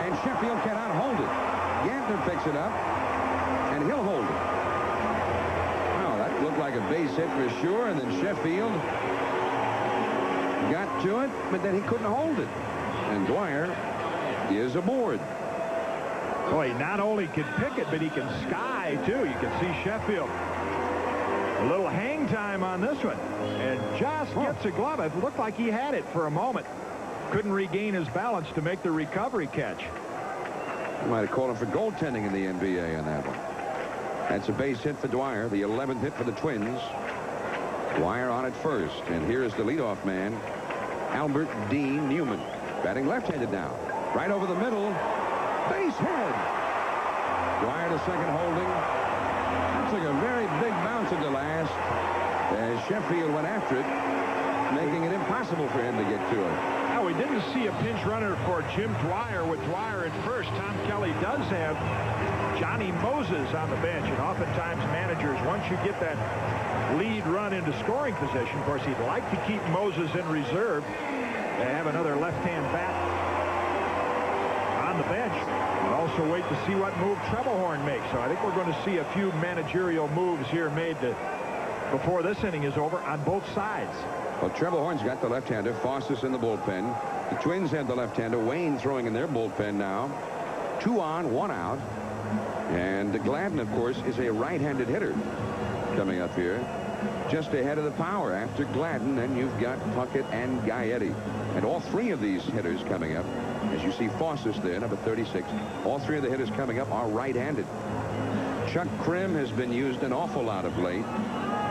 And Sheffield cannot hold it. Gantner picks it up, and he'll hold it. like a base hit for sure, and then Sheffield got to it, but then he couldn't hold it. And Dwyer is aboard. Boy, he not only can pick it, but he can sky, too. You can see Sheffield. A little hang time on this one. And just gets a glove. It looked like he had it for a moment. Couldn't regain his balance to make the recovery catch. You might have called him for goaltending in the NBA on that one. That's a base hit for Dwyer, the 11th hit for the Twins. Dwyer on at first, and here's the leadoff man, Albert Dean Newman, batting left-handed now. Right over the middle, base hit. Dwyer to second holding. That took a very big bounce into last as Sheffield went after it, making it impossible for him to get to it. Now, we didn't see a pinch runner for Jim Dwyer with Dwyer at first. Tom Kelly does have Johnny Moses on the bench, and oftentimes managers, once you get that lead run into scoring position, of course, he'd like to keep Moses in reserve and have another left-hand bat on the bench, and also wait to see what move Trebelhorn makes. So I think we're going to see a few managerial moves here made before this inning is over on both sides. Well, Trebelhorn's got the left-hander, Foss's in the bullpen. The Twins have the left-hander, Wayne throwing in their bullpen now. 2 on, 1 out. And Gladden, of course, is a right-handed hitter coming up here. Just ahead of the power after Gladden, then you've got Puckett and Gaetti. And all 3 of these hitters coming up, as you see Foss's there, number 36, all 3 of the hitters coming up are right-handed. Chuck Krim has been used an awful lot of late.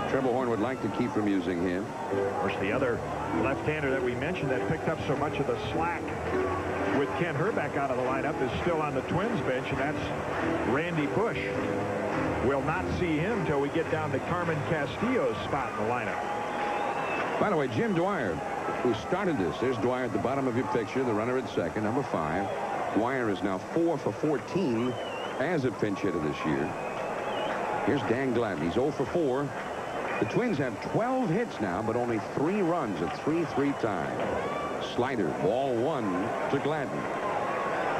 Trebelhorn would like to keep from using him. Of course, the other left-hander that we mentioned that picked up so much of the slack with Ken Herbeck out of the lineup is still on the Twins bench, and that's Randy Bush. We'll not see him till we get down to Carmen Castillo's spot in the lineup. By the way, Jim Dwyer, who started this, there's Dwyer at the bottom of your picture, the runner at second, number 5. Dwyer is now 4 for 14 as a pinch hitter this year. Here's Dan Gladden. He's 0 for 4. The Twins have 12 hits now, but only 3 runs, a 3-3 tie. Slider, ball 1 to Gladden.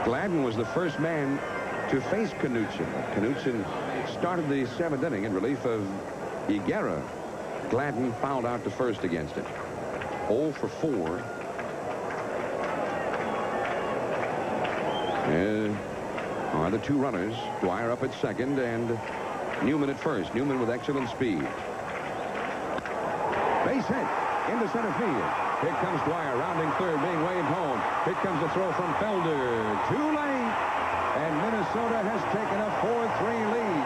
Gladden was the first man to face Knutson. Knutson started the 7th inning in relief of Higuera. Gladden fouled out to first against him. 0 for 4. Are the 2 runners. Dwyer up at second and Newman at first. Newman with excellent speed. Base hit into center field. Here comes Dwyer rounding third, being waved home. Here comes the throw from Felder. Too late. And Minnesota has taken a 4-3 lead.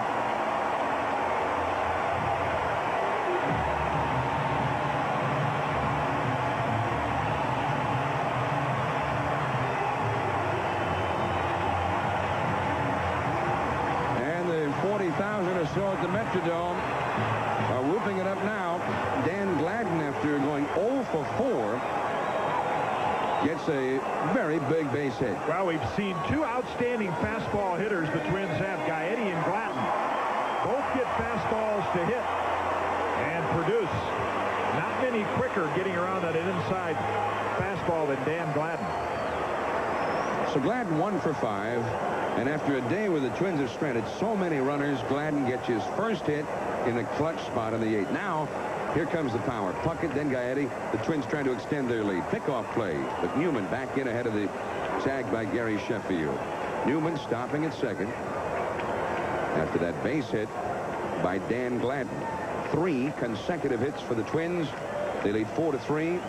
And the 40,000 or so at the Metrodome are whooping it up now. Dan Gladden, after going 0 for 4, gets a very big base hit. Well, we've seen 2 outstanding fastball hitters the Twins have, Gaetti and Gladden. Both get fastballs to hit and produce. Not many quicker getting around that inside fastball than Dan Gladden. So Gladden 1 for 5. And after a day where the Twins have stranded so many runners, Gladden gets his first hit in a clutch spot in the 8th. Now, here comes the power. Puckett, then Gaetti. The Twins trying to extend their lead. Pickoff play, but Newman back in ahead of the tag by Gary Sheffield. Newman stopping at second after that base hit by Dan Gladden. 3 consecutive hits for the Twins. They lead 4-3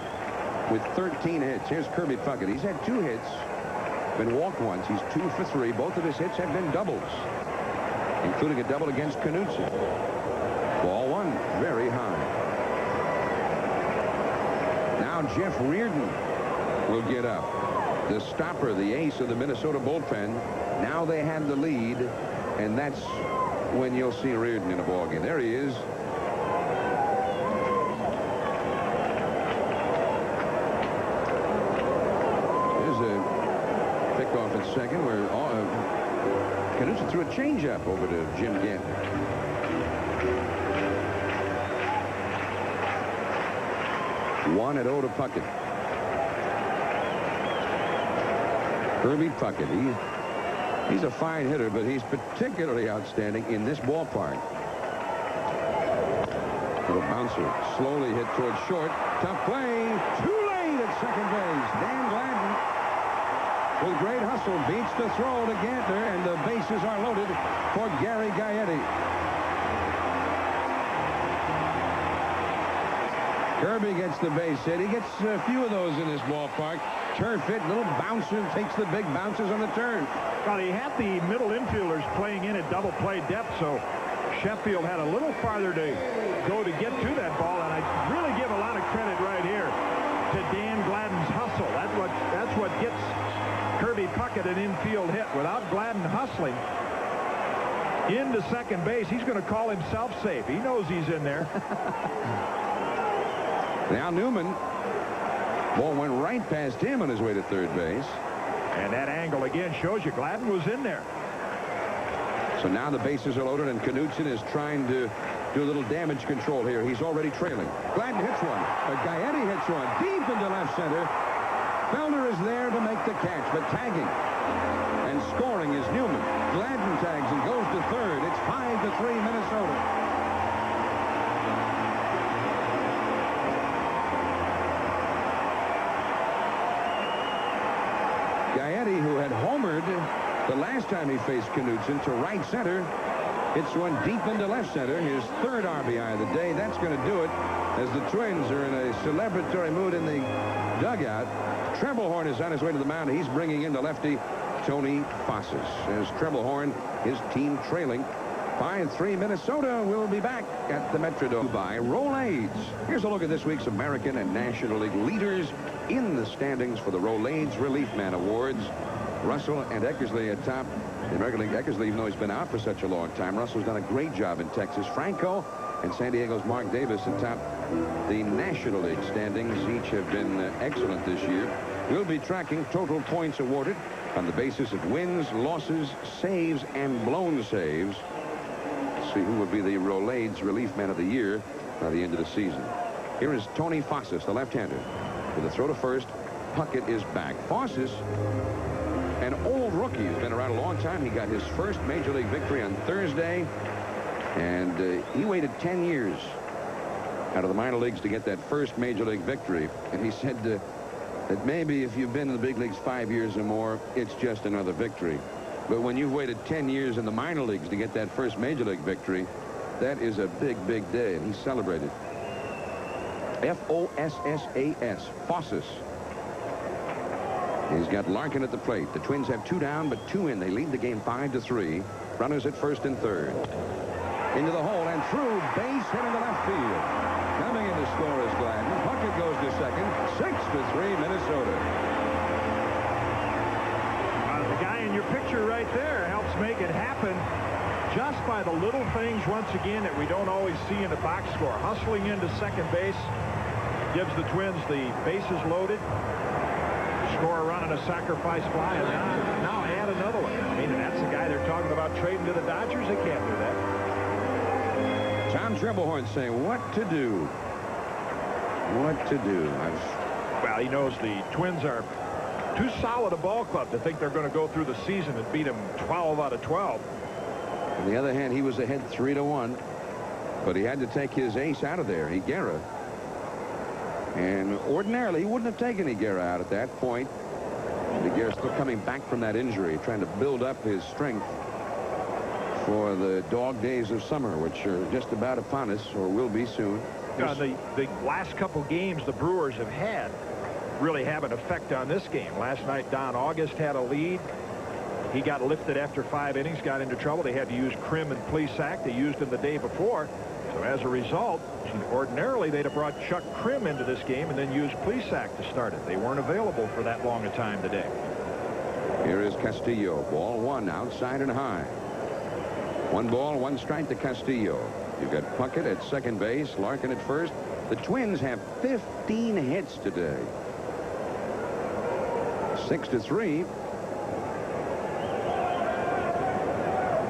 with 13 hits. Here's Kirby Puckett. He's had 2 hits, been walked once. He's 2 for 3. Both of his hits have been doubles, including a double against Knutson. Ball 1, very high. Now Jeff Reardon will get up. The stopper, the ace of the Minnesota bullpen. Now they have the lead, and that's when you'll see Reardon in a ballgame. There he is. There's a pickoff at second where Knutson threw a changeup over to Jim Gant. One at 0 to Puckett. Kirby Puckett. He's a fine hitter, but he's particularly outstanding in this ballpark. Little bouncer. Slowly hit towards short. Tough play. Too late at second base. Dan Gladden, with great hustle, beats the throw to Gantner, and the bases are loaded for Gary Gaetti. Kirby gets the base hit. He gets a few of those in this ballpark. Turf hit, little bouncer, takes the big bounces on the turn. Well, he had the middle infielders playing in at double play depth, so Sheffield had a little farther to go to get to that ball, and I really give a lot of credit right here to Dan Gladden's hustle. That's what gets Kirby Puckett an infield hit. Without Gladden hustling into second base, he's going to call himself safe. He knows he's in there. Now Newman, ball went right past him on his way to third base. And that angle again shows you Gladden was in there. So now the bases are loaded, and Knudsen is trying to do a little damage control here. He's already trailing. Gladden hits one. Gaetti hits one deep into left center. Felder is there to make the catch, but tagging and scoring is Newman. Gladden tags and goes to third. It's 5-3 Minnesota. Gaetti, who had homered the last time he faced Knudsen, to right center. Hits one deep into left center. His third RBI of the day. That's going to do it as the Twins are in a celebratory mood in the dugout. Treblehorn is on his way to the mound. He's bringing in the lefty, Tony Fosses. As Treblehorn, his team trailing 5-3 Minnesota. Will be back at the Metrodome by Rolaids. Here's a look at this week's American and National League leaders in the standings for the Rolaids Relief Man Awards. Russell and Eckersley atop the American League. Eckersley, even though he's been out for such a long time, Russell's done a great job in Texas. Franco and San Diego's Mark Davis atop the National League standings. Each have been excellent this year. We'll be tracking total points awarded on the basis of wins, losses, saves, and blown saves. See who will be the Rolaids Relief Man of the Year by the end of the season. Here is Tony Fosses, the left-hander. With a throw to first, Puckett is back. Fosses, an old rookie, has been around a long time. He got his first Major League victory on Thursday, and he waited 10 years out of the minor leagues to get that first Major League victory. And he said that maybe if you've been in the big leagues 5 years or more, it's just another victory. But when you've waited 10 years in the minor leagues to get that first Major League victory, that is a big, big day, and he celebrated. F-O-S-S-A-S, Fosses. He's got Larkin at the plate. The Twins have 2 down, but 2 in. They lead the game 5-3. Runners at first and third. Into the hole and through. Base hit into left field. Coming in to score is Gladden. Puckett goes to second. 6-3 Minnesota. The guy in your picture right there helps make it happen just by the little things, once again, that we don't always see in the box score. Hustling into second base gives the Twins the bases loaded. Score a run on a sacrifice fly, and now add another one. I mean, that's the guy they're talking about trading to the Dodgers. They can't do that. Tom Treblehorn saying what to do. What to do. Well, he knows the Twins are too solid a ball club to think they're going to go through the season and beat them 12 out of 12. On the other hand, he was ahead 3-1, but he had to take his ace out of there, Higuera. And ordinarily, he wouldn't have taken Higuera out at that point. Higuera's still coming back from that injury, trying to build up his strength for the dog days of summer, which are just about upon us, or will be soon. The last couple games the Brewers have had really have an effect on this game. Last night, Don August had a lead. He got lifted after 5 innings, got into trouble. They had to use Krim and Plesac. They used him the day before. So as a result, ordinarily they'd have brought Chuck Krim into this game and then used Plesac to start it. They weren't available for that long a time today. Here is Castillo. Ball 1, outside and high. 1 ball, 1 strike to Castillo. You've got Puckett at second base, Larkin at first. The Twins have 15 hits today. 6-3.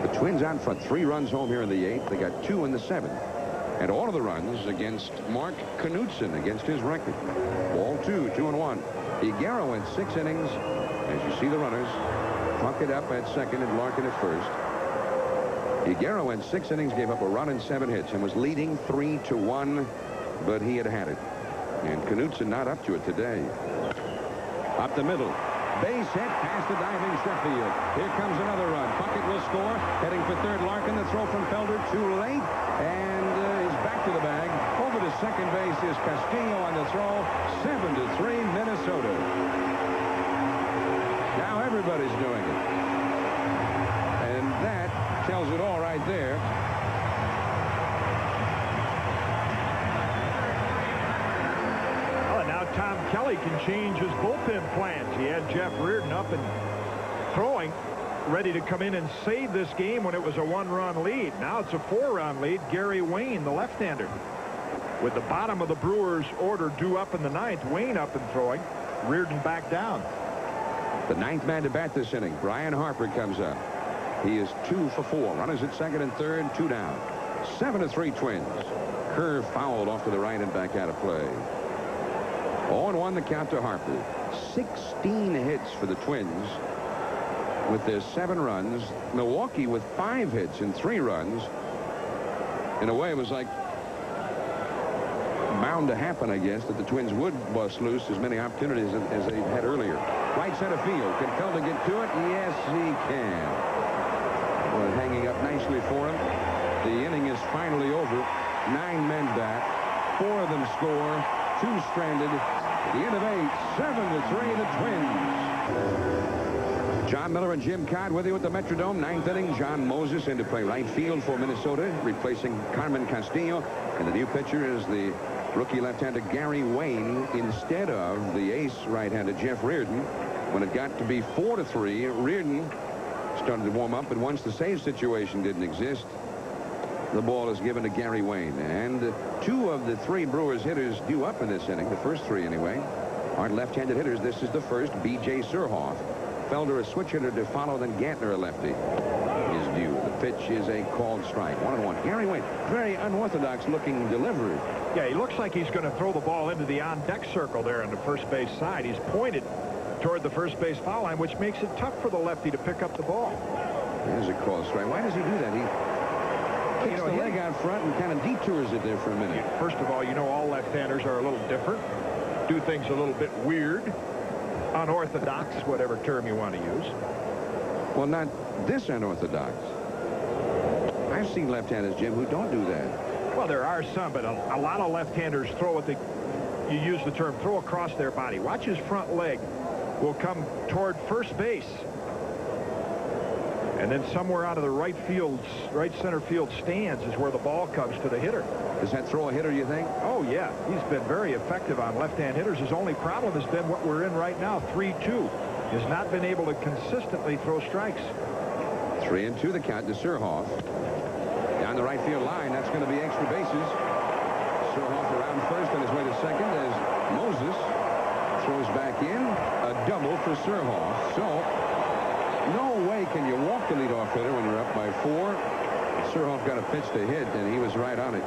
The Twins out front, 3 runs home here in the 8th. They got 2 in the 7th. And all of the runs against Mark Knudsen, against his record. Ball 2, 2-1. Higuera went 6 innings. As you see the runners, Puckett up at second and Larkin at first. Higuera went 6 innings, gave up a run and 7 hits, and was leading 3-1, but he had it. And Knutson not up to it today. Up the middle. Base hit past the diving Sheffield. Here comes another run. Puckett will score. Heading for third. Larkin, the throw from Felder too late. And is back to the bag. Over to second base is Castillo on the throw. 7-3 Minnesota. Now everybody's doing it. And that tells it all right there. Tom Kelly can change his bullpen plans. He had Jeff Reardon up and throwing, ready to come in and save this game when it was a 1-run lead. Now it's a 4-run lead. Gary Wayne, the left-hander. With the bottom of the Brewers order due up in the 9th, Wayne up and throwing, Reardon back down. The 9th man to bat this inning. Brian Harper comes up. He is 2 for 4. Runners at second and third, 2 down. 7-3 Twins. Curve fouled off to the right and back out of play. 0-1 the count to Harper. 16 hits for the Twins with their 7 runs. Milwaukee with 5 hits and 3 runs. In a way, it was like bound to happen, I guess, that the Twins would bust loose as many opportunities as they had earlier. Right center field. Can Felder get to it? Yes, he can. Well, hanging up nicely for him. The inning is finally over. 9 men bat. 4 of them score. 2 stranded. At the end of 8, 7-3 the Twins. John Miller and Jim Codd with you at the Metrodome. 9th inning. John Moses in to play right field for Minnesota, replacing Carmen Castillo. And the new pitcher is the rookie left-hander Gary Wayne instead of the ace right-hander Jeff Reardon. When it got to be 4-3, Reardon started to warm up, but once the save situation didn't exist, the ball is given to Gary Wayne. And 2 of the 3 Brewers hitters due up in this inning, the first 3 anyway, are left-handed hitters. This is the first, B.J. Surhoff. Felder a switch hitter to follow, then Gantner a lefty is due. The pitch is a called strike. 1-1. Gary Wayne, very unorthodox looking delivery. Yeah, he looks like he's going to throw the ball into the on-deck circle there on the first base side. He's pointed toward the first base foul line, which makes it tough for the lefty to pick up the ball. There's a called strike. Why does he do that? He kicks the leg out front and kind of detours it there for a minute. First of all, you know all left-handers are a little different. Do things a little bit weird. Unorthodox, whatever term you want to use. Well, not this unorthodox. I've seen left-handers, Jim, who don't do that. Well, there are some, but a lot of left-handers throw what you use the term throw across their body. Watch his front leg will come toward first base. And then somewhere out of the right center field stands is where the ball comes to the hitter. Does that throw a hitter, you think? Oh, yeah. He's been very effective on left-hand hitters. His only problem has been what we're in right now, 3-2. Has not been able to consistently throw strikes. 3-2 the count to Surhoff. Down the right field line, that's going to be extra bases. Surhoff around first on his way to second as Moses throws back in. A double for Surhoff. So, no way can you walk the leadoff hitter when you're up by 4. Surhoff got a pitch to hit, and he was right on it.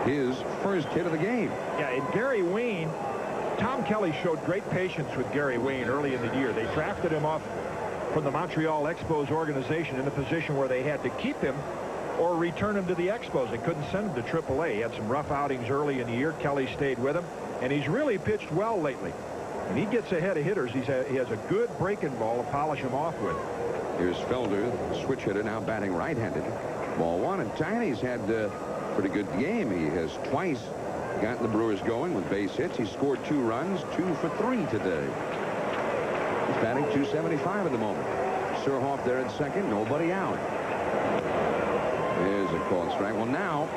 His first hit of the game. Yeah, and Gary Wayne, Tom Kelly showed great patience with Gary Wayne early in the year. They drafted him off from the Montreal Expos organization in a position where they had to keep him or return him to the Expos. They couldn't send him to AAA. He had some rough outings early in the year. Kelly stayed with him, and he's really pitched well lately. When he gets ahead of hitters, he has a good breaking ball to polish him off with. Here's Felder, switch hitter, now batting right-handed. Ball 1, and Tiny's had a pretty good game. He has twice gotten the Brewers going with base hits. He scored 2 runs, 2 for 3 today. He's batting .275 at the moment. Surhoff there at second, nobody out. There's a called strike. Well, now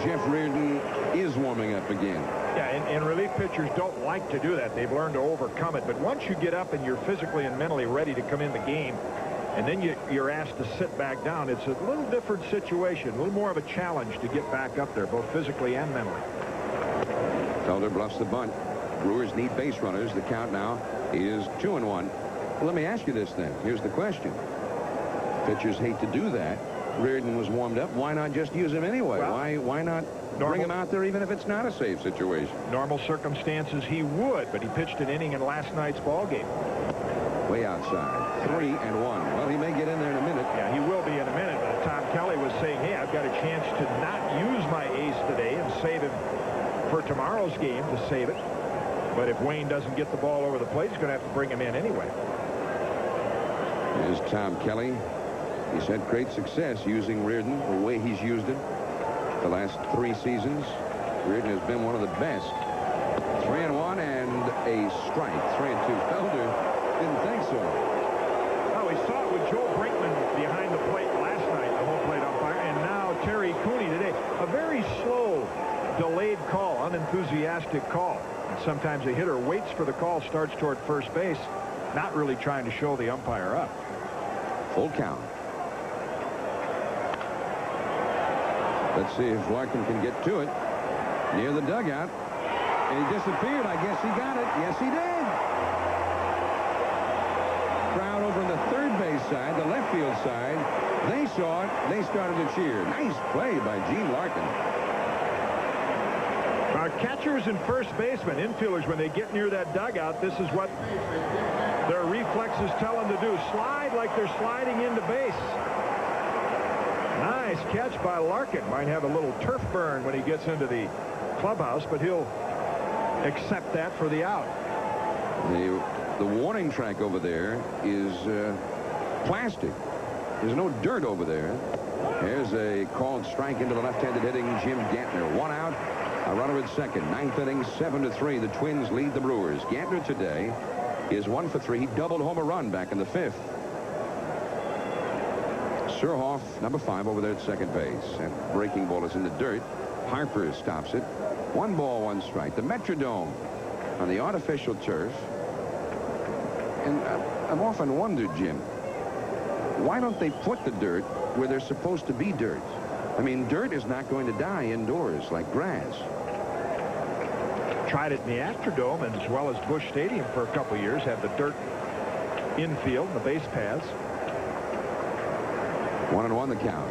Jeff Reardon is warming up again. Yeah, and relief pitchers don't like to do that. They've learned to overcome it. But once you get up and you're physically and mentally ready to come in the game, and then you're asked to sit back down, it's a little different situation, a little more of a challenge to get back up there, both physically and mentally. Felder bluffs the bunt. Brewers need base runners. The count now is 2-1. Well, let me ask you this then. Here's the question. Pitchers hate to do that. Reardon was warmed up. Why not just use him anyway? Well, why not bring him out there even if it's not a safe situation? Normal circumstances he would, but he pitched an inning in last night's ball game. Way outside. 3-1. Well, he may get in there in a minute. Yeah, he will be in a minute. But Tom Kelly was saying, hey, I've got a chance to not use my ace today and save him for tomorrow's game to save it. But if Wayne doesn't get the ball over the plate, he's going to have to bring him in anyway. Here's Tom Kelly. He's had great success using Reardon the way he's used it the last 3 seasons. Reardon has been one of the best. 3-1 and a strike. 3-2. Felder didn't think so. Well, we saw it with Joe Brinkman behind the plate last night, the home plate umpire, and now Terry Cooney today. A very slow, delayed call, unenthusiastic call. And sometimes a hitter waits for the call, starts toward first base, not really trying to show the umpire up. Full count. Let's see if Larkin can get to it. Near the dugout. And he disappeared. I guess he got it. Yes, he did. Crowd over on the third base side, the left field side. They saw it. They started to cheer. Nice play by Gene Larkin. Our catchers and first basemen, infielders, when they get near that dugout, this is what their reflexes tell them to do. Slide like they're sliding into base. Nice catch by Larkin. Might have a little turf burn when he gets into the clubhouse, but he'll accept that for the out. The warning track over there is plastic. There's no dirt over there. There's a called strike into the left-handed hitting Jim Gantner. 1 out. A runner at second. 9th inning, 7-3. The Twins lead the Brewers. Gantner today is 1 for 3. He doubled home a run back in the 5th. Surhoff, number 5, over there at second base. That breaking ball is in the dirt. Harper stops it. 1 ball, 1 strike. The Metrodome on the artificial turf. And I've often wondered, Jim, why don't they put the dirt where there's supposed to be dirt? I mean, dirt is not going to die indoors like grass. Tried it in the Astrodome and as well as Busch Stadium for a couple years. Had the dirt infield, the base paths. 1-1 the count.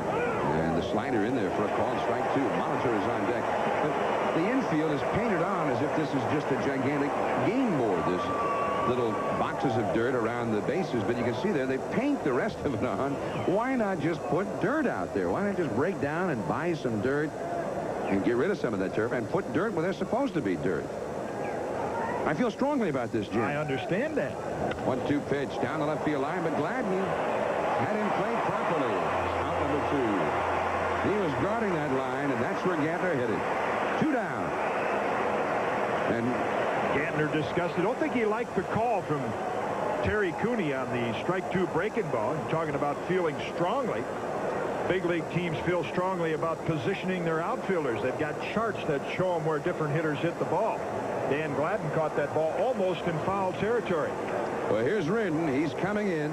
And the slider in there for a called strike 2. Monitor is on deck. But the infield is painted on as if this is just a gigantic game board. There's little boxes of dirt around the bases, but you can see there they paint the rest of it on. Why not just put dirt out there? Why not just break down and buy some dirt and get rid of some of that turf and put dirt where there's supposed to be dirt? I feel strongly about this, Jim. I understand that. 1-2 pitch down the left field line, but Gladden had him played properly. Out number 2. He was guarding that line, and that's where Gantner hit it. 2 down. And Gantner discussed it. I don't think he liked the call from Terry Cooney on the strike 2 breaking ball. He's talking about feeling strongly. Big league teams feel strongly about positioning their outfielders. They've got charts that show them where different hitters hit the ball. Dan Gladden caught that ball almost in foul territory. Well, here's Reardon. He's coming in.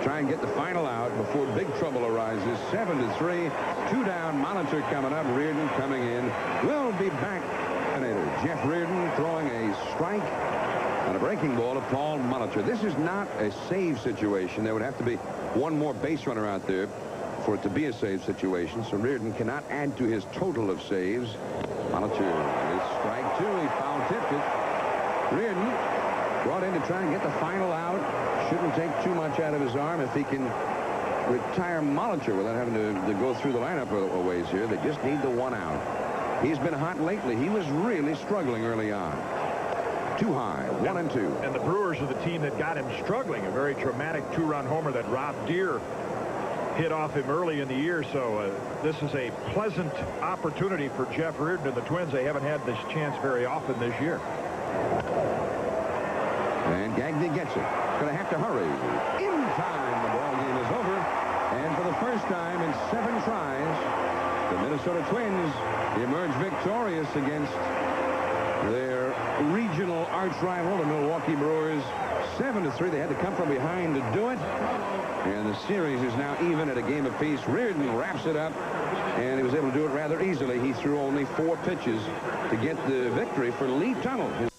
Try and get the final out before big trouble arises. 7-3. 2 down. Monitor coming up. Reardon coming in. We'll be back. Jeff Reardon throwing a strike on a breaking ball to Paul Monitor. This is not a save situation. There would have to be 1 more base runner out there for it to be a save situation. So Reardon cannot add to his total of saves. Monitor is strike 2. He foul-tipped it. Reardon brought in to try and get the final out. Shouldn't take too much out of his arm if he can retire Monitor without having to go through the lineup a ways here. They just need the 1 out. He's been hot lately. He was really struggling early on. Too high. 1-2. And the Brewers are the team that got him struggling. A very dramatic 2-run homer that Rob Deere hit off him early in the year. So this is a pleasant opportunity for Jeff Reardon and the Twins. They haven't had this chance very often this year. And Gagne gets it. Going to have to hurry. In time, the ball game is over. And for the first time in 7 tries, the Minnesota Twins emerge victorious against their regional arch rival, the Milwaukee Brewers. 7-3. They had to come from behind to do it. And the series is now even at a game apiece. Reardon wraps it up, and he was able to do it rather easily. He threw only 4 pitches to get the victory for Lee Tunnell.